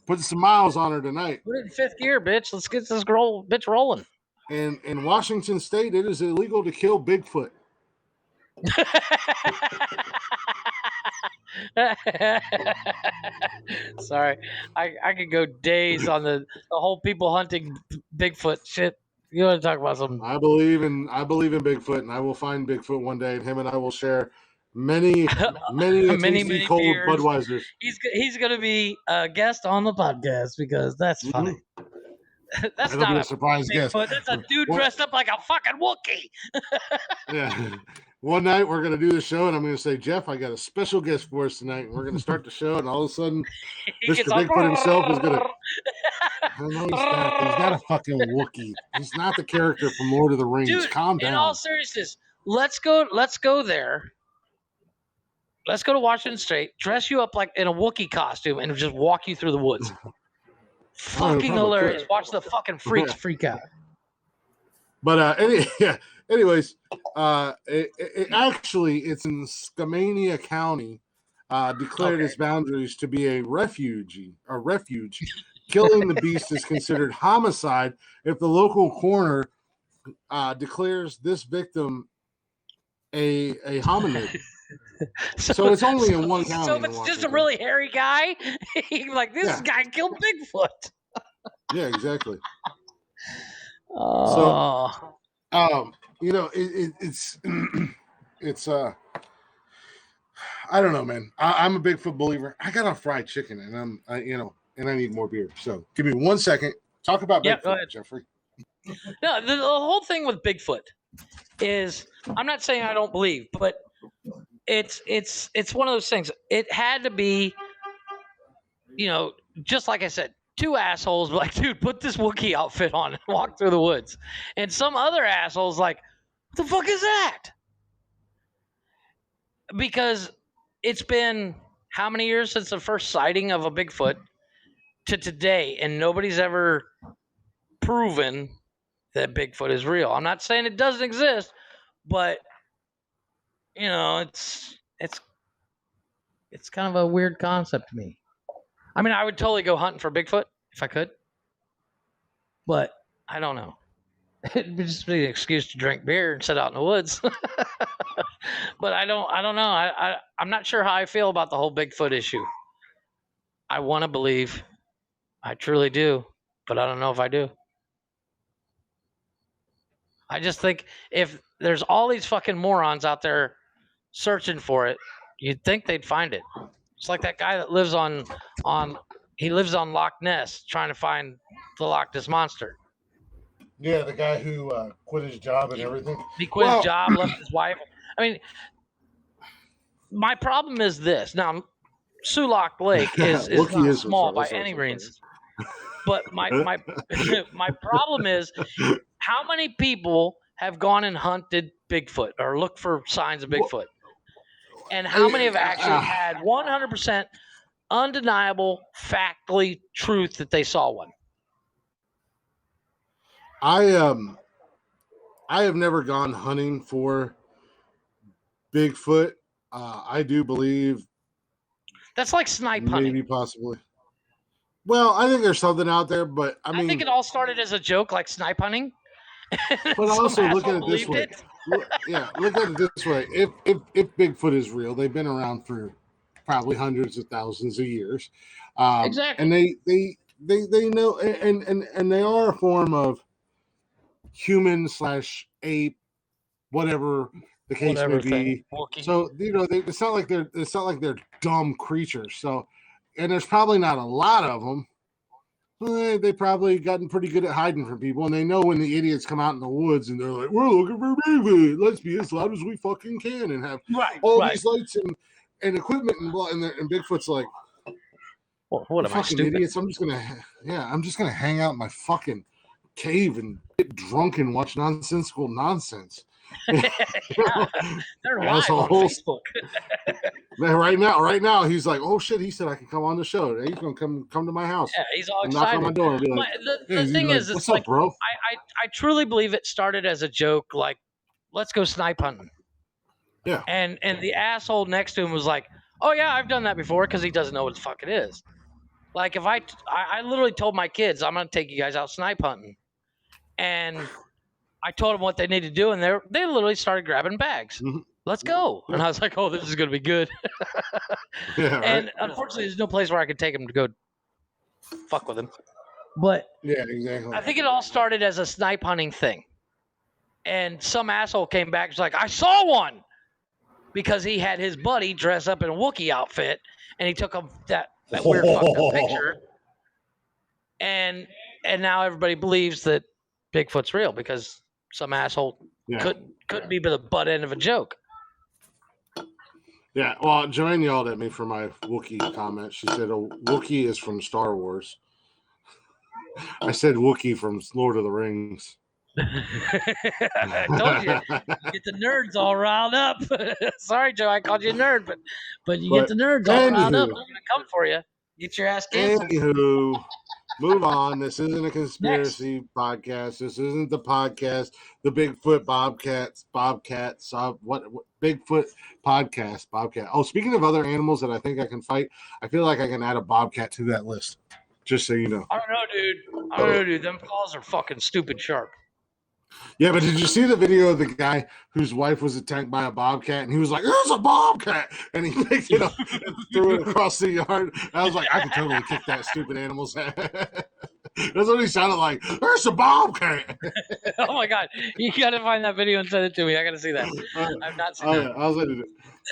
putting some miles on her tonight. Put it in 5th gear, bitch. Let's get this girl bitch rolling. And in Washington State, it is illegal to kill Bigfoot. Sorry, I could go days on the whole people hunting Bigfoot shit. You want to talk about something? I believe in Bigfoot, and I will find Bigfoot one day, and him and I will share many tasty cold beers. Budweisers. He's gonna be a guest on the podcast because that's funny. That's That'll not be a a surprise guest. Bigfoot. That's a dude What? dressed up like a fucking Wookiee. Yeah. one night we're going to do the show, and I'm going to say, Jeff, I got a special guest for us tonight. And we're going to start the show, and all of a sudden, Mr. Bigfoot himself is going to. I know he's not a fucking Wookiee. He's not the character from Lord of the Rings. Dude, calm down. In all seriousness, let's go there. Let's go to Washington State, dress you up like in a Wookiee costume, and just walk you through the woods. Fucking hilarious. Could. Watch the fucking freaks freak out. But anyways, it's in Skamania County, declared its boundaries to be a refuge. Killing the beast is considered homicide if the local coroner declares this victim a hominid. So it's only in one county. So if it's just a really hairy guy, you're like, this guy killed Bigfoot. Yeah, exactly. Oh. So, it's I don't know, man. I'm a Bigfoot believer. I got a fried chicken, and I need more beer. So give me 1 second. Talk about Bigfoot, go ahead. Jeffrey. No, the whole thing with Bigfoot is, I'm not saying I don't believe, but it's one of those things. It had to be, just like I said, two assholes like, dude, put this Wookiee outfit on and walk through the woods. And some other assholes like, what the fuck is that? Because it's been how many years since the first sighting of a Bigfoot to today, and nobody's ever proven that Bigfoot is real. I'm not saying it doesn't exist, but it's kind of a weird concept to me. I mean, I would totally go hunting for Bigfoot if I could, but I don't know. It'd just be an excuse to drink beer and sit out in the woods. But I don't know. I'm not sure how I feel about the whole Bigfoot issue. I want to believe, I truly do, but I don't know if I do. I just think if there's all these fucking morons out there searching for it, you'd think they'd find it. It's like that guy that lives on Loch Ness trying to find the Loch Ness monster. Yeah, the guy who quit his job and everything. He quit his job, left his wife. I mean, my problem is this. Now, Sulak Lake is not small by any means. But my problem is, how many people have gone and hunted Bigfoot or looked for signs of Bigfoot? And how many have actually had 100% undeniable, factually truth that they saw one? I have never gone hunting for Bigfoot. I do believe that's like snipe hunting. Maybe possibly. Well, I think there's something out there, but I mean, I think it all started as a joke, like snipe hunting. But also look at it this way. Look at it this way. If Bigfoot is real, they've been around for probably hundreds of thousands of years. Exactly. And they know, and they are a form of human / ape, whatever the case may be. So it's not like they're dumb creatures. So, and there's probably not a lot of them. They probably gotten pretty good at hiding from people, and they know when the idiots come out in the woods and they're like, "We're looking for Bigfoot. Let's be as loud as we fucking can and have these lights and equipment and Bigfoot's like, what am I, stupid? Idiots? I'm just gonna hang out in my fucking cave and get drunk and watch Nonsensical Nonsense." They're live on Facebook. Right now, he's like, "Oh shit!" He said, "I can come on the show. He's gonna come to my house." Yeah, he's all excited. Knock on my door and be like, the thing is, "What's up, bro?" I truly believe it started as a joke, like, let's go snipe hunting. Yeah. And the asshole next to him was like, "Oh yeah, I've done that before," because he doesn't know what the fuck it is. Like, if I literally told my kids, "I'm gonna take you guys out snipe hunting," and I told them what they need to do, and they literally started grabbing bags. Mm-hmm. Let's go. And I was like, "Oh, this is going to be good." Yeah, right. And unfortunately, there's no place where I could take them to go fuck with them. But yeah, exactly. I think it all started as a snipe hunting thing. And some asshole came back and was like, "I saw one," because he had his buddy dress up in a Wookiee outfit, and he took that weird fucked up picture. And now everybody believes that Bigfoot's real because some asshole couldn't be the butt end of a joke. Yeah, well, Joanne yelled at me for my Wookiee comment. She said a Wookiee is from Star Wars. I said Wookiee from Lord of the Rings. I told you, get the nerds all riled up. Sorry, Joe, I called you a nerd, but you get the nerds all riled up. I'm gonna come for you. Get your ass canceled. Anywho, move on. This isn't a conspiracy podcast. This isn't the podcast. The Bigfoot Bobcats, what Bigfoot podcast, Bobcat. Oh, speaking of other animals that I think I can fight, I feel like I can add a bobcat to that list. Just so you know. I don't know, dude. Them claws are fucking stupid sharp. Yeah, but did you see the video of the guy whose wife was attacked by a bobcat, and he was like, "There's a bobcat," and he picked it up and threw it across the yard. I was like, I could totally kick that stupid animal's head. That's what he sounded like. There's a bobcat. Oh my god, you gotta find that video and send it to me. I gotta see that. I've not seen that. I'll send it.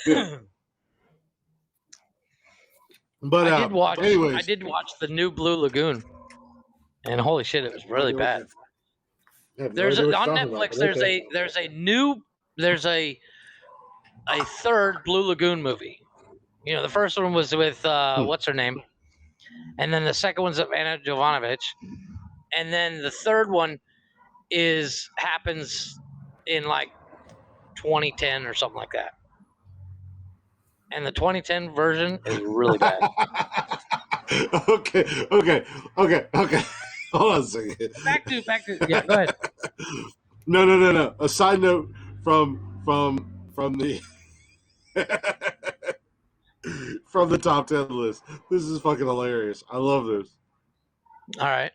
Yeah. But I did watch. anyways. I did watch the new Blue Lagoon, and holy shit, it was really bad. There's on Netflix. There's a third Blue Lagoon movie. You know, the first one was with what's her name, and then the second one's of Anna Jovanovic, and then the third one happens in like 2010 or something like that. And the 2010 version is really bad. Okay. Hold on a second. Back to yeah. Go ahead. No. A side note from the from the top 10 list. This is fucking hilarious. I love this. All right.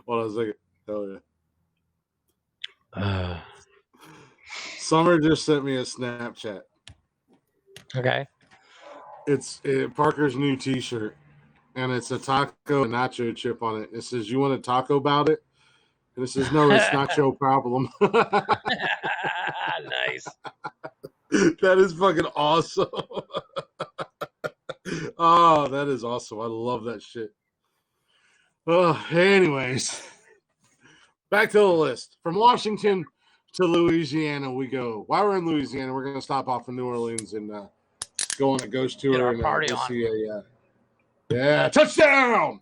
Hold on a second. Hell yeah. Summer just sent me a Snapchat. Okay. It's Parker's new T-shirt, and it's a taco and nacho chip on it. It says, "You want to talk about it?" And it says, "No, it's not your problem." Nice. That is fucking awesome. Oh, that is awesome. I love that shit. Anyways, back to the list. From Washington to Louisiana we go. While we're in Louisiana, we're going to stop off in New Orleans and go on a ghost tour and party on. see a touchdown.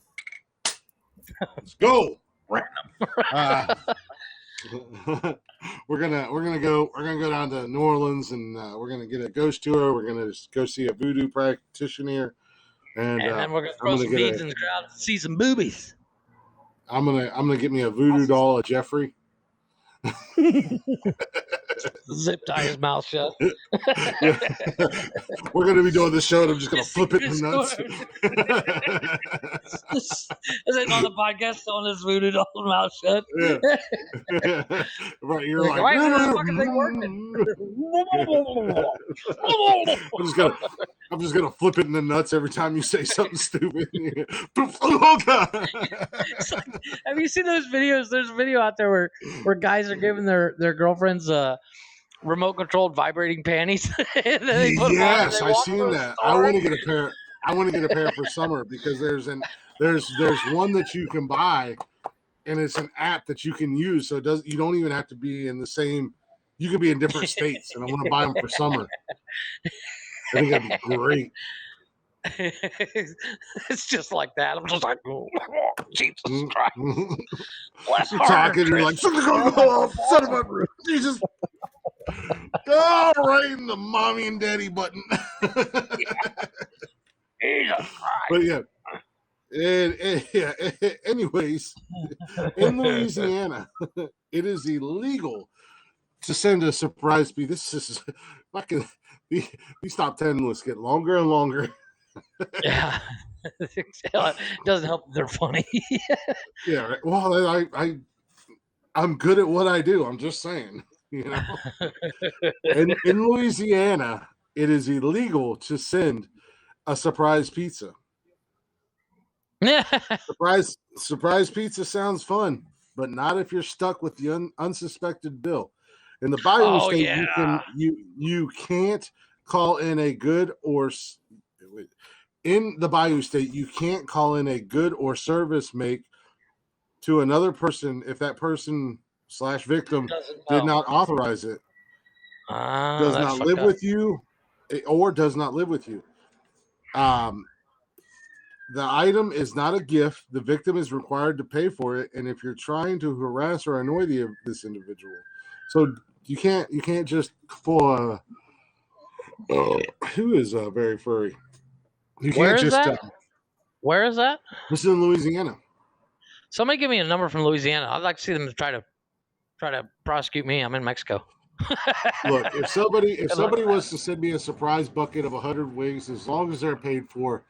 Let's go. We're gonna go down to New Orleans and we're gonna get a ghost tour. We're gonna go see a voodoo practitioner, and then we're gonna throw some beads in the crowd to see some boobies. I'm gonna get me a voodoo doll of Jeffrey. Zip tie his mouth shut. Yeah. We're gonna be doing this show and I'm just gonna flip it in the nuts. Is it on the podcast on his voodoo doll's mouth shut? Yeah. Right, you're like, why is the fucking thing working? I'm just gonna flip it in the nuts every time you say something stupid. Oh, God. Have you seen those videos? There's a video out there where guys are giving their girlfriends remote controlled vibrating panties. Yes, I've seen that. I want to get a pair. I want to get a pair for summer because there's one that you can buy, and it's an app that you can use. So you don't even have to be in the same. You could be in different states, and I want to buy them for summer. I think that'd be great. It's just like that. I'm just like, oh, Jesus Christ. You're talking, you're like, son of a Jesus. Oh, right in the mommy and daddy button. But yeah. Anyways, in Louisiana, it is illegal to send a surprise bee. This is fucking these top 10 lists get longer and longer. Yeah. It doesn't help that they're funny. Yeah, right. Well, I'm good at what I do. I'm just saying, you know. in Louisiana, it is illegal to send a surprise pizza. Surprise pizza sounds fun, but not if you're stuck with the unsuspected bill. In the Bayou State, you can't call in a good or in the Bayou State, you can't call in a good or service make to another person if that person / victim did not authorize it, does not live with you, or does not live with you. The item is not a gift. The victim is required to pay for it, and if you're trying to harass or annoy this individual, so you can't just for who is very furry. You Where can't is just. that? Where is that? This is in Louisiana. Somebody give me a number from Louisiana. I'd like to see them try to prosecute me. I'm in Mexico. Look, if somebody was to send me a surprise bucket of 100 wings, as long as they're paid for,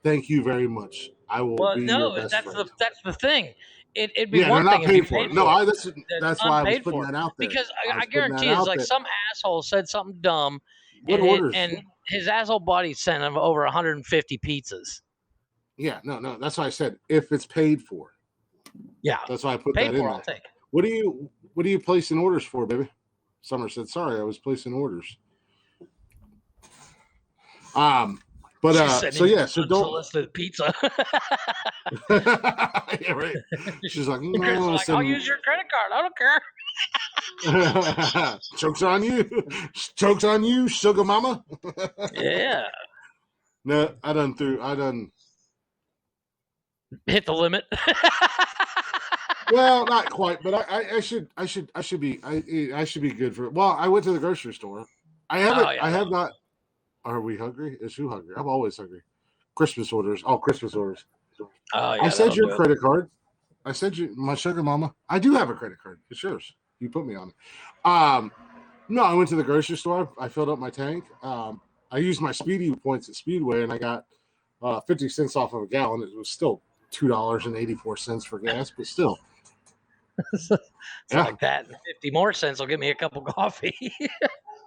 thank you very much. I will be your best friend. That's the thing. It'd be Yeah, one they're thing not if you paid for paid it. No, for it. that's why I was Unpaid putting for that out there. Because I was putting guarantee that it's out like there. some asshole said something dumb, What orders? and his asshole buddy sent him over 150 pizzas. Yeah, no. That's why I said if it's paid for. Yeah, that's why I put paid that in for. there. I'll take. What are you placing orders for, baby? Summer said, "Sorry, I was placing orders." But so yeah, so don't unsolicited pizza. yeah, right. She's like, Chris is like, I'll use your credit card. I don't care. Joke's on you. Joke's on you, sugar mama. Yeah. No, I done hit the limit. Well, not quite, but I should be good for it. Well, I went to the grocery store. I have not. Are we hungry? Is who hungry? I'm always hungry. Christmas orders. Oh, Christmas orders. Oh, yeah, I sent you a credit card. I sent you my sugar mama. I do have a credit card. It's yours. You put me on it. No, I went to the grocery store. I filled up my tank. I used my Speedy points at Speedway, and I got 50 cents off of a gallon. It was still $2.84 for gas, but still. It's like that. 50 more cents will get me a cup of coffee.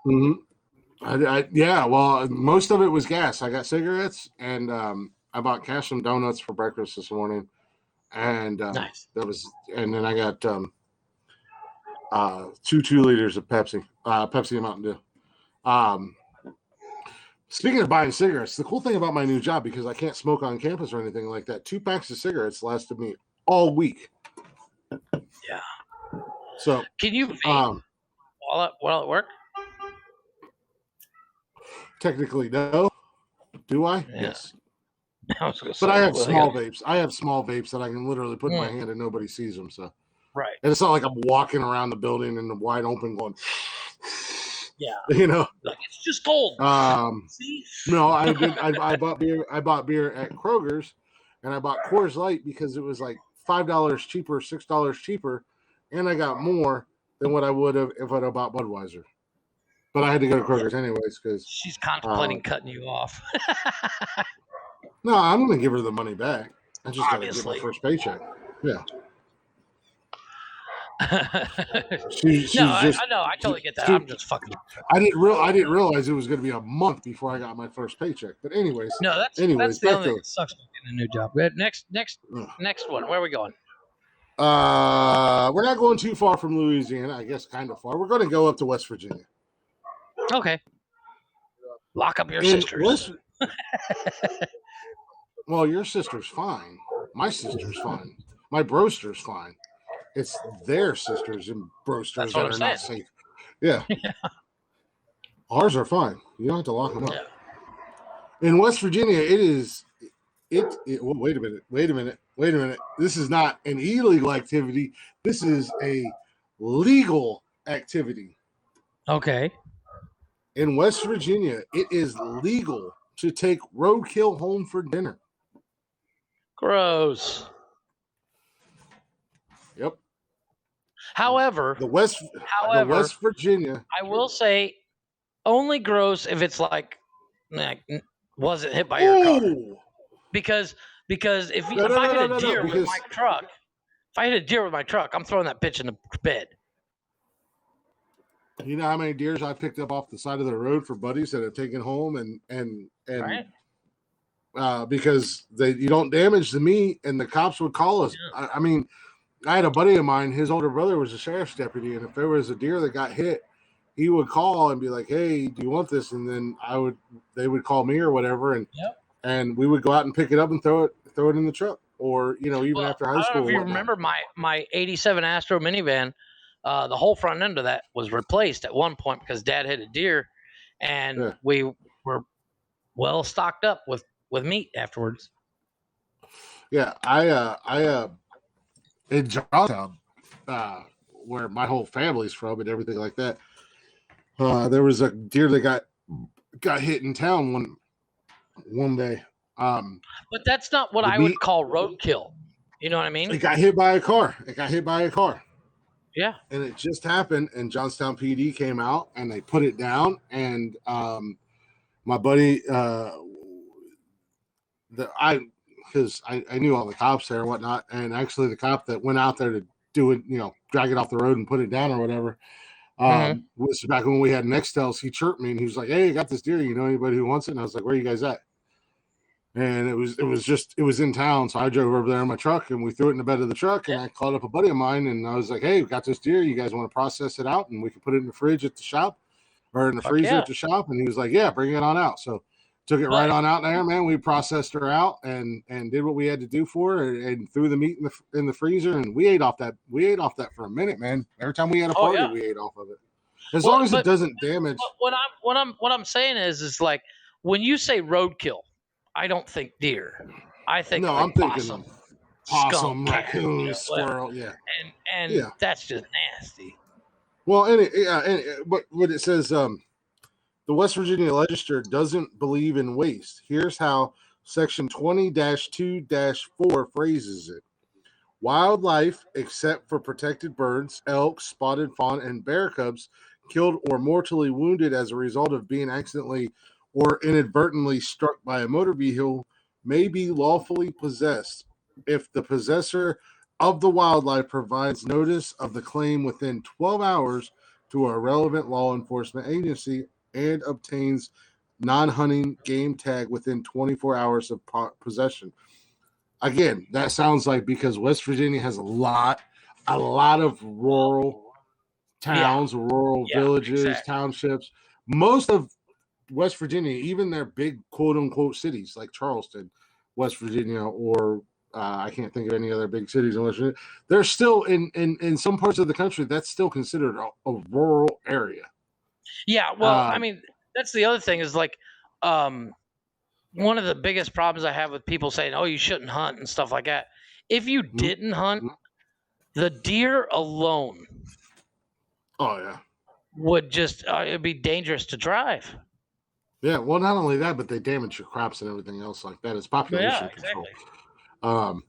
Mm-hmm. Yeah, well, most of it was gas. I got cigarettes, and I bought Cash and donuts for breakfast this morning, and nice. And then I got 2 liters of Pepsi and Mountain Dew. Speaking of buying cigarettes, the cool thing about my new job, because I can't smoke on campus or anything like that, 2 packs of cigarettes lasted me all week. Yeah. So can you vape while at work? Technically, no. Do I? Yeah. Yes. But I have small vapes. I have small vapes that I can literally put in my hand and nobody sees them. So right. And it's not like I'm walking around the building in the wide open going. Yeah. You know. Like it's just cold. See? No, I did. I bought beer. I bought beer at Kroger's, and I bought Coors Light because it was like $5 cheaper, $6 cheaper, and I got more than what I would have if I'd have bought Budweiser. But I had to go to Kroger's anyways because she's contemplating cutting you off. No, I'm going to give her the money back. I just got to get my first paycheck. Yeah. she's no, just, I know. I totally get that. I'm just fucking. I didn't realize it was going to be a month before I got my first paycheck. But anyways. No, that's the only thing that sucks about getting a new job. Next one. Where are we going? We're not going too far from Louisiana. I guess kind of far. We're going to go up to West Virginia. Okay. Lock up your sisters. Well, your sister's fine. My sister's fine. My broster's fine. It's their sisters and brosters that are not safe. Yeah. Ours are fine. You don't have to lock them up. Yeah. In West Virginia, it is. Well, wait a minute. This is not an illegal activity. This is a legal activity. Okay. In West Virginia, it is legal to take roadkill home for dinner. Gross. Yep. However, the West Virginia. I will say only gross if it's like wasn't hit by your car. Because if I hit a deer with my truck, if I hit a deer with my truck, I'm throwing that bitch in the bed. You know how many deers I picked up off the side of the road for buddies that have taken home and right? Because you don't damage the meat, and the cops would call us. Yeah. I mean, I had a buddy of mine. His older brother was a sheriff's deputy, and if there was a deer that got hit, he would call and be like, "Hey, do you want this?" And then they would call me or whatever, and we would go out and pick it up and throw it in the truck, or even after high school. I don't know if you remember my '87 Astro minivan. The whole front end of that was replaced at one point because Dad hit a deer, and we were well stocked up with meat afterwards. Yeah, I in Johnstown, where my whole family's from and everything like that. There was a deer that got hit in town one day. But that's not what I would call roadkill. You know what I mean? It got hit by a car. Yeah. And it just happened, and Johnstown PD came out and they put it down. And my buddy, because I knew all the cops there and whatnot, and actually the cop that went out there to do it, drag it off the road and put it down or whatever, was back when we had Nextels. He chirped me and he was like, "Hey, I got this deer. You know anybody who wants it?" And I was like, "Where are you guys at?" And it was in town. So I drove over there in my truck and we threw it in the bed of the truck, and I called up a buddy of mine and I was like, "Hey, we got this deer. You guys want to process it out and we can put it in the fridge at the shop or in the freezer at the shop?" And he was like, "Yeah, bring it on out." So took it right on out there, man. We processed her out and did what we had to do for her and threw the meat in the freezer, and we ate off that for a minute, man. Every time we had a party, we ate off of it. As long as it doesn't damage. What I'm saying is like when you say roadkill, I don't think deer. I think I'm thinking possum, raccoon, squirrel, and that's just nasty. Well, but what it says, the West Virginia Legislature doesn't believe in waste. Here's how Section 20-2-4 phrases it. Wildlife, except for protected birds, elk, spotted fawn, and bear cubs, killed or mortally wounded as a result of being accidentally or inadvertently struck by a motor vehicle, may be lawfully possessed if the possessor of the wildlife provides notice of the claim within 12 hours to a relevant law enforcement agency and obtains non-hunting game tag within 24 hours of possession. Again, that sounds like because West Virginia has a lot of rural towns, rural villages, townships. Most of West Virginia, even their big quote-unquote cities like Charleston, West Virginia, or I can't think of any other big cities in West Virginia, they're still in some parts of the country, that's still considered a rural area. Yeah, well, I mean, that's the other thing is like one of the biggest problems I have with people saying, "Oh, you shouldn't hunt" and stuff like that. If you didn't hunt, the deer alone would just it'd be dangerous to drive. Yeah, well, not only that, but they damage your crops and everything else like that. It's population control.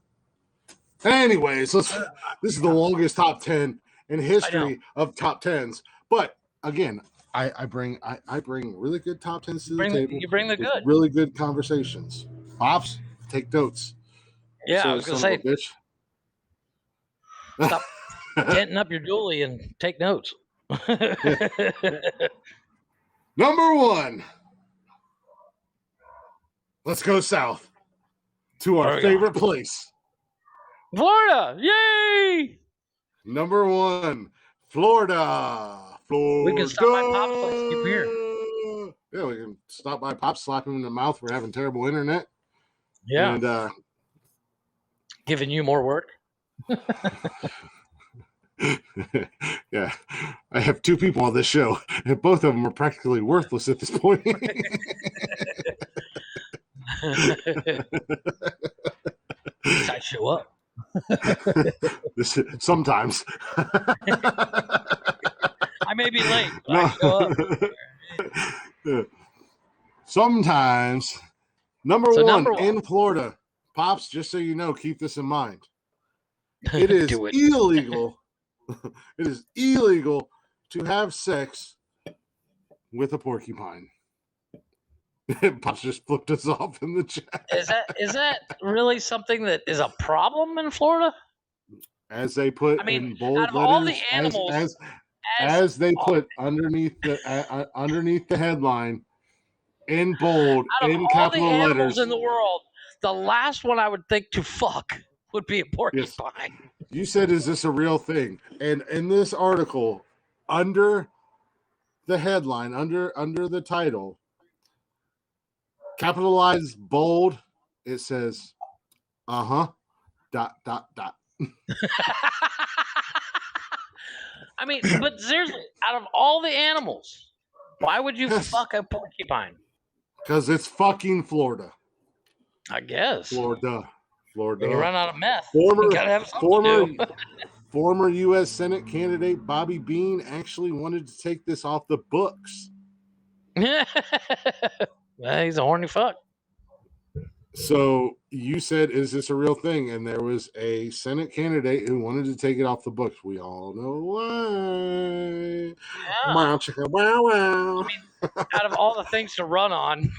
Anyways, this is the longest top 10 in history of top 10s. But again, I bring really good top 10s to the table. You bring the good, really good conversations. Pops, take notes. Yeah, I was gonna say, bitch. Stop denting up your dually and take notes. Number 1. Let's go south to our favorite place. Florida! Yay! Number 1, Florida. We can stop by Pop's place. Keep here. Yeah, we can stop by Pop's, slap him in the mouth for having terrible internet. Yeah. And giving you more work. Yeah. I have 2 people on this show, and both of them are practically worthless at this point. I show up. Sometimes. I may be late, but I show up. Sometimes. Number 1 in Florida. Pops, just so you know, keep this in mind. It is illegal. It is illegal to have sex with a porcupine. Pops just flipped us off in the chat. Is that really something that is a problem in Florida? As they put in bold out of letters, all the animals, as they put underneath the headline in bold in capital letters. Animals in the world, the last one I would think to fuck would be a porcupine. Yes. You said, "Is this a real thing?" And in this article, under the headline, under the title, capitalized bold, it says, dot. I mean, but seriously, out of all the animals, Why would you fuck a porcupine? Because it's fucking Florida. I guess. Florida. When you run out of meth, Former, you gotta have something to do. former U.S. Senate candidate Bobby Bean actually wanted to take this off the books. Well, he's a horny fuck. So you said, is this a real thing? And there was a Senate candidate who wanted to take it off the books. We all know why. Yeah. Wow, chicka, wow, wow. I mean, out of all the things to run on,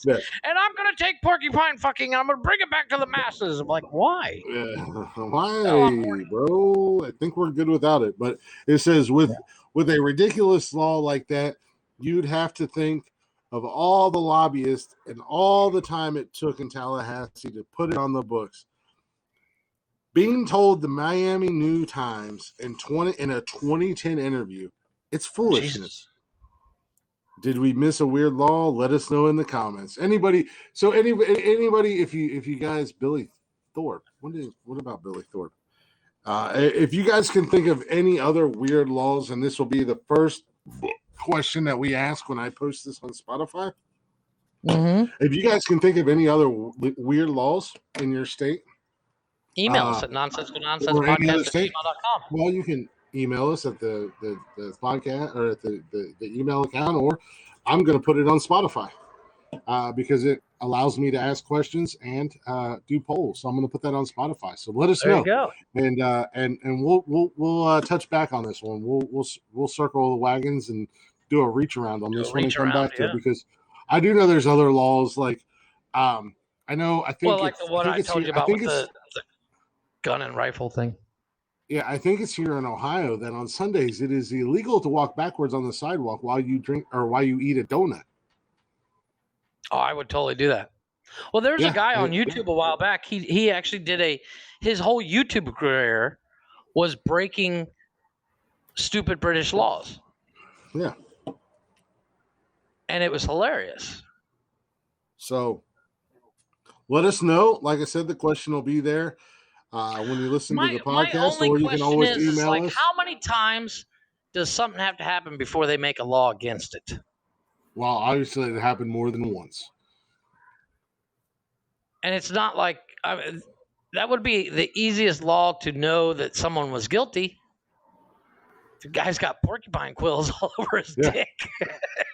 Yeah. and I'm gonna take porcupine fucking, I'm gonna bring it back to the masses. I'm like, why? Why, bro? I think we're good without it. But it says with a ridiculous law like that, you'd have to think of all the lobbyists and all the time it took in Tallahassee to put it on the books. Being told the Miami New Times in a 2010 interview, it's foolishness. Jesus. Did we miss a weird law? Let us know in the comments. Anybody, if you guys, Billy Thorpe. What about Billy Thorpe? If you guys can think of any other weird laws, and this will be the first question that we ask when I post this on Spotify. Mm-hmm. If you guys can think of any other weird laws in your state, email us at nonsensicalnonsense@gmail.com. Well, you can email us at the podcast or at the email account, or I'm going to put it on Spotify because it allows me to ask questions and do polls. So I'm going to put that on Spotify. So let us know. There you go. And we'll touch back on this one. We'll circle the wagons and do a reach around on this one and come back to it, because I do know there's other laws like I think like the one I told you about with the gun and rifle thing. Yeah, I think it's here in Ohio that on Sundays it is illegal to walk backwards on the sidewalk while you drink or while you eat a donut. Oh, I would totally do that. Well, there's a guy on YouTube a while back. He actually did his whole YouTube career was breaking stupid British laws. Yeah. And it was hilarious. So let us know. Like I said, the question will be there when you listen to the podcast, or you can always email us. How many times does something have to happen before they make a law against it? Well, obviously it happened more than once. And it's not like that would be the easiest law to know that someone was guilty. The guy's got porcupine quills all over his dick.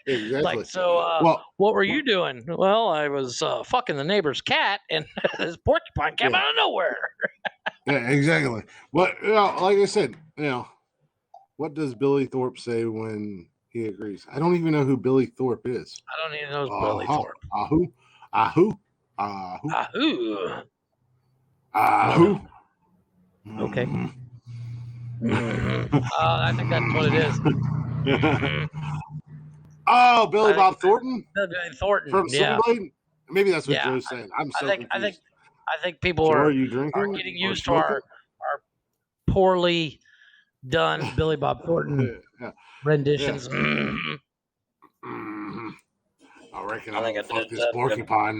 Exactly. What were you doing? Well, I was fucking the neighbor's cat, and this porcupine came out of nowhere. Yeah, exactly. But like I said, what does Billy Thorpe say when he agrees? I don't even know who Billy Thorpe is. I don't even know who's Billy Thorpe. Ahoo. Okay. I think that's what it is. Oh, Billy Bob Thornton? Thornton from Silver Blade? Maybe that's what Joe's saying. I'm so confused. I think people are getting used to our poorly done Billy Bob Thornton renditions. Yeah. I reckon I think fuck this porcupine.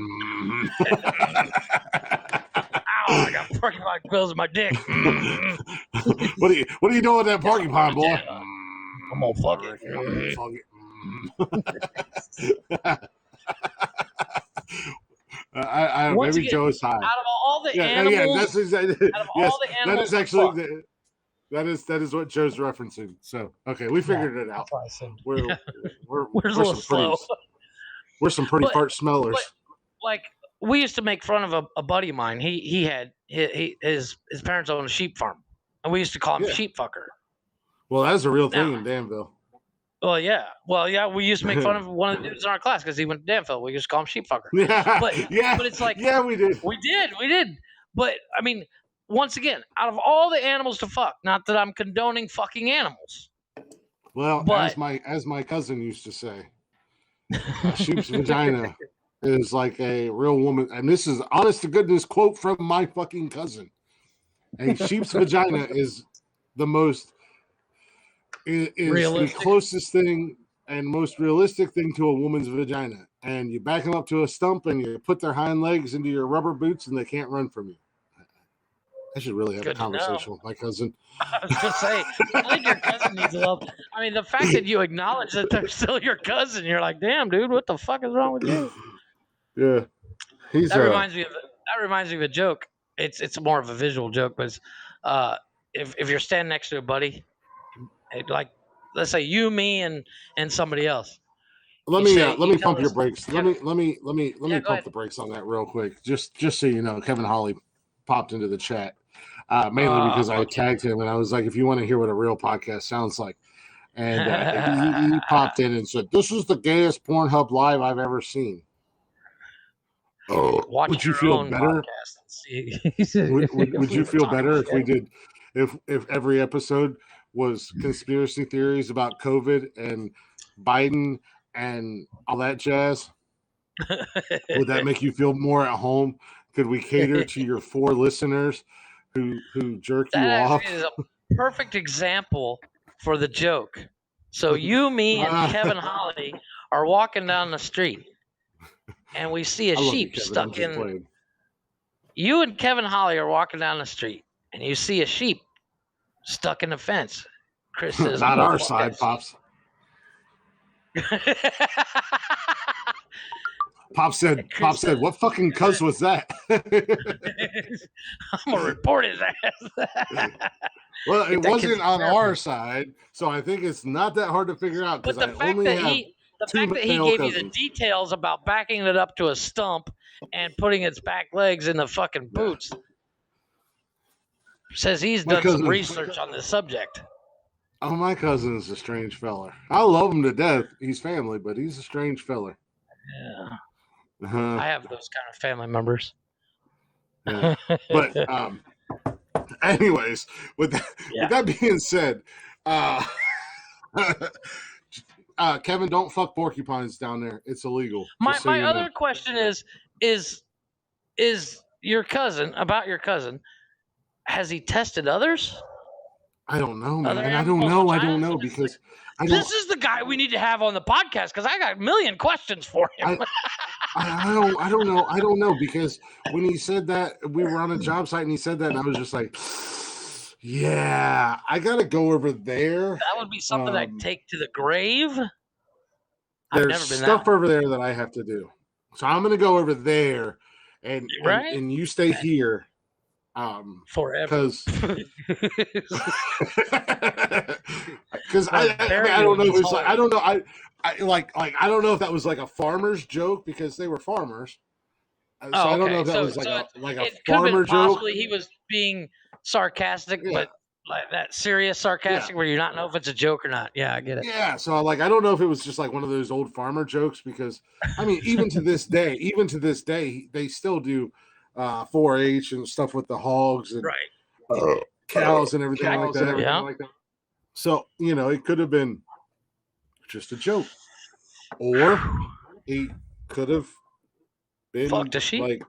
Ow, I got porcupine quills in my dick. What are you doing with that porcupine, boy? I'm gonna fuck it. Maybe Joe's high. Out of all the animals, that's exactly. That is actually that is what Joe's referencing. So okay, we figured it out. We're some pretty fart smellers. But, like, we used to make fun of a buddy of mine. He had his parents owned a sheep farm, and we used to call him sheep fucker. Well, that's a real thing in Danville. Well, yeah. We used to make fun of one of the dudes in our class because he went to Danville. We used to call him sheep fucker. But it's like, we did. We did. But I mean, once again, out of all the animals to fuck, not that I'm condoning fucking animals. Well, as my cousin used to say, a sheep's vagina is like a real woman, and this is honest to goodness quote from my fucking cousin. A sheep's vagina is the most the closest thing and most realistic thing to a woman's vagina. And you back them up to a stump and you put their hind legs into your rubber boots and they can't run from you. I should really have Good a to know. conversation with my cousin. I was gonna say, I think your cousin needs a little. I mean, the fact that you acknowledge that they're still your cousin, you're like, damn, dude, what the fuck is wrong with you? Yeah, he's That reminds me of a joke. It's more of a visual joke, but it's, if you're standing next to a buddy, like let's say you, me, and somebody else. Let You me say- let you me tell pump your us- brakes. Yeah. Let me go pump ahead. the brakes on that real quick. Just so you know, Kevin Holly popped into the chat mainly because I tagged him and I was like, if you want to hear what a real podcast sounds like, and he popped in and said, "This is the gayest Pornhub live I've ever seen." Oh, Watch would you your feel own better? podcast and see. Would you feel better if we did if every episode was conspiracy theories about COVID and Biden and all that jazz? Would that make you feel more at home? Could we cater to your 4 listeners who jerk you off? That is a perfect example for the joke. So you, me, and Kevin Holly are walking down the street, and we see a I love you, sheep Kevin. I'm stuck just in. playing. You and Kevin Holly are walking down the street, and you see a sheep stuck in the fence. Chris says, Not "Go our fuck side, that Pops. sheep." Pop said, "What fucking cuz was that?" I'm gonna report his ass. Well, it Get that wasn't kid's on therapy. our side, so I think it's not that hard to figure out But because the I fact only that have he 2 male gave you the cousins. details about backing it up to a stump and putting its back legs in the fucking boots says he's My done some cousin- research on this subject. Oh, my cousin is a strange feller. I love him to death. He's family, but he's a strange feller. Yeah, Uh-huh. I have those kind of family members. Yeah. But anyways, with that being said, Kevin, don't fuck porcupines down there. It's illegal. my just so you other know. question is your cousin, about your cousin, has he tested others? I don't know, man. Other I don't animals' know. I don't vaginas? know because I don't. This is the guy we need to have on the podcast because I got a million questions for him. I don't know because when he said that, we were on a job site and he said that, and I was just like, yeah, I gotta go over there. That would be something I'd take to the grave. I've There's never been stuff that. over there that I have to do, so I'm gonna go over there, and Right? and you stay here, Forever. because I don't know if it's like I don't know I don't know if that was like a farmer's joke because they were farmers. So I don't know if that was like a it farmer could have been joke. possibly he was being sarcastic, Yeah. but like that serious sarcastic where you not know if it's a joke or not. Yeah, I get it. Yeah, so I don't know if it was just like one of those old farmer jokes because I mean even to this day, they still do 4-H and stuff with the hogs and cows and everything like that. Yeah. So, it could have been just a joke. Or he could have been Fucked a sheep. like,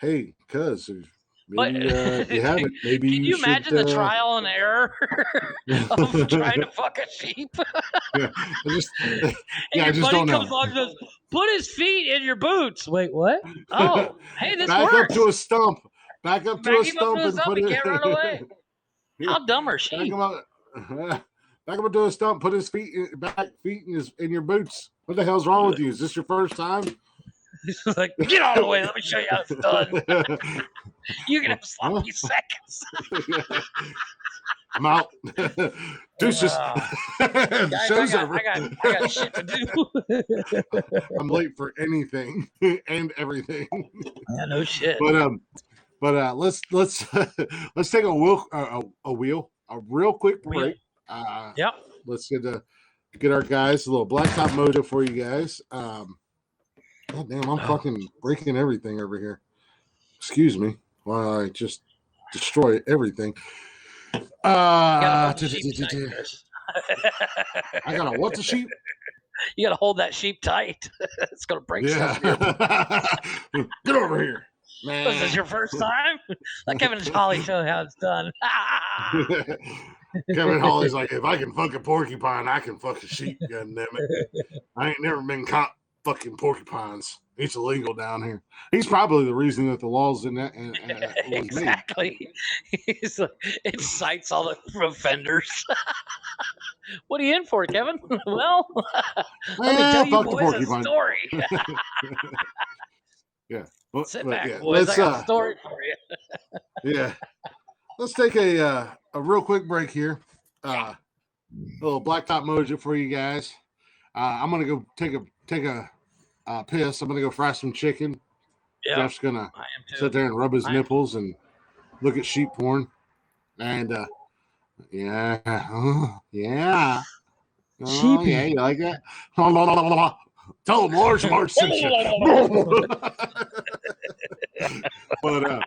hey, cuz maybe But- you haven't. Maybe Can you imagine the trial and error of trying to fuck a sheep? Yeah, I just, And I your just buddy don't know. comes along and goes, "Put his feet in your boots." Wait, what? Oh, hey, this Back works. up to a stump. Back up to Back a him up stump to a and stump, put he it. can't run away. How dumb are Back sheep? him up. Back up to a stump. Put his feet in your boots. What the hell's wrong with you? Is this your first time? He's like, "Get out of the way. Let me show you how it's done. You can have sloppy seconds." I'm out. Deuces. The show's over. I got shit to do. I'm late for anything and everything. Yeah, no shit. But let's take a real quick break. Yep. Let's get our guys a little blacktop mojo for you guys. God damn, I'm fucking breaking everything over here. Excuse me while I just destroy everything. I gotta what the sheep? You gotta hold that sheep tight. It's gonna break stuff. Get over here, man. Was this your first time? Let Kevin and Holly show you how it's done. Kevin Holly's like, if I can fuck a porcupine, I can fuck a sheep. God damn it! I ain't never been caught fucking porcupines. It's illegal down here. He's probably the reason that the laws in that was made. Exactly. He's like, it cites all the offenders. What are you in for, Kevin? Well, let me tell you fuck the boys a porcupine. story. Yeah. Sit back, yeah, boys. I let's, got a story for you. Yeah. Let's take a real quick break here. A little Blacktop Mojo for you guys. I'm gonna go take a piss. I'm gonna go fry some chicken. Yeah, Jeff's gonna I am too. sit there and rub his nipples and look at sheep porn. And yeah. Yeah. Oh, yeah, you like that? Tell them Large March sent you. But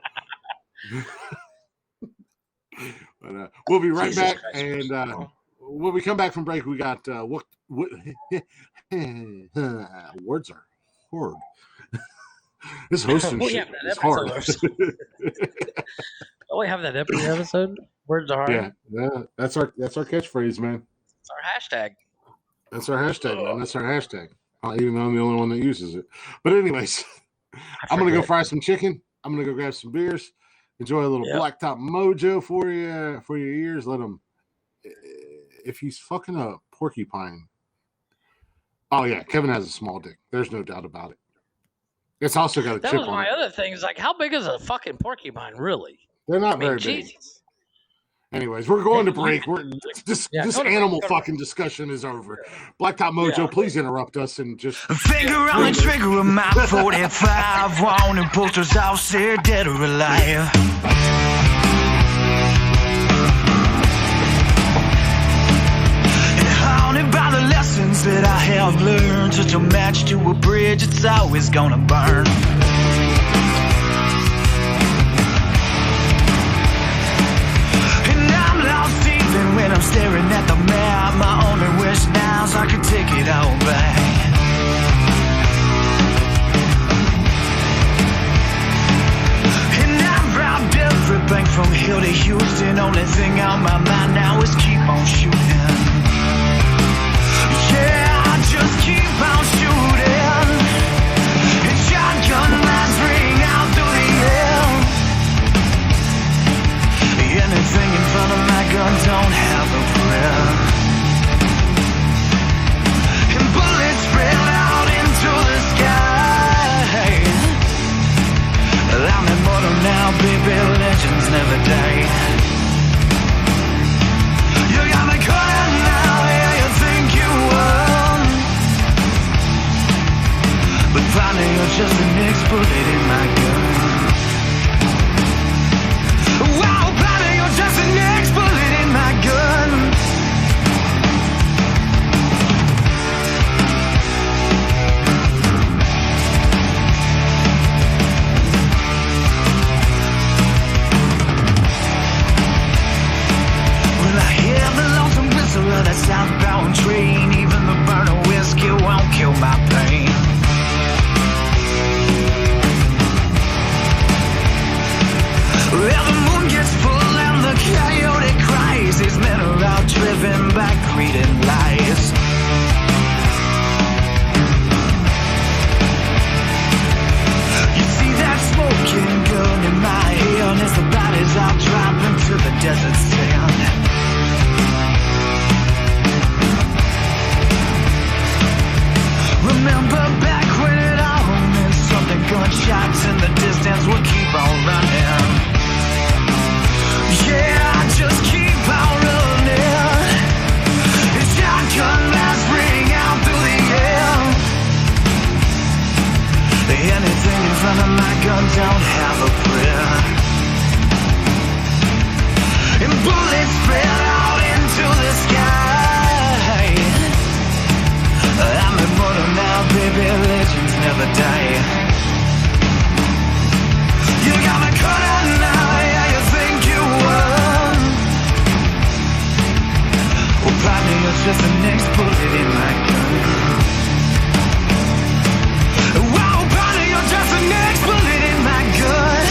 we'll be right back, and when we come back from break, we got what words are hard. This hosting shit is hard. Oh, we have that every episode. Words are hard. Yeah, that's our catchphrase, man. It's our hashtag. That's our hashtag, man. That's our hashtag. Even though I'm the only one that uses it. But anyways, I'm gonna go fry some chicken. I'm gonna go grab some beers. Enjoy a little Blacktop Mojo for your ears. Let them. If he's fucking a porcupine. Oh yeah, Kevin has a small dick. There's no doubt about it. It's also got a chip on it. That was my other thing. Is like, how big is a fucking porcupine really? They're not very big. Anyways, we're going to break. This animal fucking discussion is over. Blacktop Mojo, please interrupt us and just finger on the trigger of my 45. Wanting posters out there, dead or alive. And haunted by the lessons that I have learned. Just a match to a bridge, it's always gonna burn. When I'm staring at the map, my only wish now is I could take it all back. And I've robbed every bank from Hill to Houston. Only thing on my mind now is keep on shooting. Yeah, just keep on shooting. And shotgun lines ring out through the air. Anything in front of my gun don't have a prayer. And bullets spread out into the sky. I'm immortal now, baby, legends never die. You got me caught now, yeah, you think you won. But finally you're just the next bullet in my gun. Wow, just the next bullet in my gun. Well, I hear the lonesome whistle of that southbound train. Even the burn of whiskey won't kill my pain. Well, the moon gets full. The coyote cries, these men are out driven by greed and lies. You see that smoking gun in my hand as the bodies are dropping to the desert sand. Remember back when it all meant something, gunshots in the distance would keep on running. Yeah, just keep on running. The shotgun blast ring out through the air. Anything in front of my gun don't have a prayer. And bullets spread out into the sky. I'm immortal now, baby, legends never die. You got me caught out now. Probably it's just the next bullet in my gun. Wow, probably you're just the next bullet in my gun.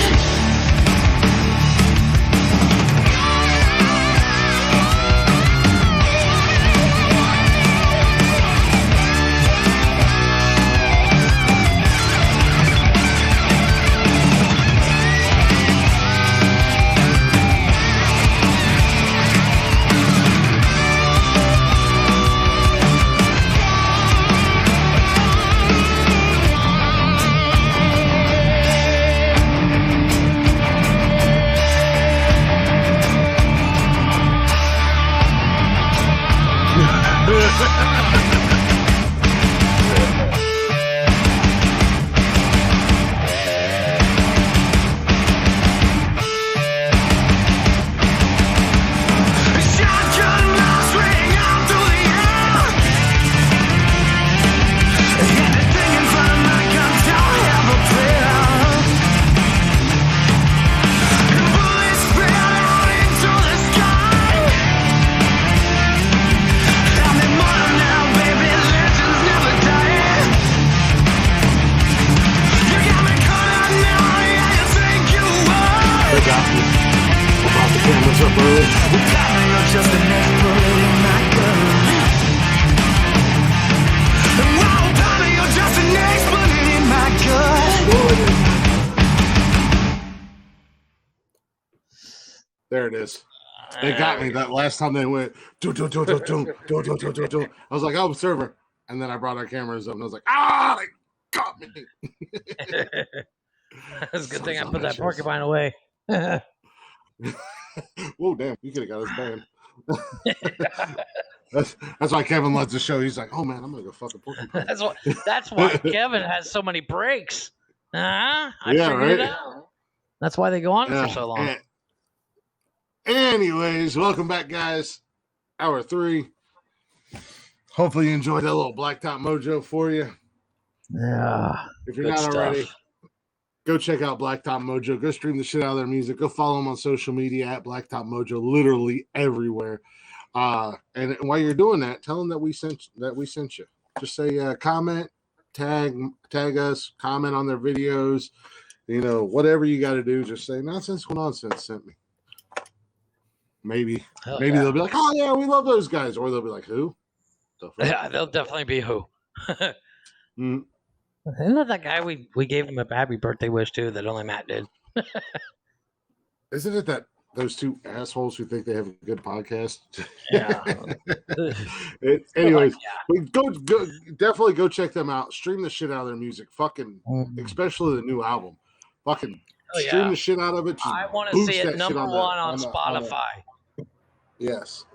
There it is. They got me that last time they went. I was like, oh, server. And then I brought our cameras up and I was like, they got me. That's a good thing I put that porcupine away. Whoa, damn. You could have got us banned. That's why Kevin loves the show. He's like, oh, man, I'm going to go fucking porcupine. That's why Kevin has so many breaks. I figured it out. That's why they go on for so long. Anyways, welcome back, guys. Hour 3. Hopefully you enjoyed that little Blacktop Mojo for you. Yeah. If you're not already, go check out Blacktop Mojo. Go stream the shit out of their music. Go follow them on social media at Blacktop Mojo, literally everywhere. And while you're doing that, tell them that we sent you. Just say comment, tag us, comment on their videos. You know, whatever you got to do, just say Nonsensical Nonsense sent me. Maybe they'll be like, oh yeah, we love those guys, or they'll be like, who? Yeah, they'll definitely be who. Mm. Isn't that guy we gave him a happy birthday wish to that only Matt did? Isn't it that those two assholes who think they have a good podcast? Yeah. Anyways, go definitely go check them out. Stream the shit out of their music. Fucking, especially the new album. Fucking stream the shit out of it. I want to see it number 1 on Spotify. Yes.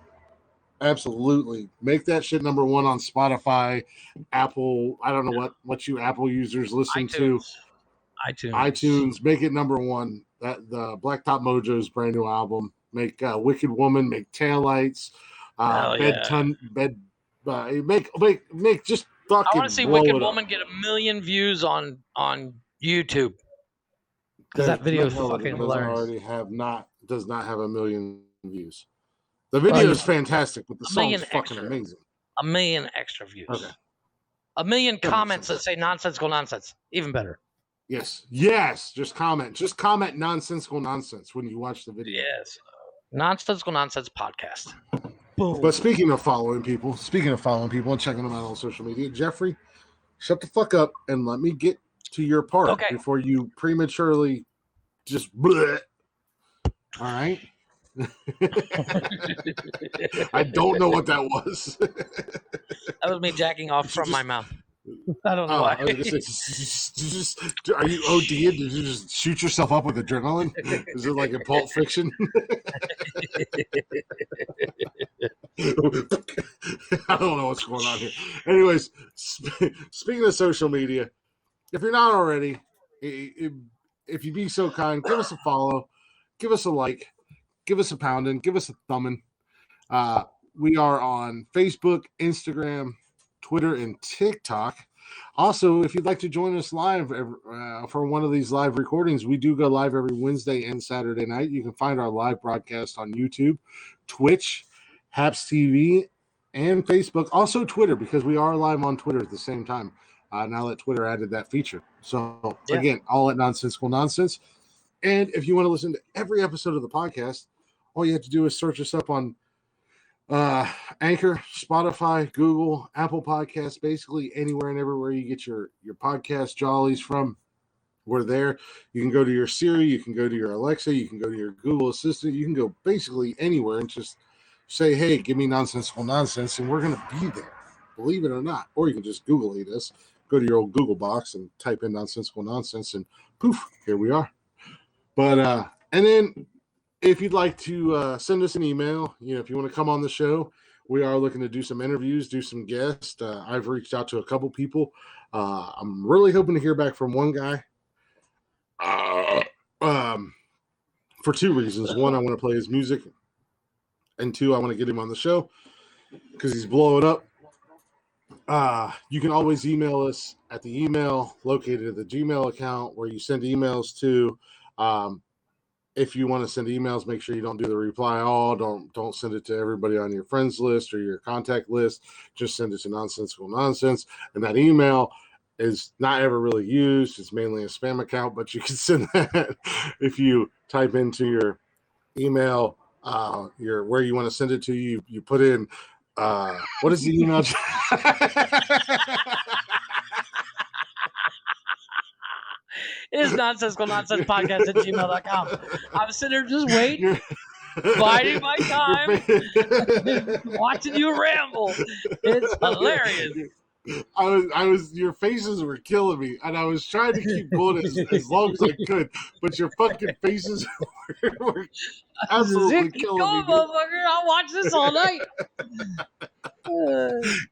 Absolutely. Make that shit number 1 on Spotify, Apple. I don't know what you Apple users listen to. iTunes. Make it number 1. That the Blacktop Mojo's brand new album. Make Wicked Woman. Make Taillights. Make just fucking. I want to see Wicked Woman get 1 million views on YouTube. Because that video is fucking hilarious. Does not have 1 million views. The video is fantastic, but the song's fucking amazing. 1 million extra views. Okay. 1 million comments that say Nonsensical Nonsense. Even better. Yes. Just comment. Just comment Nonsensical Nonsense when you watch the video. Yes. Nonsensical Nonsense podcast. Boom. But speaking of following people and checking them out on social media, Jeffrey, shut the fuck up and let me get to your part before you prematurely just bleh. All right. I don't know what that was. That was me jacking off from my mouth. I don't know why. I was gonna say, are you OD'd? Did you just shoot yourself up with adrenaline? Is it like in Pulp Fiction? I don't know what's going on here. Anyways, speaking of social media, if you're not already, if you be so kind, give us a follow, give us a like, give us a pounding, give us a thumbing. We are on Facebook, Instagram, Twitter, and TikTok. Also, if you'd like to join us live for one of these live recordings, we do go live every Wednesday and Saturday night. You can find our live broadcast on YouTube, Twitch, Haps TV, and Facebook. Also Twitter, because we are live on Twitter at the same time. Now that Twitter added that feature. So, again, all at Nonsensical Nonsense. And if you want to listen to every episode of the podcast, all you have to do is search us up on Anchor, Spotify, Google, Apple Podcasts, basically anywhere and everywhere you get your podcast jollies from. We're there. You can go to your Siri, you can go to your Alexa, you can go to your Google Assistant, you can go basically anywhere and just say, hey, give me Nonsensical Nonsense, and we're going to be there, believe it or not. Or you can just Google us, go to your old Google box and type in Nonsensical Nonsense, and poof, here we are. But, and then if you'd like to send us an email, if you want to come on the show, we are looking to do some interviews, do some guests. I've reached out to a couple people. I'm really hoping to hear back from one guy for 2 reasons. 1, I want to play his music. And 2, I want to get him on the show because he's blowing up. You can always email us at the email located at the Gmail account where you send emails to. If you want to send emails, make sure you don't do the reply all. Don't send it to everybody on your friends list or your contact list. Just send it to Nonsensical Nonsense. And that email is not ever really used. It's mainly a spam account, but you can send that if you type into your email where you want to send it to. You put in what is the email? It is Nonsensical Nonsense Podcast at gmail.com. I'm sitting there just waiting. Biding my Your time, fa- watching you ramble. It's hilarious. Your faces were killing me, and I was trying to keep going as long as I could, but your fucking faces were absolutely Keep killing me, going, dude. motherfucker. I'll watch this all night.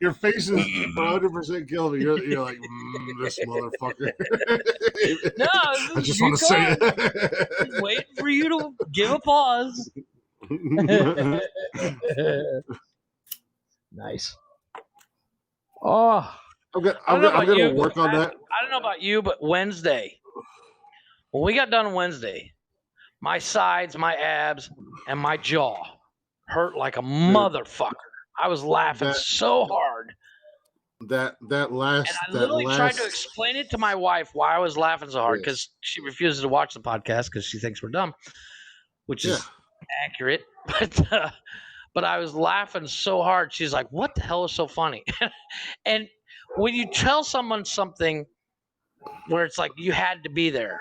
Your faces were 100% killing me. You're like, this motherfucker. No, I just keep want to say going. Just waiting for you to give a pause. it. Nice. Oh, I'm gonna, I don't know I'm about gonna you. work on that. I don't know about you, but Wednesday, when we got done Wednesday, my sides, my abs, and my jaw hurt like a motherfucker. I was laughing so hard. That last. And I literally tried to explain it to my wife why I was laughing so hard because she refuses to watch the podcast because she thinks we're dumb, which is accurate. But I was laughing so hard. She's like, "What the hell is so funny?" And when you tell someone something where it's like you had to be there,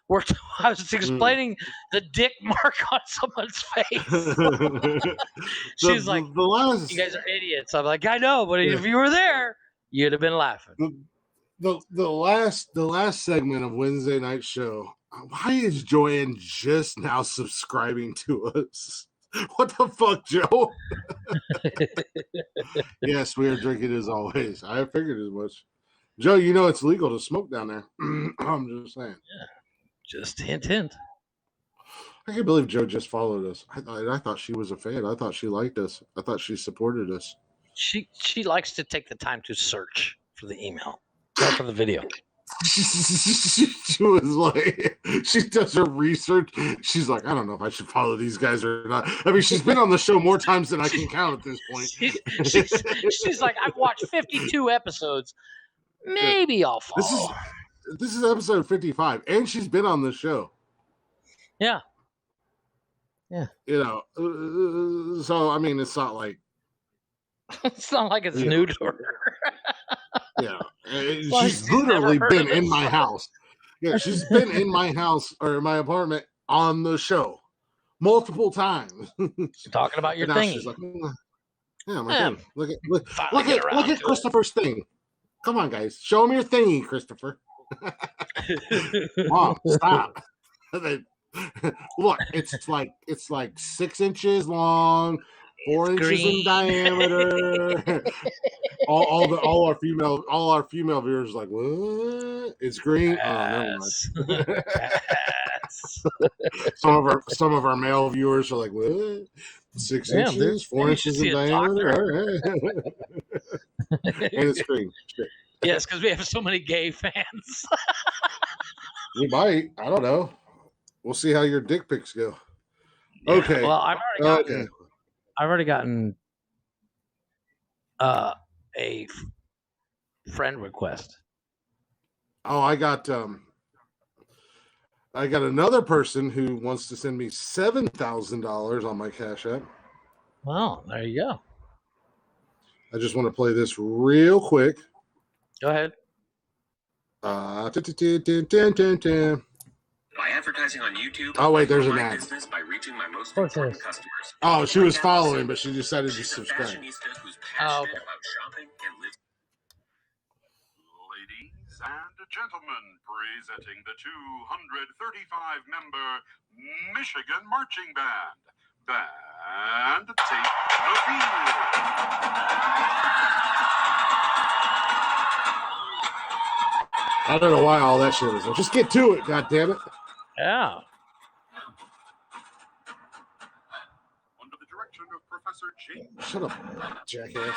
where I was explaining the dick mark on someone's face. She's like, "You guys are idiots." I'm like, "I know, but if you were there, you'd have been laughing." The last segment of Wednesday night show. Why is Joanne just now subscribing to us? What the fuck, Joe? Yes, we are drinking as always. I figured as much. Joe, you know it's legal to smoke down there. I'm just saying. Yeah. Just hint. I can't believe Joe just followed us. I thought she was a fan. I thought she liked us. I thought she supported us. She likes to take the time to search for the email or for the video. She was like, she does her research. She's like, I don't know if I should follow these guys or not. I mean, she's been on the show more times than I can count at this point. She's like, I've watched 52 episodes. Maybe I'll follow. This is episode 55, and she's been on the show. Yeah. You know, so I mean, it's not like it's new to her. Yeah, she's literally been in my house. Yeah, she's been in my house or my apartment on the show multiple times. Talking about your thing. She's like, yeah, my thing. Look at Christopher's thing. Come on, guys, show him your thingy, Christopher. Mom, stop. Look, it's like 6 inches long. 4 inches in diameter. all our female viewers are like, what? It's green. Yes. Oh, never mind. some of our male viewers are like, what? 6 inches, 4 inches in diameter. All right. And it's green. Yes, because we have so many gay fans. We might. I don't know. We'll see how your dick pics go. Yeah, okay. Well, I've already gotten a friend request. Oh, I got another person who wants to send me $7,000 on my Cash App. Well, there you go. I just want to play this real quick. Go ahead. By advertising on YouTube. Oh wait, there's an ad. By reaching my most important customers. Oh, she was following, but she decided to subscribe. Who's passionate about shopping and lives. Ladies and gentlemen, presenting the 235-member Michigan Marching Band. Band take the field. I don't know why all that shit is. Just get to it, goddammit. Yeah. Under the direction of Professor James. Shut up, jackass.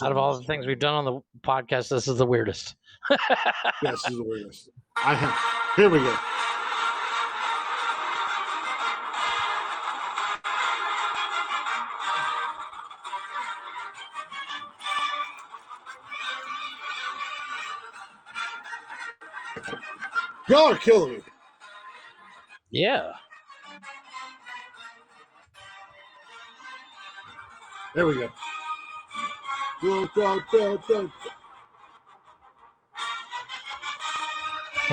Out of all the things we've done on the podcast, this is the weirdest. Yes, this is the weirdest. Here we go. Y'all are killing me. Yeah. There we go.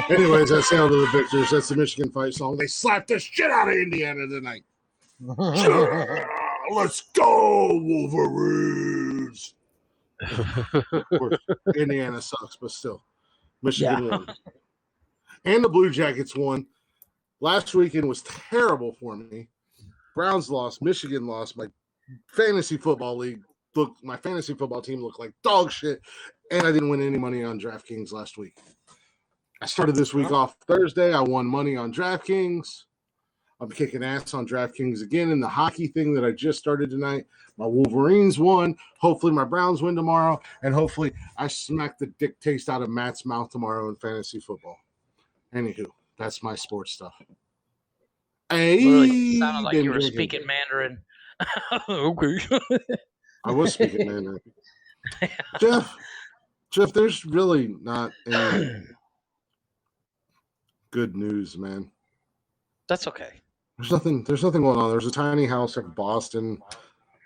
Anyways, that's Hail to the Victors. That's the Michigan fight song. They slapped the shit out of Indiana tonight. Let's go, Wolverines. Of course, Indiana sucks, but still, Michigan won. And the Blue Jackets won. Last weekend was terrible for me. Browns lost. Michigan lost. My fantasy football team looked like dog shit, and I didn't win any money on DraftKings last week. I started this week off Thursday. I won money on DraftKings. I'm kicking ass on DraftKings again in the hockey thing that I just started tonight. My Wolverines won. Hopefully my Browns win tomorrow, and hopefully I smack the dick taste out of Matt's mouth tomorrow in fantasy football. Anywho, that's my sports stuff. Hey, literally sounded like you were speaking Mandarin. Okay. I was speaking Mandarin. Jeff, there's really not any good news, man. That's okay. There's nothing going on. There's a tiny house in Boston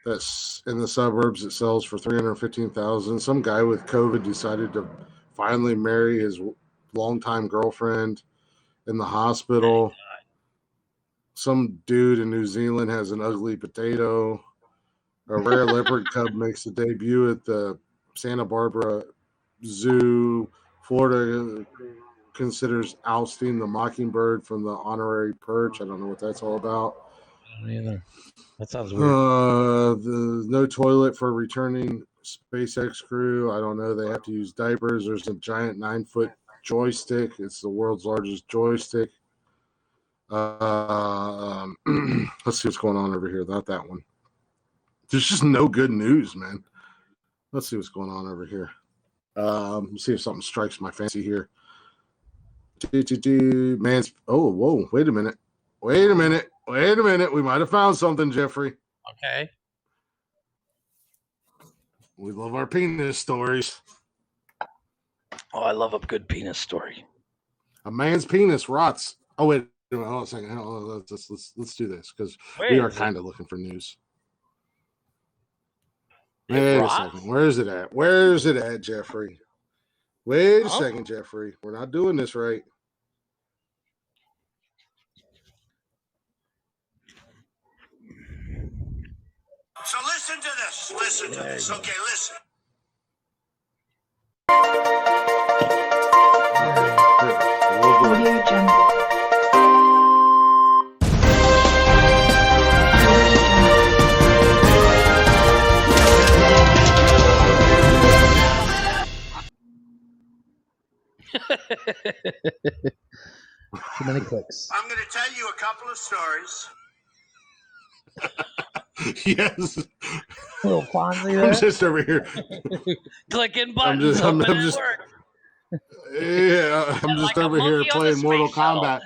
that's in the suburbs that sells for $315,000. Some guy with COVID decided to finally marry his longtime girlfriend in the hospital. Some dude in New Zealand has an ugly potato. A rare leopard cub makes a debut at the Santa Barbara Zoo. Florida considers ousting the mockingbird from the honorary perch. I don't know what that's all about. I don't either. That sounds weird. The no toilet for returning SpaceX crew. I don't know. They have to use diapers. There's a giant 9-foot joystick. It's the world's largest joystick. Let's see what's going on over here. Not that one. There's just no good news, man. Let's see what's going on over here. Let's see if something strikes my fancy here. Man's. Oh, whoa! Wait a minute. We might have found something, Jeffrey. Okay. We love our penis stories. Oh, I love a good penis story. A man's penis rots. Oh wait a minute. Hold on a second. Let's do this because we are kind of looking for news. Wait a second. Where is it at, Jeffrey? Wait a second, Jeffrey. We're not doing this right. So listen to this. Listen to this. Okay, listen. Audio Jungle. Too many clicks. I'm going to tell you a couple of stories. Yes. Little Fonzie there. I'm just over here. Clicking buttons. I'm just over here playing Mortal Kombat.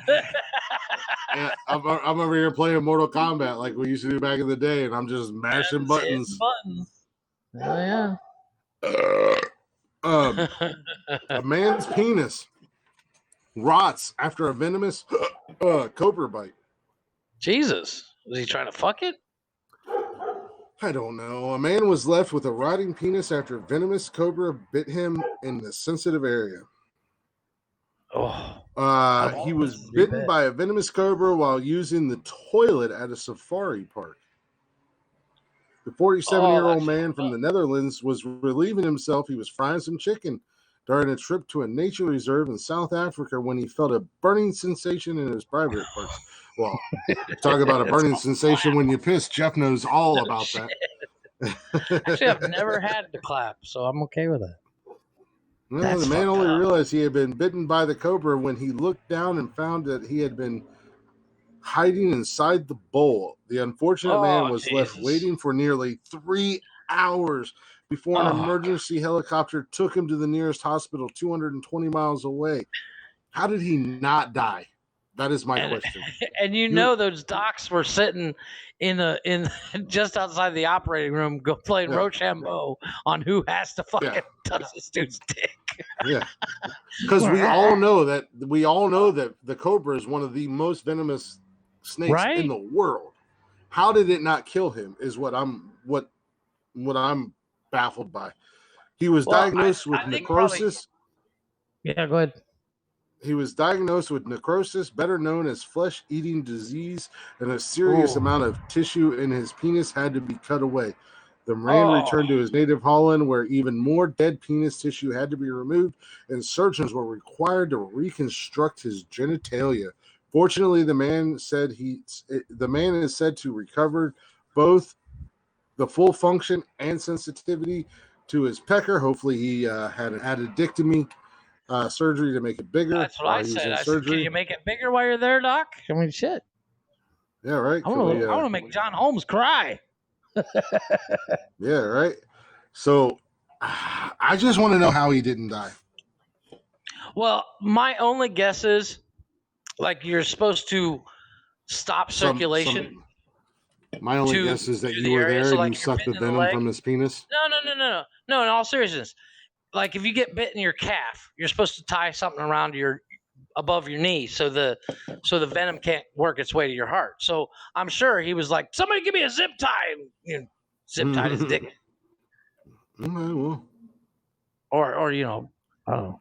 Yeah, I'm over here playing Mortal Kombat like we used to do back in the day, and I'm just mashing buttons. Oh yeah. A man's penis rots after a venomous cobra bite. Jesus. Was he trying to fuck it? I don't know. A man was left with a rotting penis after a venomous cobra bit him in the sensitive area. He was bitten by a venomous cobra while using the toilet at a safari park. The 47-year-old man from the Netherlands was relieving himself. He was frying some chicken during a trip to a nature reserve in South Africa when he felt a burning sensation in his private parts. Well, talk about a burning sensation when you piss. Jeff knows all about that. Actually, I've never had the clap, so I'm okay with it. Well, the man only realized he had been bitten by the cobra when he looked down and found that he had been hiding inside the bowl. The unfortunate man was left waiting for nearly 3 hours before an emergency helicopter took him to the nearest hospital 220 miles away. How did he not die? That is my question. And those docs were sitting in just outside the operating room playing Rochambeau on who has to fucking touch this dude's dick. Yeah. Because we all know that the cobra is one of the most venomous snakes in the world. How did it not kill him is what what I'm baffled by. He was Well, diagnosed with I think necrosis. Yeah, go ahead. He was diagnosed with necrosis, better known as flesh-eating disease, and a serious amount of tissue in his penis had to be cut away. The man returned to his native Holland, where even more dead penis tissue had to be removed, and surgeons were required to reconstruct his genitalia. Fortunately, the man is said to recover both the full function and sensitivity to his pecker. Hopefully, he had an addictomy surgery to make it bigger. That's what I said. I said, can you make it bigger while you're there, Doc? I mean, shit. Yeah, right. I want to make John Holmes cry. Yeah, right. So I just want to know how he didn't die. Well, my only guess is, like, you're supposed to stop circulation. My only guess is that you were there and you sucked the venom from his penis. No. In all seriousness, like if you get bit in your calf, you're supposed to tie something around above your knee so the venom can't work its way to your heart. So I'm sure he was like, somebody give me a zip tie. And, zip tied his dick. Okay, well. Or I don't know.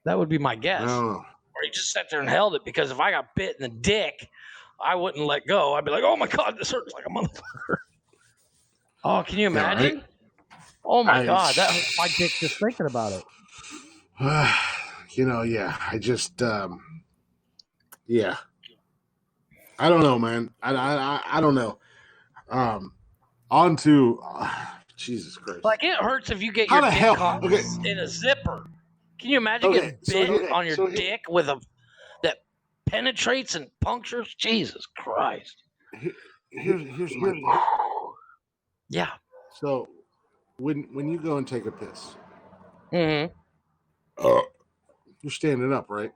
That would be my guess. I don't know. Or he just sat there and held it, because if I got bit in the dick, I wouldn't let go. I'd be like, oh my God, this hurts like a motherfucker. Oh, can you imagine? Right? Oh my God, that hurts my dick just thinking about it. Yeah. I just, yeah. I don't know, man. I don't know. On to Jesus Christ. Like, it hurts if you get your dick caught in a zipper. Can you imagine getting bit on your dick with that penetrates and punctures? Jesus Christ. Here's my thing. Yeah. So when you go and take a piss, Mm-hmm. You're standing up, right?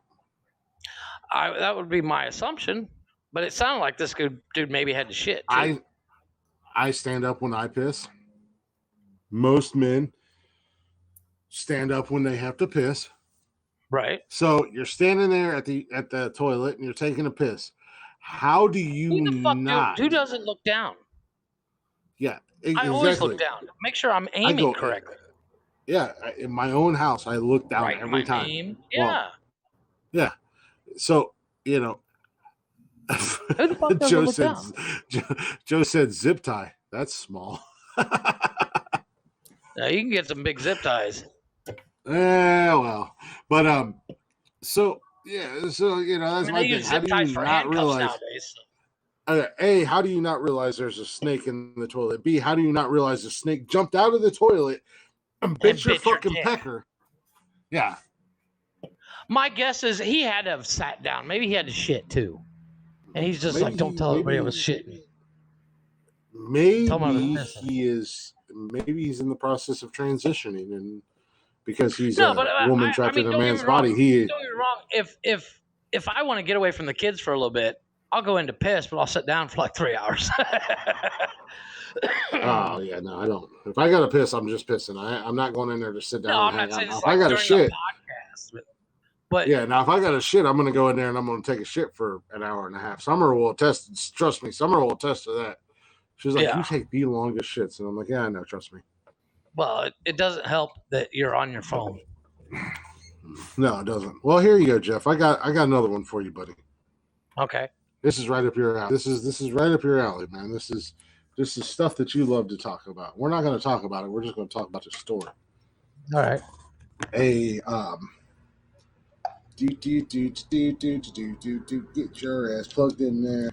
That would be my assumption, but it sounded like this dude maybe had to shit too. I stand up when I piss. Most men stand up when they have to piss. Right. So you're standing there at the toilet and you're taking a piss. How do you not? Who doesn't look down? Yeah, I always look down. Make sure I'm aiming correctly. Yeah, in my own house, I look down every time. Yeah. Well, yeah. So, who the fuck doesn't look down? Joe said zip tie. That's small. Now you can get some big zip ties. Well, but so that's my thing. How do you not realize? A, how do you not realize there's a snake in the toilet? B, how do you not realize the snake jumped out of the toilet and bit your fucking pecker? Yeah. My guess is he had to have sat down. Maybe he had to shit too, and he's just like, "Don't tell everybody I was shitting." Maybe he's in the process of transitioning, and because he's a woman trapped in a man's body, Don't get me wrong. If I want to get away from the kids for a little bit, I'll go into piss, but I'll sit down for like 3 hours. Oh yeah, no, I don't. If I got to piss, I'm just pissing. I'm not going in there to sit down. No, and I'm not saying out. it's If I got to shit, but yeah, now if I got to shit, I'm going to go in there and I'm going to take a shit for an hour and a half. Summer will attest. Trust me, Summer will attest to that. She's like, you take the longest shits, and I'm like, yeah, I know. Trust me. Well, it doesn't help that you're on your phone. No, it doesn't. Well, here you go, Jeff. I got another one for you, buddy. Okay. This is right up your alley. This is right up your alley, man. This is stuff that you love to talk about. We're not going to talk about it. We're just going to talk about the story. All right. Get your ass plugged in there.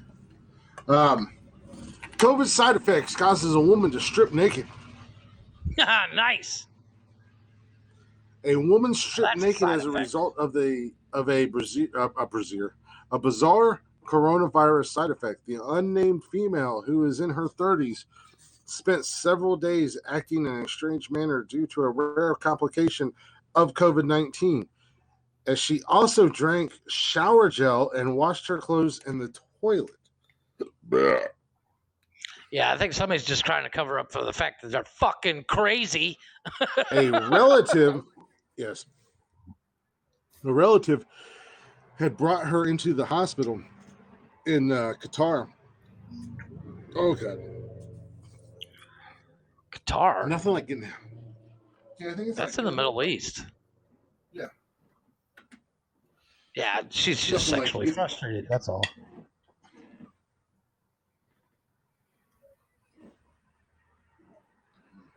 COVID side effects causes a woman to strip naked. Nice. A woman stripped naked as a result of a bizarre coronavirus side effect. The unnamed female, who is in her 30s, spent several days acting in a strange manner due to a rare complication of COVID-19, as she also drank shower gel and washed her clothes in the toilet. Yeah, I think somebody's just trying to cover up for the fact that they're fucking crazy. A relative had brought her into the hospital in Qatar. Oh, God. Qatar. Nothing like getting. Yeah, I think it's That's like in the Middle East. Yeah. Yeah, she's just Nothing like sexually getting- frustrated. That's all.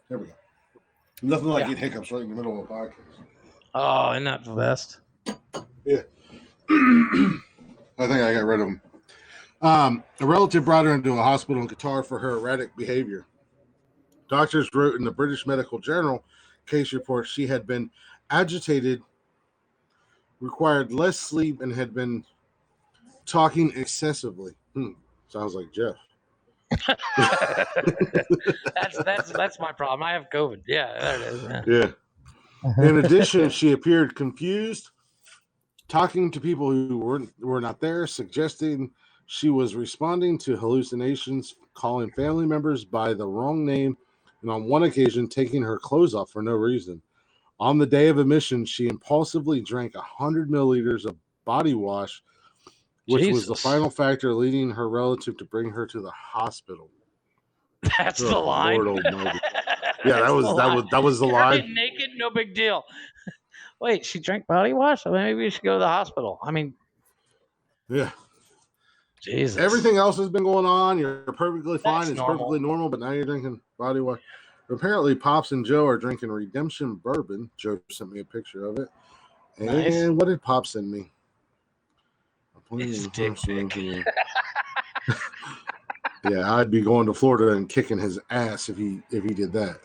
There we go. Nothing like Yeah. getting hiccups right in the middle of a podcast. Oh, isn't that the best? Yeah. I think I got rid of him. A relative brought her into a hospital in Qatar for her erratic behavior. Doctors wrote in the British Medical Journal case report she had been agitated, required less sleep, and had been talking excessively. Sounds like Jeff. That's my problem. I have COVID. Yeah, there it is. Yeah. Yeah. In addition, she appeared confused, talking to people who were not there, suggesting she was responding to hallucinations, calling family members by the wrong name, and on one occasion taking her clothes off for no reason. On the day of admission, she impulsively drank 100 milliliters of body wash, which was the Jesus. final factor leading her relative to bring her to the hospital. That's the line. Lord Almighty. That's Yeah, that was the line. Get naked, no big deal. Wait, she drank body wash? Maybe we should go to the hospital. I mean, Yeah. Jesus. Everything else has been going on. You're perfectly fine. That's It's normal. perfectly normal, but now you're drinking body wash. Apparently, Pops and Joe are drinking Redemption bourbon. Joe sent me a picture of it. And Nice. what did Pop send me? His dick pic. Yeah, I'd be going to Florida and kicking his ass if he did that.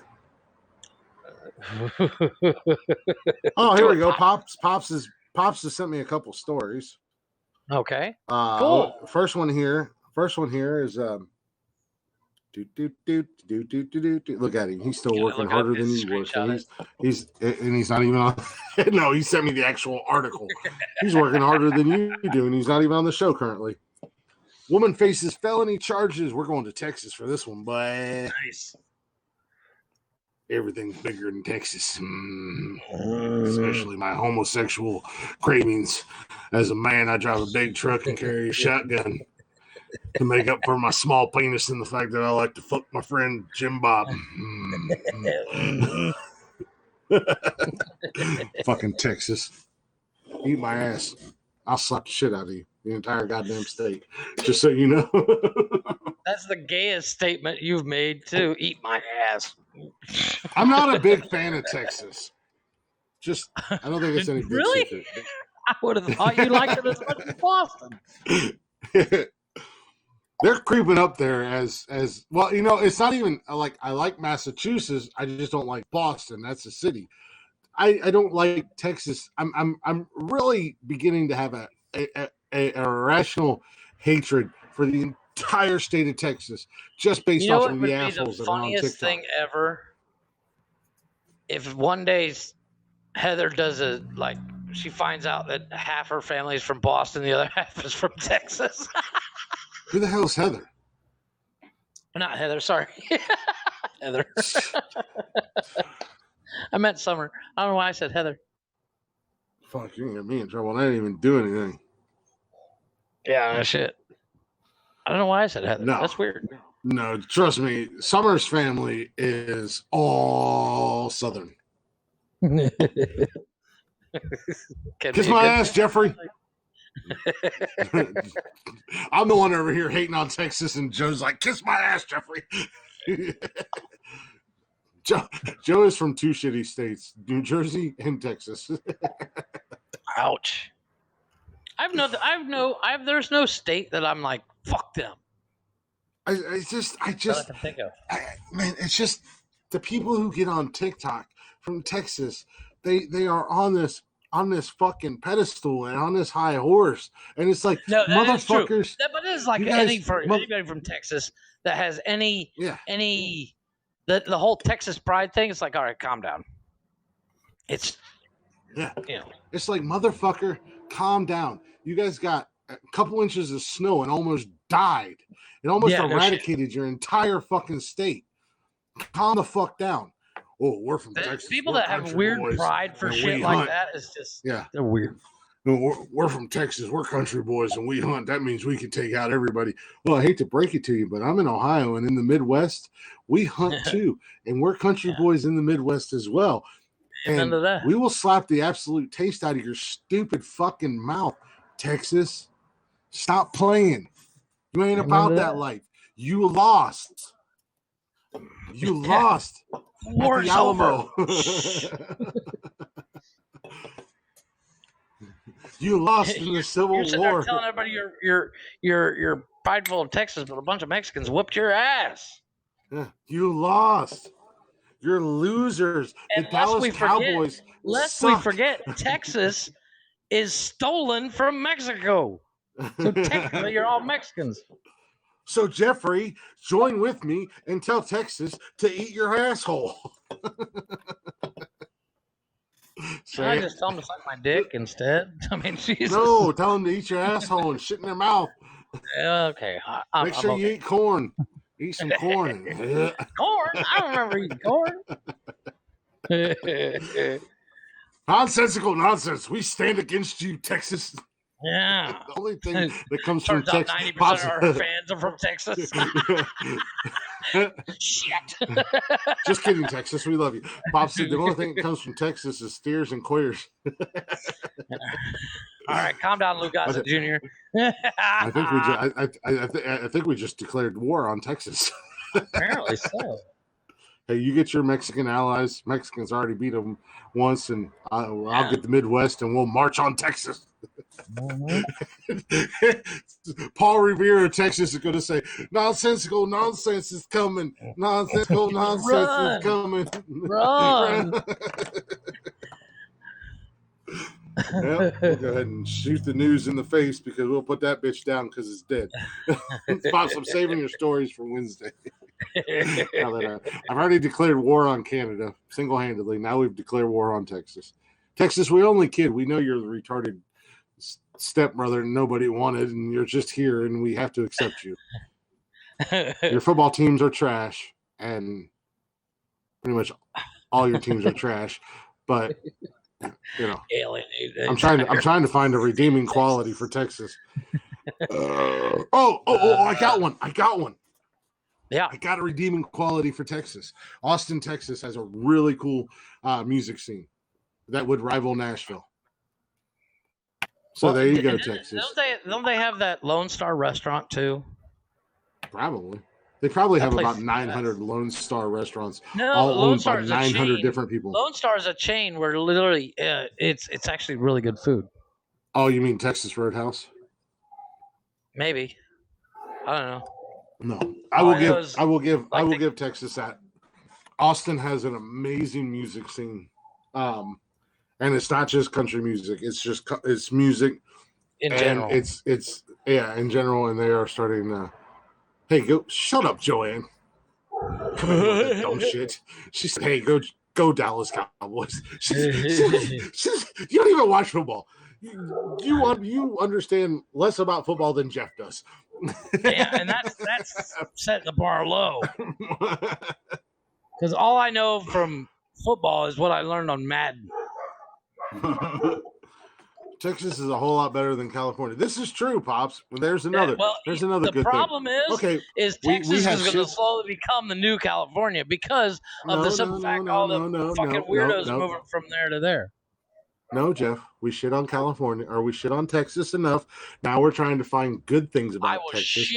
Oh, here we go. Pops has sent me a couple stories. Okay. Cool. First one here is look at him. He's still working harder than he was. And he's not even on. No, he sent me the actual article. He's working harder than you do, and he's not even on the show currently. Woman faces felony charges. We're going to Texas for this one, but Nice. everything's bigger in Texas, especially my homosexual cravings. As a man, I drive a big truck and carry a shotgun to make up for my small penis and the fact that I like to fuck my friend Jim Bob. Fucking Texas. Eat my ass. I'll slap the shit out of you. The entire goddamn state. Just so you know. That's the gayest statement you've made, too. Eat my ass. I'm not a big fan of Texas. I don't think it's any big Really? secret. I would have thought you liked it as much as Boston. They're creeping up there as well. You know, it's not even like I like Massachusetts. I just don't like Boston. That's a city. I don't like Texas. I'm really beginning to have a irrational hatred for the entire state of Texas just based off of the assholes that are on TikTok. Funniest thing ever. If one day Heather does she finds out that half her family is from Boston, the other half is from Texas. Who the hell is Heather? Not Heather, sorry. Heather. I meant Summer. I don't know why I said Heather. Fuck, you can get me in trouble. I didn't even do anything. Yeah, no shit. I don't know why I said Heather. No. That's weird. No, trust me. Summer's family is all Southern. Kiss my ass, Jeffrey. I'm the one over here hating on Texas, and Joe's like, kiss my ass, Jeffrey. Joe is from two shitty states, New Jersey and Texas. Ouch. There's no state that I'm like, fuck them. I just I can think of. Man, it's just the people who get on TikTok from Texas, they are on this fucking pedestal and on this high horse, and it's like, no, motherfuckers. But it is like anybody from Texas that has any the whole Texas pride thing. It's like, all right, calm down. It's it's like, motherfucker, calm down. You guys got a couple inches of snow and almost died. It almost eradicated your entire fucking state. Calm the fuck down. Oh, we're from Texas. People we're that have weird pride for shit like that is just they're weird. We're from Texas. We're country boys, and we hunt. That means we can take out everybody. Well, I hate to break it to you, but I'm in Ohio, and in the Midwest, we hunt too, and we're country boys in the Midwest as well. And we will slap the absolute taste out of your stupid fucking mouth, Texas. Stop playing. You ain't about that life. You lost. You lost. War's over. You lost in the Civil War. Telling everybody you're prideful of Texas, but a bunch of Mexicans whooped your ass. You lost. You're losers. The Dallas Cowboys. Lest we forget, Texas is stolen from Mexico. So technically, you're all Mexicans. So Jeffrey, join with me and tell Texas to eat your asshole. I just tell them to suck my dick instead. I mean, Jesus. No, tell them to eat your asshole and shit in their mouth. Okay. Make sure you eat corn. Eat some corn. Corn? I don't remember eating corn. Nonsensical nonsense. We stand against you, Texas. Yeah. The only thing that comes from Texas. 90% of our fans are from Texas. Shit. Just kidding, Texas. We love you. Bob said the only thing that comes from Texas is steers and queers. All right, calm down, Luke Gossett Jr. I think we just declared war on Texas. Apparently so. Hey, you get your Mexican allies. Mexicans already beat them once, and I'll get the Midwest, and we'll march on Texas. Paul Revere of Texas is going to say, "Nonsensical nonsense is coming. Nonsensical nonsense is coming. Run!" Yep, we'll go ahead and shoot the news in the face because we'll put that bitch down because it's dead. Pops, I'm saving your stories for Wednesday. Now that I've already declared war on Canada single-handedly. Now we've declared war on Texas. Texas, we only kid. We know you're the retarded stepbrother nobody wanted, and you're just here, and we have to accept you. Your football teams are trash, and pretty much all your teams are trash. But you know, I'm trying to find a redeeming quality for Texas. I got one. Yeah, I got a redeeming quality for Texas. Austin, Texas has a really cool music scene that would rival Nashville. So there you go, Texas. Don't they have that Lone Star restaurant too? Probably. They probably have about 900 Lone Star restaurants, no, all Lone owned Star by is 900 different people. Lone Star is a chain where literally it's actually really good food. Oh, you mean Texas Roadhouse? Maybe. I don't know. No, I will give Texas that. Austin has an amazing music scene, and it's not just country music. It's music in general. It's in general, and they are starting to. Hey, shut up, Joanne. Come in with that dumb shit. She said, "Hey, go Dallas Cowboys." You don't even watch football. You understand less about football than Jeff does. Yeah, and that's setting the bar low. Because all I know from football is what I learned on Madden. Texas is a whole lot better than California. This is true, Pops. There's another good thing. The problem is Texas is going to slowly become the new California because of the simple fact all the fucking weirdos moving from there to there. No, Jeff, we shit on California, or we shit on Texas enough. Now we're trying to find good things about Texas.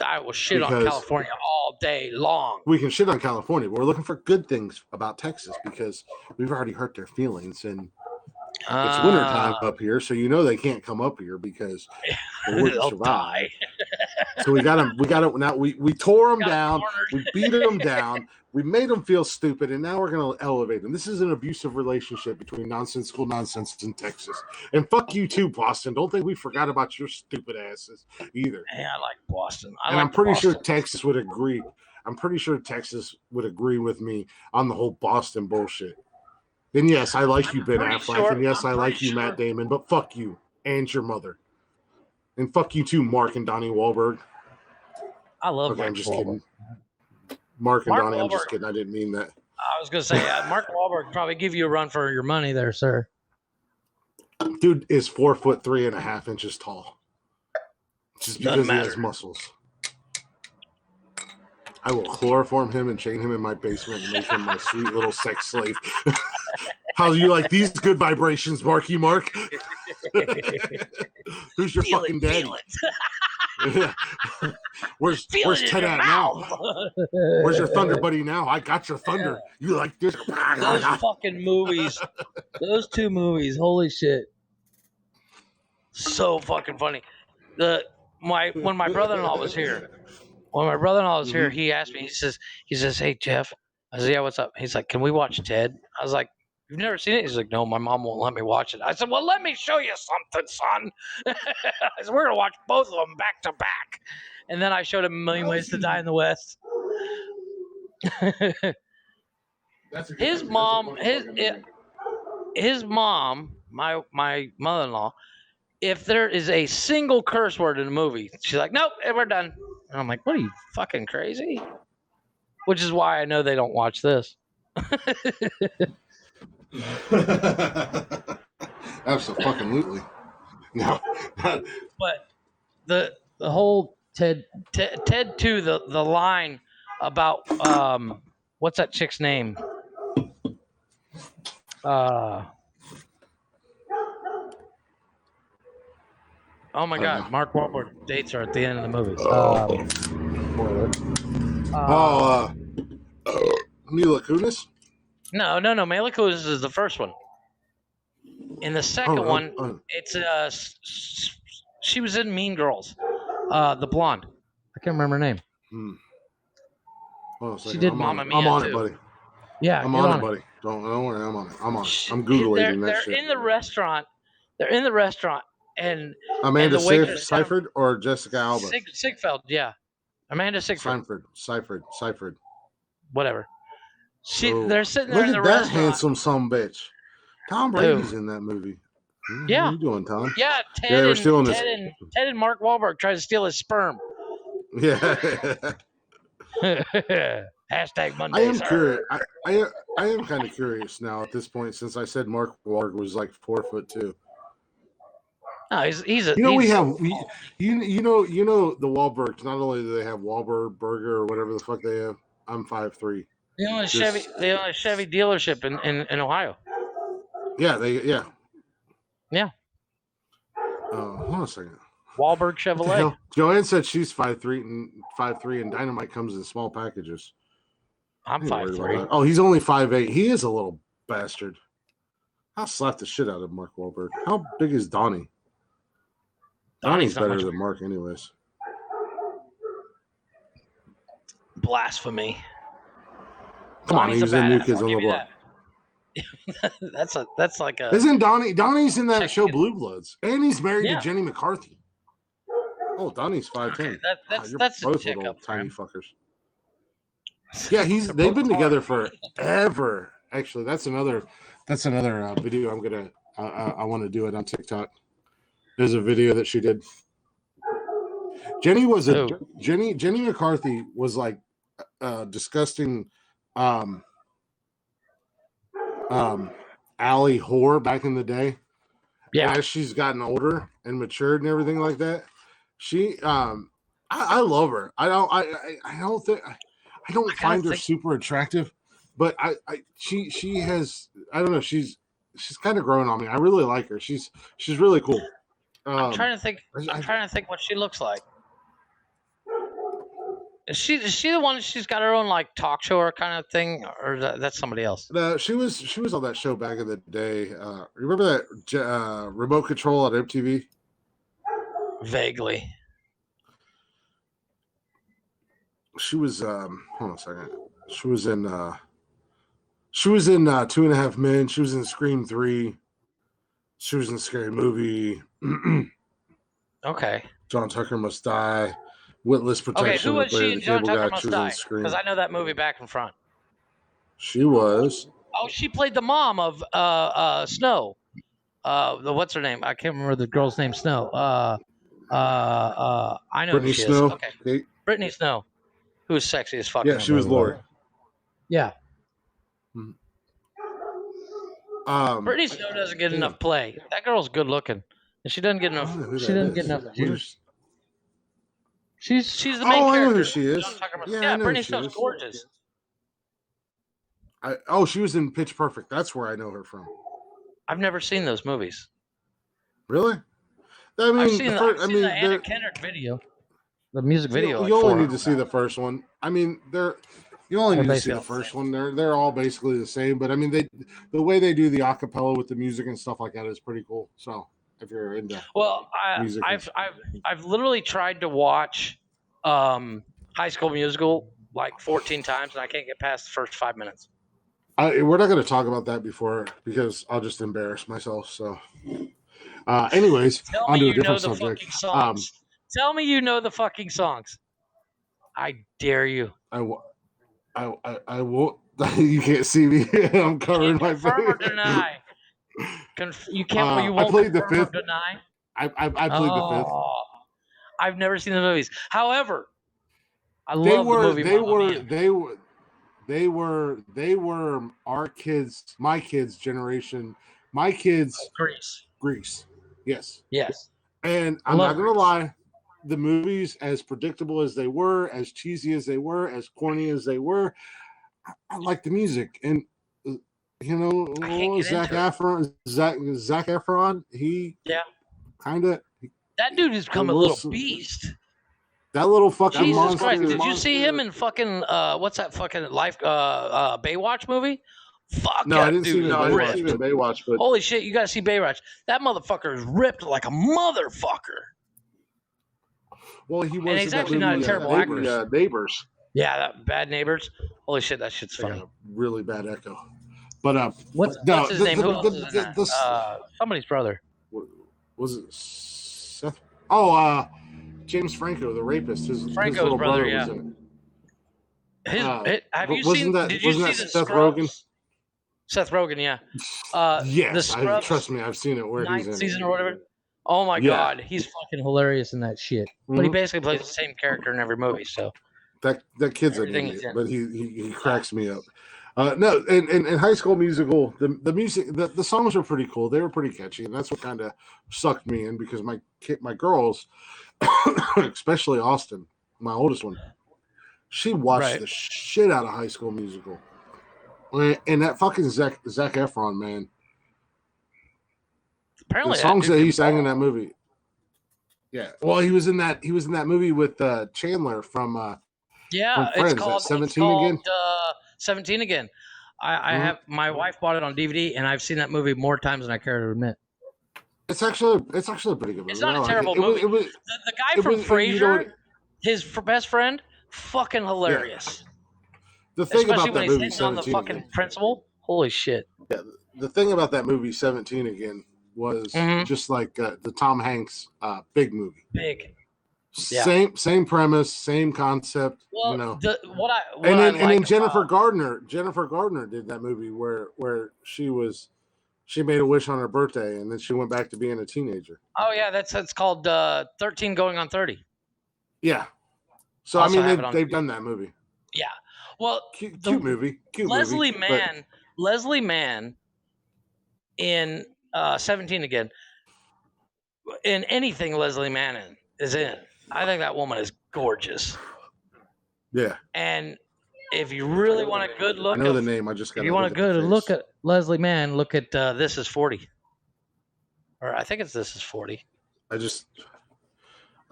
I will shit on California all day long. We can shit on California, but we're looking for good things about Texas because we've already hurt their feelings, and it's wintertime up here, so you know they can't come up here because they wouldn't survive. So we got them. Now we tore them down. We beat them down. We made them feel stupid, and now we're going to elevate them. This is an abusive relationship between Nonsensical Nonsense and Texas. And fuck you too, Boston. Don't think we forgot about your stupid asses either. Hey, I like Boston. I'm pretty sure Texas would agree. I'm pretty sure Texas would agree with me on the whole Boston bullshit. And yes, I like you, Ben Affleck. And yes, I like you, Matt Damon. But fuck you and your mother. And fuck you too, Mark and Donnie Wahlberg. I love Mark I'm just Wahlberg. kidding. Mark and Donnie, I'm just kidding. I didn't mean that. I was going to say, Mark Wahlberg probably give you a run for your money there, sir. Dude is 4'3.5" tall. Just Doesn't because he has matter. muscles. I will chloroform him and chain him in my basement and make him my sweet little sex slave. How do you like these good vibrations, Marky Mark? Who's your Feel fucking it, daddy? feel it. Yeah. Where's Feel it in Ted your at mouth. now? Where's your thunder buddy now? I got your thunder. You like this? Those fucking movies. Those two movies. Holy shit. So fucking funny. When my brother-in-law was here, he asked me, he says, "Hey Jeff." I said, "Yeah, what's up?" He's like, "Can we watch Ted?" I was like, "You've never seen it?" He's like, "No, my mom won't let me watch it." I said, "Well, let me show you something, son." I said, "We're gonna watch both of them back to back." And then I showed him A Million Ways to Die in the West. His mom, my mother-in-law, if there is a single curse word in a movie, she's like, "Nope, we're done." And I'm like, "What are you, fucking crazy?" Which is why I know they don't watch this. Absolutely. No. But the whole Ted 2, the line about what's that chick's name? Oh my God, Mark Wahlberg dates her at the end of the movie. Mila Kunis? No. Mila Kunis is the first one. In the second one, it's she was in Mean Girls, the blonde. I can't remember her name. She did Mamma Mia. I'm on too. it, buddy. Yeah, I'm on it, buddy. Don't worry, I'm on it. I'm Googling that shit. They're in the restaurant. And Amanda and the waitress Seyfried or Jessica Alba? Sigfeld, yeah. Amanda Seyfried. Seyfried. Whatever. They're sitting there Look in the at that restaurant. handsome sumbitch. Tom Brady's in that movie. Yeah. How you doing, Tom? Yeah, Ted and Mark Wahlberg tried to steal his sperm. Yeah. Hashtag Monday. I am curious. I am kind of curious now at this point, since I said Mark Wahlberg was like 4'2". No, he's you know the Wahlbergs. Not only do they have Wahlberg Burger or whatever the fuck they have, I'm 5'3". They own a Chevy dealership in Ohio. Yeah, Yeah. Hold on a second. Wahlberg Chevrolet. Joanne said she's 5'3", and Dynamite comes in small packages. I'm 5'3". Oh, he's only 5'8". He is a little bastard. I'll slap the shit out of Mark Wahlberg. How big is Donnie? Donnie's better than Mark, anyways. Blasphemy. Come on, he's in New Kids on the Block. That's like a. Isn't Donnie's in that show Blue Bloods, and he's married to Jenny McCarthy. Oh, Donnie's 5'10". Okay, that's both a little tiny fuckers. Yeah, they've been together forever. Actually, that's another video I'm gonna I want to do it on TikTok. There's a video that she did. Jenny McCarthy was like disgusting alley whore back in the day. Yeah. As she's gotten older and matured and everything like that, she I love her. I don't find her super attractive, but she has, I don't know, she's kind of grown on me. I really like her. She's really cool. I'm trying to think what she looks like. Is she the one? She's got her own like talk show or kind of thing, or that's somebody else? She was on that show back in the day. Remember that remote control at MTV? Vaguely. She was hold on a second. She was in 2.5 Men. She was in Scream 3. She was in Scary Movie. Okay. John Tucker Must Die. Witless Protection. Okay, who was she in John Tucker Must Die? Because I know that movie back and front. She was. Oh, she played the mom of Snow. What's her name? I can't remember the girl's name. Snow. I know Brittany who she Snow. is. Okay. Brittany Snow. Who's sexy as fuck. Yeah, she was Lori. Yeah. Brittany Snow doesn't get damn. enough play. That girl's good looking, and she doesn't get I enough. don't know who She that doesn't get is. enough What juice. She's the main Oh, I character. know who she You know is. what I'm talking about? Yeah, I Yeah, know Brittany who she Snow's is. gorgeous. She was in Pitch Perfect. That's where I know her from. I've never seen those movies. Really? I mean, I've seen the Anna they're- Kendrick video. The music video. you only like need to see the first one. I mean, you only They're need to see basically the first one. They're all basically the same, but I mean, the way they do the acapella with the music and stuff like that is pretty cool. So if you're into Well, music, I've literally tried to watch High School Musical like 14 times, and I can't get past the first 5 minutes. we're not going to talk about that because I'll just embarrass myself. So, anyways, Tell on me to a you know different the subject. fucking songs. Tell me you know the fucking songs. I dare you. I won't. You can't see me. I'm covering my face. Confirm or deny. You can't. You I won't played the confirm or fifth. deny. I played the fifth. Oh, I've never seen the movies. However, I love the movie. They were our kids, my kids' generation, my kids' Grease. Yes. Yes. And I'm not gonna lie, the movies, as predictable as they were, as cheesy as they were, as corny as they were, I like the music. And Zac Efron, he kind of that dude has become a little beast. That little fucking Jesus monster. Christ! Did you see him in fucking what's that fucking Baywatch movie? Fuck no, that I didn't see dude. the Baywatch, but holy shit, you gotta see Baywatch. That motherfucker is ripped like a motherfucker. Well, he was. And he's actually not a terrible actor. Neighbors. Yeah, that Bad Neighbors. Holy shit, that shit's funny. Got a really bad echo. But what's his name? Who else is in that? Somebody's brother. Was it Seth? Oh, James Franco, the rapist. His little brother was in it. Have you seen? Did you see the Seth Rogen? Seth Rogen, yeah. Yes, trust me, I've seen it. Where he's in season or whatever. Oh my god, he's fucking hilarious in that shit. But he basically plays the same character in every movie. So that kid's an idiot, but he cracks me up. No, in High School Musical, the music, the songs were pretty cool. They were pretty catchy, and that's what kind of sucked me in because my girls, especially Austin, my oldest one, she watched the shit out of High School Musical, and that fucking Zac Efron, man. Apparently, the songs that he sang in that movie. Yeah, well, he was in that movie with Chandler from Friends, it's called 17 again. 17 again. I have my wife bought it on DVD, and I've seen that movie more times than I care to admit. It's actually a pretty good movie. It's not a terrible movie. The guy from Frasier, his best friend, fucking hilarious. The thing especially about when that movie, he's hitting on the fucking again. principal. Holy shit! Yeah, the thing about that movie, 17 again, was just like the Tom Hanks Big movie. Big. Yeah. Same premise, same concept. Well, and then Jennifer Gardner did that movie where she made a wish on her birthday and then she went back to being a teenager. Oh yeah, it's called 13 Going on 30. Yeah. So also, I mean they've done that movie. Yeah. Well, cute movie. Leslie Mann in 17 again. In anything Leslie Mann is in. I think that woman is gorgeous. Yeah. And if you really want a good look, I know the name. I just got. If you want a good look at Leslie Mann, look at This Is 40. Or I think it's This Is 40. I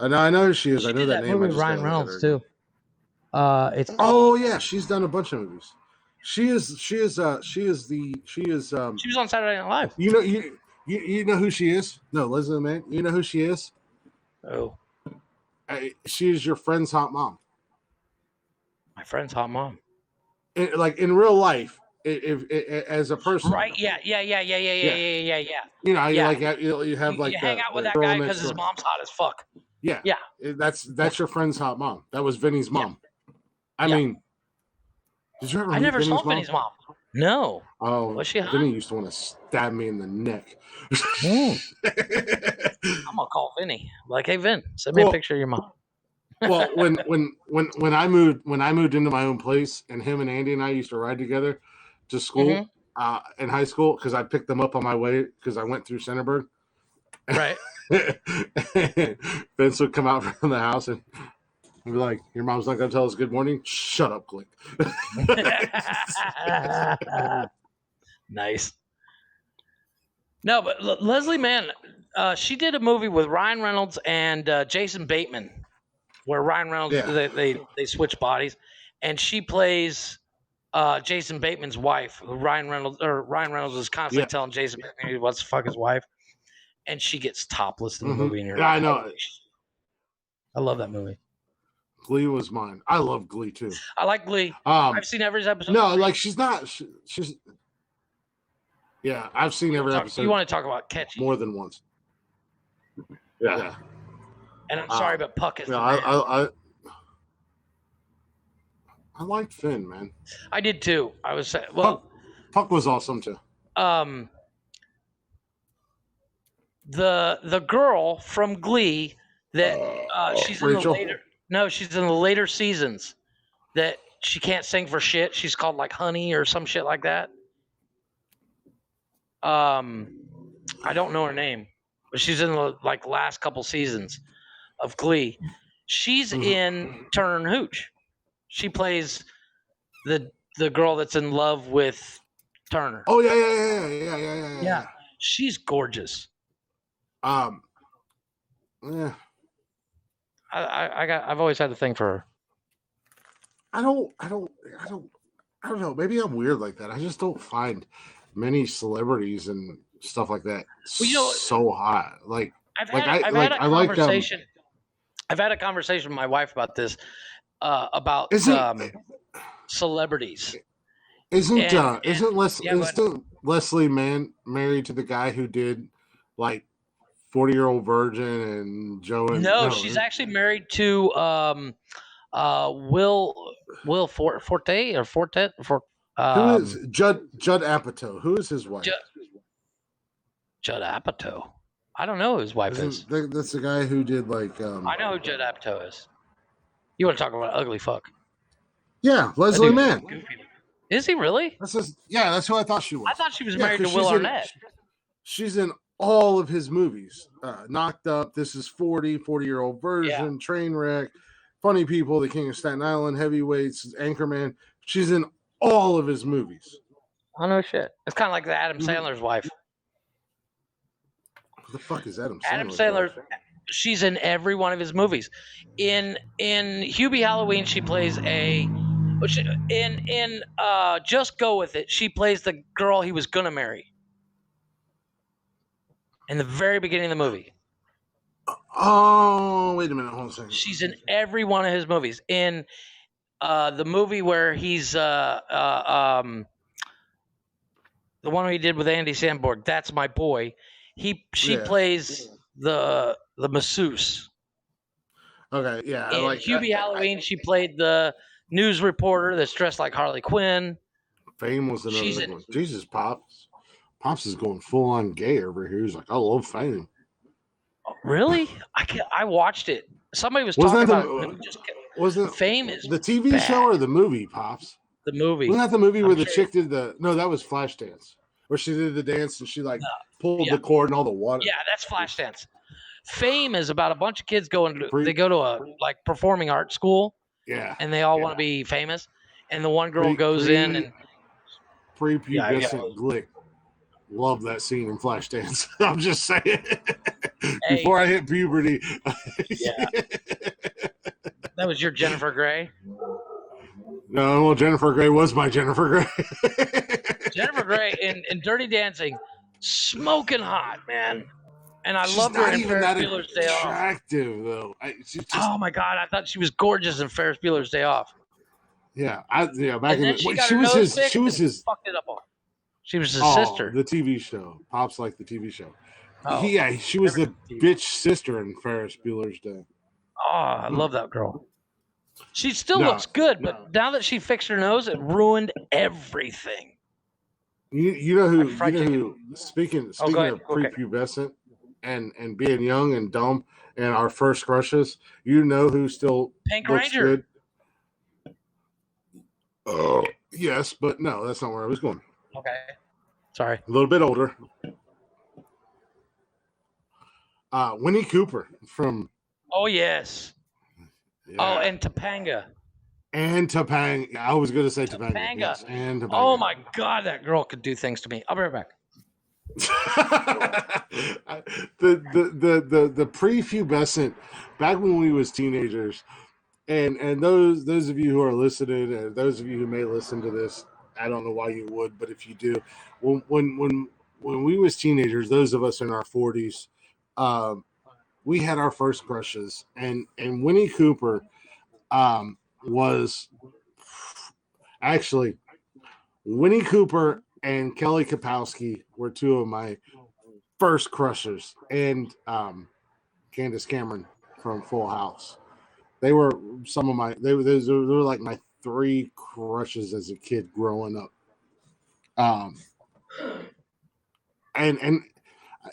know who she is. I know that name. Movie with Ryan Reynolds too. It's she's done a bunch of movies. She was on Saturday Night Live. You know who she is? No, Leslie Mann. You know who she is? Oh. She is your friend's hot mom. My friend's hot mom. Like in real life, as a person, right? Yeah. You know, you have like you hang out with that guy because his mom's hot as fuck. Yeah. That's your friend's hot mom. That was Vinny's mom. I mean, did you ever? I never saw Vinny's mom. No. Oh, was she hot? Vinny used to want to stab me in the neck. I'm gonna call Vinny. Like, hey Vin, send me a picture of your mom. Well, when I moved into my own place, and him and Andy and I used to ride together to school, in high school because I picked them up on my way because I went through Centerburg. Right. Vince would come out from the house and be like, "Your mom's not gonna tell us good morning." Shut up, Click. Nice. No, but Leslie Mann, she did a movie with Ryan Reynolds and Jason Bateman, where Ryan Reynolds they switch bodies, and she plays Jason Bateman's wife. Ryan Reynolds is constantly telling Jason Bateman he wants to fuck his wife, and she gets topless in the movie. And I know. I love that movie. Glee was mine. I love Glee too. I like Glee. I've seen every episode. No, like she's not. She's. Yeah, I've seen every episode. You want to talk about catchy more than once? Yeah. And I'm sorry, but Puck is. I liked Finn, man. I did too. I was Puck was awesome too. The girl from Glee that she's in Rachel? she's in the later seasons that she can't sing for shit. She's called like Honey or some shit like that. I don't know her name, but she's in the last couple seasons of Glee. She's in Turner and Hooch. She plays the girl that's in love with Turner. Oh yeah. She's gorgeous. Yeah. I've always had a thing for her. I don't know. Maybe I'm weird like that. I just don't find many celebrities and stuff like that so hot. Like I've had a conversation with my wife about this. About celebrities. Isn't Leslie Mann married to the guy who did 40-Year-Old Virgin and Joe? No, she's actually married to Will Forte. Who is Judd Apatow? Who is his wife? Judd Apatow. I don't know who his wife is. That's the guy who did I know who Judd Apatow is. You want to talk about ugly fuck? Yeah, Leslie Mann. Is he really? That's who I thought she was. I thought she was married to Will Arnett. She's in all of his movies. Knocked Up, This Is 40-Year-Old Virgin, Trainwreck, Funny People, The King of Staten Island, Heavyweights, Anchorman. She's in all of his movies. Oh, no shit. It's kind of like the Adam Sandler's wife. Who the fuck is Adam Sandler? Adam Sandler. She's in every one of his movies. In Hubie Halloween, she plays in Just Go With It, she plays the girl he was gonna marry. In the very beginning of the movie. Oh, wait a minute, hold on a second. She's in every one of his movies. In the movie where he's the one he did with Andy Samberg, That's My Boy. She plays the masseuse. Okay, yeah. In Hubie Halloween, she played the news reporter that's dressed like Harley Quinn. Fame was another big one. Jesus, Pops is going full on gay over here. He's like, I love Fame. Really? I watched it. Somebody was talking about it. Wasn't Fame is the TV bad. show or the movie, Pops? The movie. Wasn't that the movie where the chick did no, that was Flashdance. Where she did the dance and she pulled the cord and all the water. Yeah, that's Flashdance. Fame is about a bunch of kids they go to a performing arts school. Yeah. And they all want to be famous. And the one girl goes in and prepubescent glick. Love that scene in Flashdance. I'm just saying. Before I hit puberty. Yeah. That was your Jennifer Grey? No, well, Jennifer Grey was my Jennifer Grey. Jennifer Grey in Dirty Dancing, smoking hot, man. And I loved her in Ferris Bueller's Day Off. Attractive though. Oh my God, I thought she was gorgeous in Ferris Bueller's Day Off. Yeah, back in she was his. Fucked it up all. She was his sister. The TV show. Pops like the TV show. Oh, she was the bitch sister in Ferris Bueller's Day. Oh, I love that girl. She still looks good, but now that she fixed her nose, it ruined everything. You know who? Speaking of prepubescent and being young and dumb and our first crushes, you know who still Pink looks Ranger. good? Oh, yes, but no, that's not where I was going. Okay. Sorry. A little bit older. Winnie Cooper from. Oh yes. Yeah. Oh, and Topanga. And Topanga. I was going to say Topanga. Topanga. Yes, and Topanga. Oh my God, that girl could do things to me. I'll be right back. the prepubescent, back when we was teenagers, and those of you who are listening, and those of you who may listen to this, I don't know why you would, but if you do, when we was teenagers, those of us in our 40s, we had our first crushes, and Winnie Cooper was actually Winnie Cooper and Kelly Kapowski were two of my first crushes, and Candace Cameron from Full House. They were some of my they were like my three crushes as a kid growing up. And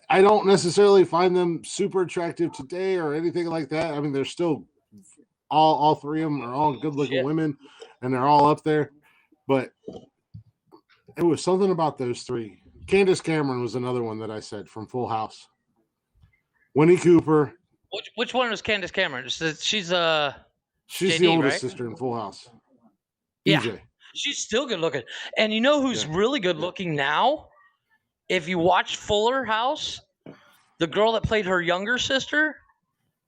I don't necessarily find them super attractive today or anything like that. I mean, they're still all three of them are all good looking women, and they're all up there. But it was something about those three. Candace Cameron was another one that I said from Full House. Winnie Cooper. Which one was Candace Cameron? She's She's JD, the oldest right? sister in Full House. Yeah. DJ. She's still good looking. And you know who's really good looking now? If you watch Fuller House, the girl that played her younger sister,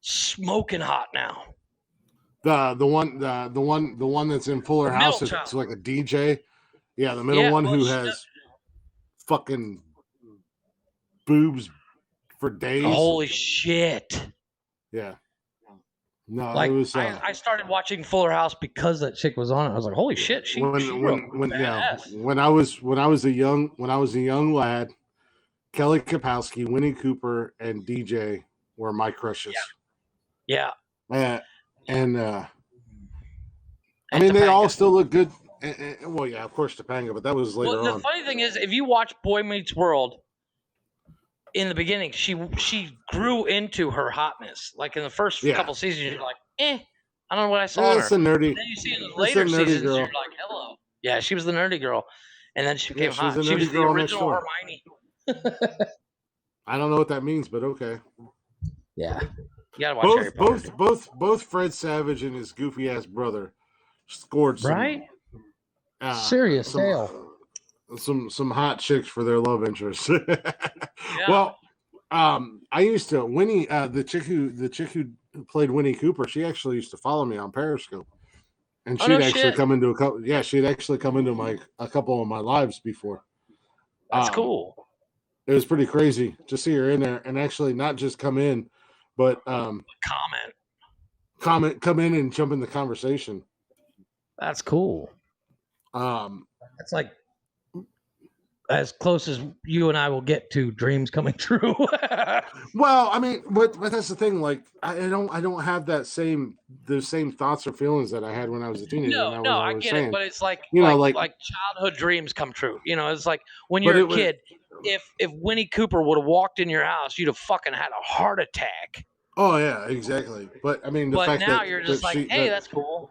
smoking hot now. The one that's in Fuller House is like a DJ. Yeah, the middle one who has fucking boobs for days. Holy shit. Yeah. No, like, it was. I started watching Fuller House because that chick was on it. I was like, holy shit, when I was a young lad, Kelly Kapowski, Winnie Cooper, and DJ were my crushes. Yeah. I mean, they all still look good. Well, yeah, of course, Topanga, but that was later on. The funny thing is, if you watch Boy Meets World, in the beginning, she grew into her hotness. Like in the first couple seasons, you're like, I don't know what I saw in her. It's a nerdy. And then you see in the later seasons, you're like, hello. Yeah, she was the nerdy girl. And then she became hot. She was the original Hermione. I don't know what that means, but okay. Yeah. You gotta watch Harry Potter. Both Fred Savage and his goofy ass brother scored some serious tale. Some hot chicks for their love interests. Well, I used to Winnie, the chick who played Winnie Cooper. She actually used to follow me on Periscope, and she'd come into a couple. Yeah, she'd actually come into a couple of my lives before. That's cool. It was pretty crazy to see her in there, and actually not just come in, but come in and jump in the conversation. That's cool. That's like as close as you and I will get to dreams coming true. Well, I mean, but that's the thing. Like, I don't have those same thoughts or feelings that I had when I was a teenager. No, I get it, but it's like like childhood dreams come true. You know, it's like when you're a kid. If Winnie Cooper would have walked in your house, you'd have fucking had a heart attack. Oh yeah, exactly. But I mean, the fact now that you're just like, hey, that's cool.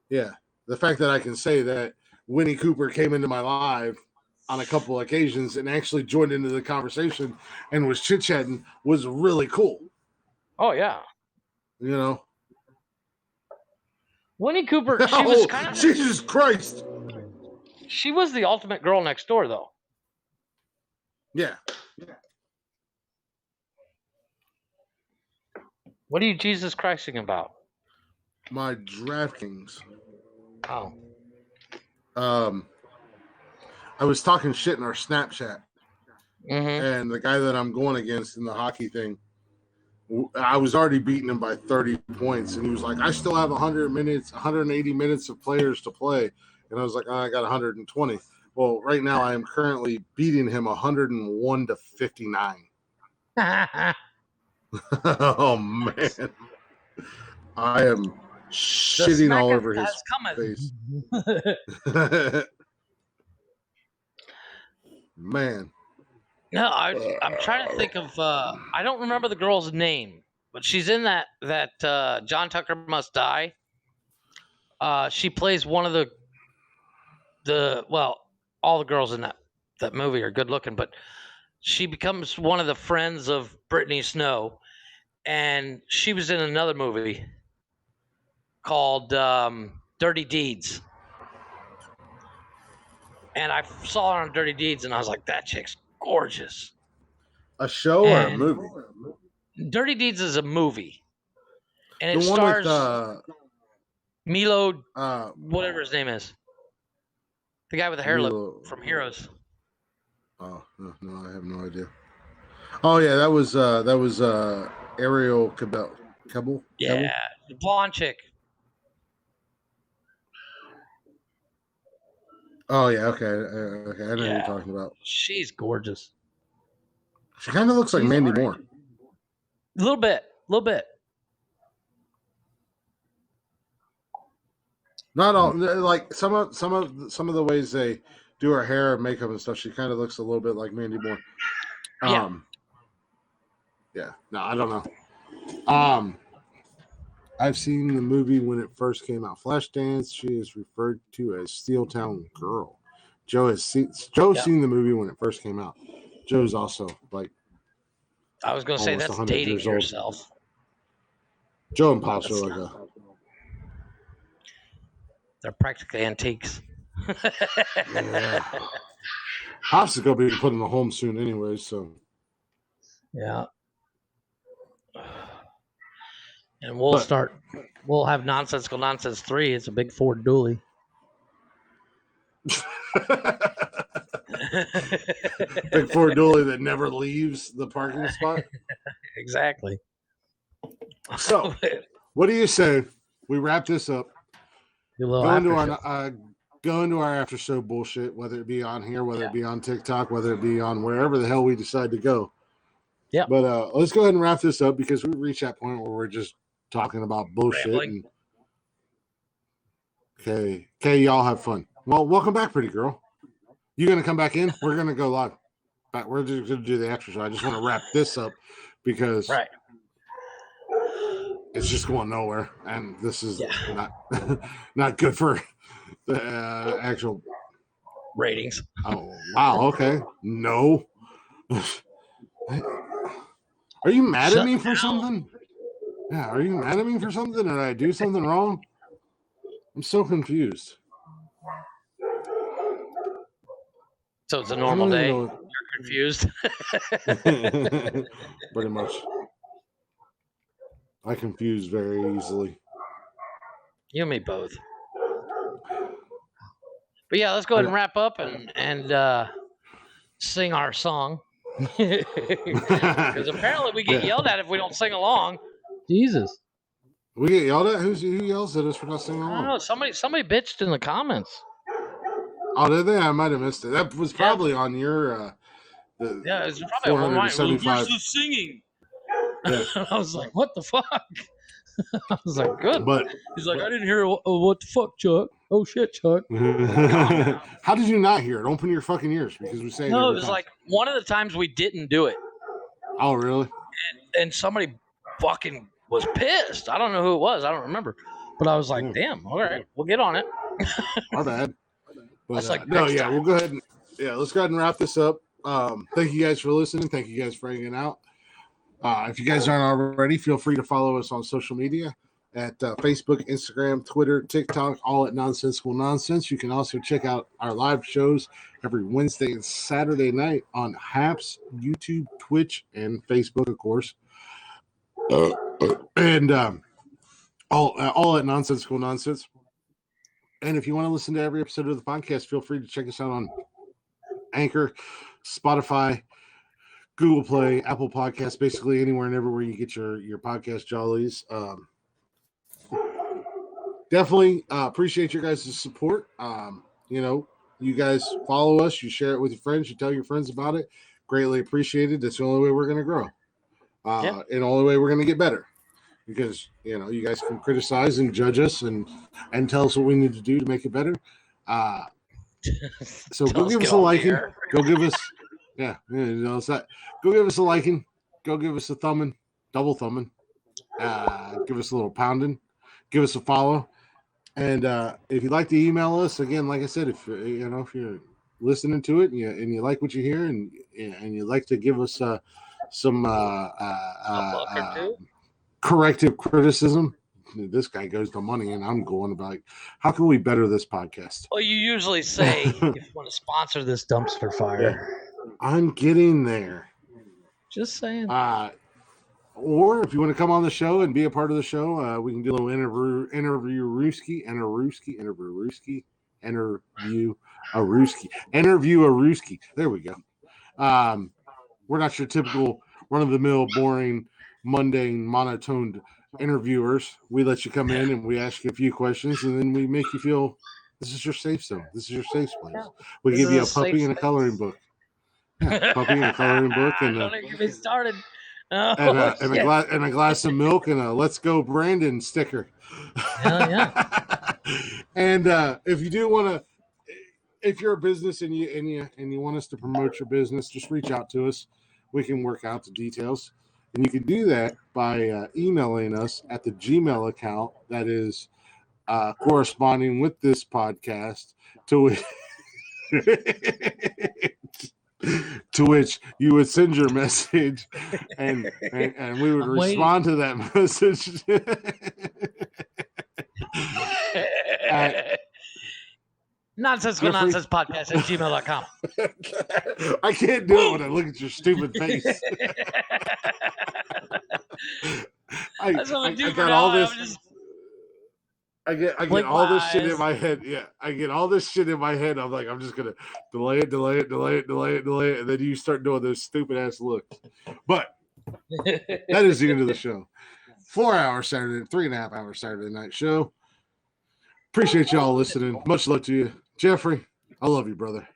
Yeah, the fact that I can say that Winnie Cooper came into my life on a couple of occasions and actually joined into the conversation and was chit-chatting was really cool. Oh yeah. You know, Winnie Cooper, she was kind of Jesus Christ. She was the ultimate girl next door, though. Yeah. What are you Jesus Christing about? My DraftKings. Oh. I was talking shit in our Snapchat, mm-hmm. and the guy that I'm going against in the hockey thing, I was already beating him by 30 points, and he was like, I still have 180 minutes of players to play. And I was like, I got 120. Well, right now I am currently beating him 101 to 59. Oh, man. I am shitting all over his face. Man. No, I'm trying to think of I don't remember the girl's name, but she's in that John Tucker Must Die. She plays one of all the girls in that that movie are good looking, but she becomes one of the friends of Brittany Snow, and she was in another movie called Dirty Deeds. And I saw her on Dirty Deeds, and I was like, that chick's gorgeous. A show or a And movie? Dirty Deeds is a movie. And it The one stars with Milo, whatever his name is. The guy with the hair Milo. look from Heroes. Oh no, I have no idea. Oh yeah, that was Ariel Cabell. Yeah, the blonde chick. Oh yeah, okay. I know who you're talking about. She's gorgeous. She kind of looks like Mandy Moore. A little bit. Not all, like some of the ways they do her hair and makeup and stuff. She kind of looks a little bit like Mandy Moore. Yeah. No, I don't know. I've seen the movie when it first came out. Flashdance. She is referred to as Steel Town Girl. Joe's seen the movie when it first came out. Joe's also like. I was going to say that's dating yourself. Joe and Pops are like a. They're practically antiques. Yeah. Pops is going to be put in the home soon anyway, so. Yeah. And we'll have Nonsensical Nonsense 3. It's a big Ford dually. Big Ford dually that never leaves the parking spot. Exactly. So, what do you say? We wrap this up. Go into our after show bullshit, whether it be on here, whether it be on TikTok, whether it be on wherever the hell we decide to go. Yeah. But let's go ahead and wrap this up because we reached that point where we're just talking about bullshit. Okay, y'all have fun. Well, welcome back, pretty girl. You gonna come back in? We're gonna go live. But we're just gonna do the extra show. I just want to wrap this up because it's just going nowhere, and this is not good for the actual ratings. Oh wow! Okay, no. Are you mad at me for something? Yeah, are you mad at me for something? Did I do something wrong? I'm so confused. So it's a normal day. You're confused. Pretty much. I confuse very easily. You and me both. But yeah, let's go ahead and wrap up and sing our song. Because apparently we get yelled at if we don't sing along. Jesus. We get yelled at? Who yells at us for not singing along? I don't know. Somebody bitched in the comments. Oh, did they? I might have missed it. That was probably on your yeah, it's probably on mine. Where's the singing? Yeah. I was like, what the fuck? I was like, good. But he's like, I didn't hear what the fuck, Chuck. Oh shit, Chuck. How did you not hear it? Open your fucking ears because we say no. It was like one of the times we didn't do it. Oh really? And somebody fucking was pissed. I don't know who it was. I don't remember. But I was like, damn. All right, we'll get on it. My bad. But that's like no, yeah, we'll go ahead and let's go ahead and wrap this up. Thank you guys for listening. Thank you guys for hanging out. If you guys aren't already, feel free to follow us on social media at Facebook, Instagram, Twitter, TikTok, all at Nonsensical Nonsense. You can also check out our live shows every Wednesday and Saturday night on Haps, YouTube, Twitch, and Facebook, of course. And all at Nonsensical Nonsense. And if you want to listen to every episode of the podcast, feel free to check us out on Anchor, Spotify, Google Play, Apple Podcasts, basically anywhere and everywhere you get your podcast jollies. Definitely appreciate your guys' support. You guys follow us, you share it with your friends, you tell your friends about it. Greatly appreciated. That's the only way we're going to grow. And the only way we're going to get better. Because, you guys can criticize and judge us and tell us what we need to do to make it better. So go give us a liking. Go give us, it's that. Go give us a liking. Go give us a thumbing, double thumbing. Give us a little pounding. Give us a follow. And if you'd like to email us, again, like I said, if you're listening to it and you like what you hear and you like to give us some buck or two. corrective criticism, this guy goes to money, and I'm going about how can we better this podcast? Well, you usually say if you want to sponsor this dumpster fire. I'm getting there. Just saying. Or if you want to come on the show and be a part of the show, we can do a little interview a Rooski. There we go. We're not your typical run-of-the-mill, boring, mundane, monotone interviewers. We let you come in and we ask you a few questions, and then we make you feel this is your safe zone. This is your safe place. We This give you a is a puppy safe and a coloring book. Yeah, puppy and a coloring book, and don't get me started. Oh, and a glass of milk and a "Let's Go Brandon" sticker. Yeah. And if you do want to, if you're a business and you want us to promote your business, just reach out to us. We can work out the details, and you can do that by emailing us at the Gmail account that is corresponding with this podcast to which you would send your message and we would respond to that message at Nonsensical Nonsense Podcast at gmail.com. I can't do it when I look at your stupid face. I got all this. I get all this shit in my head. Yeah, I get all this shit in my head. I'm like, I'm just gonna delay it, and then you start doing those stupid ass looks. But that is the end of the show. 4-hour Saturday, 3.5 hour Saturday night show. Appreciate y'all listening. Much love to you, Jeffrey. I love you, brother.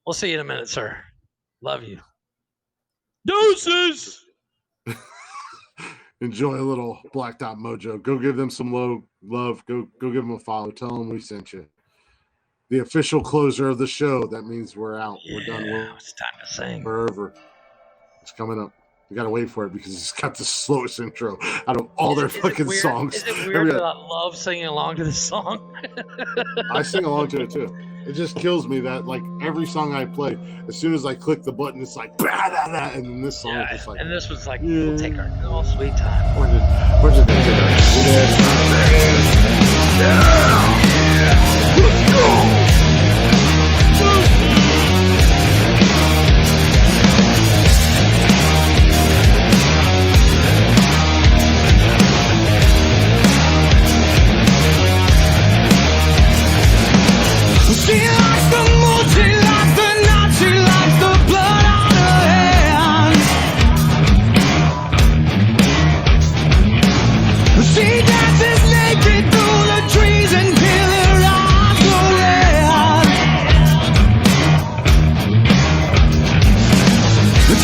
We'll see you in a minute, sir. Love you. Deuces. Enjoy a little Blacktop Mojo. Go give them some love. Go give them a follow. Tell them we sent you. The official closer of the show. That means we're out. Yeah, we're done. It's time to sing. We're over. It's coming up. We gotta wait for it because it's got the slowest intro out of all their fucking songs. Is it weird that I love singing along to this song? I sing along to it too. It just kills me that like every song I play, as soon as I click the button, it's like bah, bah, bah, and then this song is just like. And this was like, we'll take our all sweet time. We're just gonna take our sweet time. Let's go. She likes the mood, she likes the night, she likes the blood on her hands. She dances naked through the trees until her eyes go red.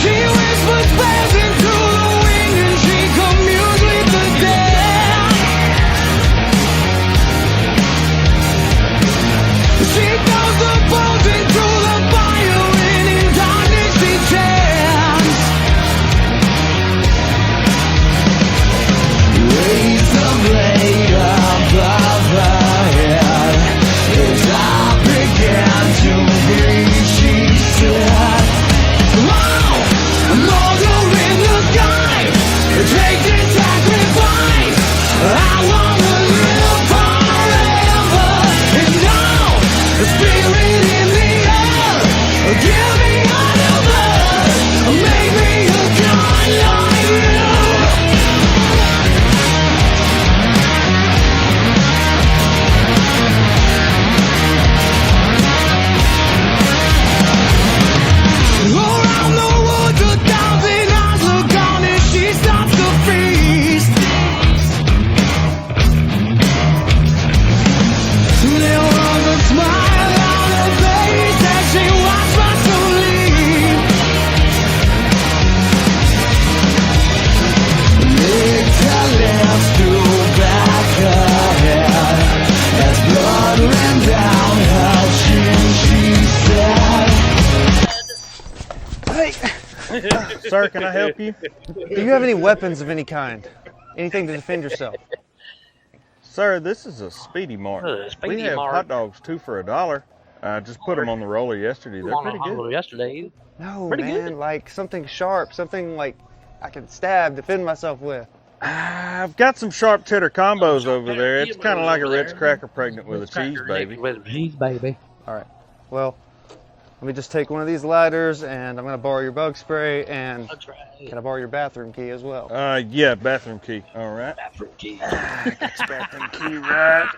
She whispers spells into the wind and she communes with the dead. She throws the bones into the fire and in darkness she chants. Raise the blade above her head. As I began to breathe, she said, "Wow, murder in the sky, take this sacrifice. I wanna live forever, and now the spirit in the air, give me a new blood, make me a god like you." Around the woods, 1,000 eyes look on as she starts to feast. There was a smile on her face as she watched us to leave. Licked her lips to back her head as blood ran down her chin. She said, Sir, can I help you? Do you have any weapons of any kind? Anything to defend yourself? Sir, this is a Speedy Mart. Speedy We have Mart. hot dogs 2 for $1. I just put them on the roller yesterday. They're pretty good. Yesterday. No, Pretty man. good. Like something sharp, something like I can stab, defend myself with. I've got some sharp cheddar combos over there. It's kind of like a Ritz cracker pregnant with a cheese baby. With a cheese baby. All right. Well, let me just take one of these lighters, and I'm gonna borrow your bug spray, and That's right. can I borrow your bathroom key as well? Yeah, bathroom key. All right. Bathroom key. I got the bathroom key right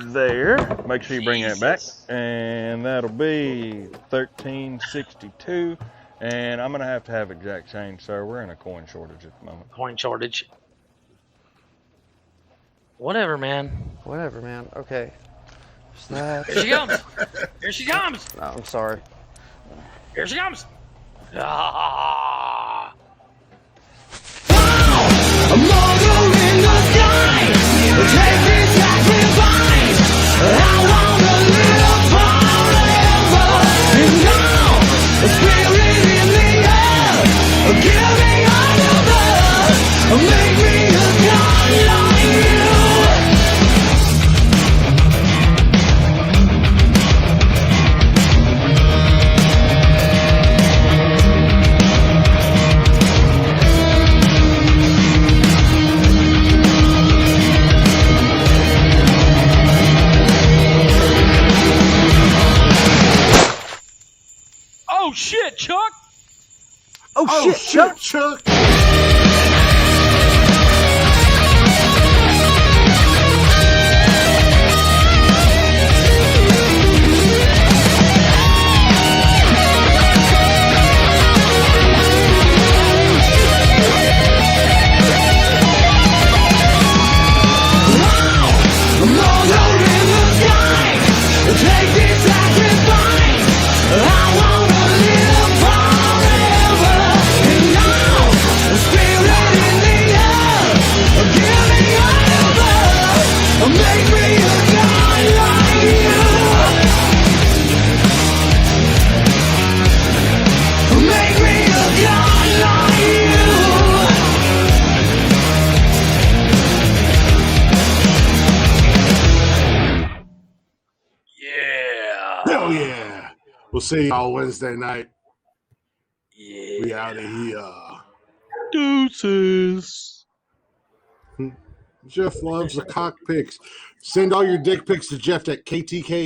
there. Make sure you bring that back. And that'll be 1362. And I'm going to have exact change, sir. We're in a coin shortage at the moment. Coin shortage. Whatever, man. Whatever, man. Okay. Just that. Here she comes. Here she comes. No, I'm sorry. Here she comes. Ah. Oh shit, Chuck! Oh, shit, Chuck. Hell yeah. We'll see y'all Wednesday night. Yeah. We out of here. Deuces. Jeff loves the cock pics. Send all your dick pics to Jeff at KTK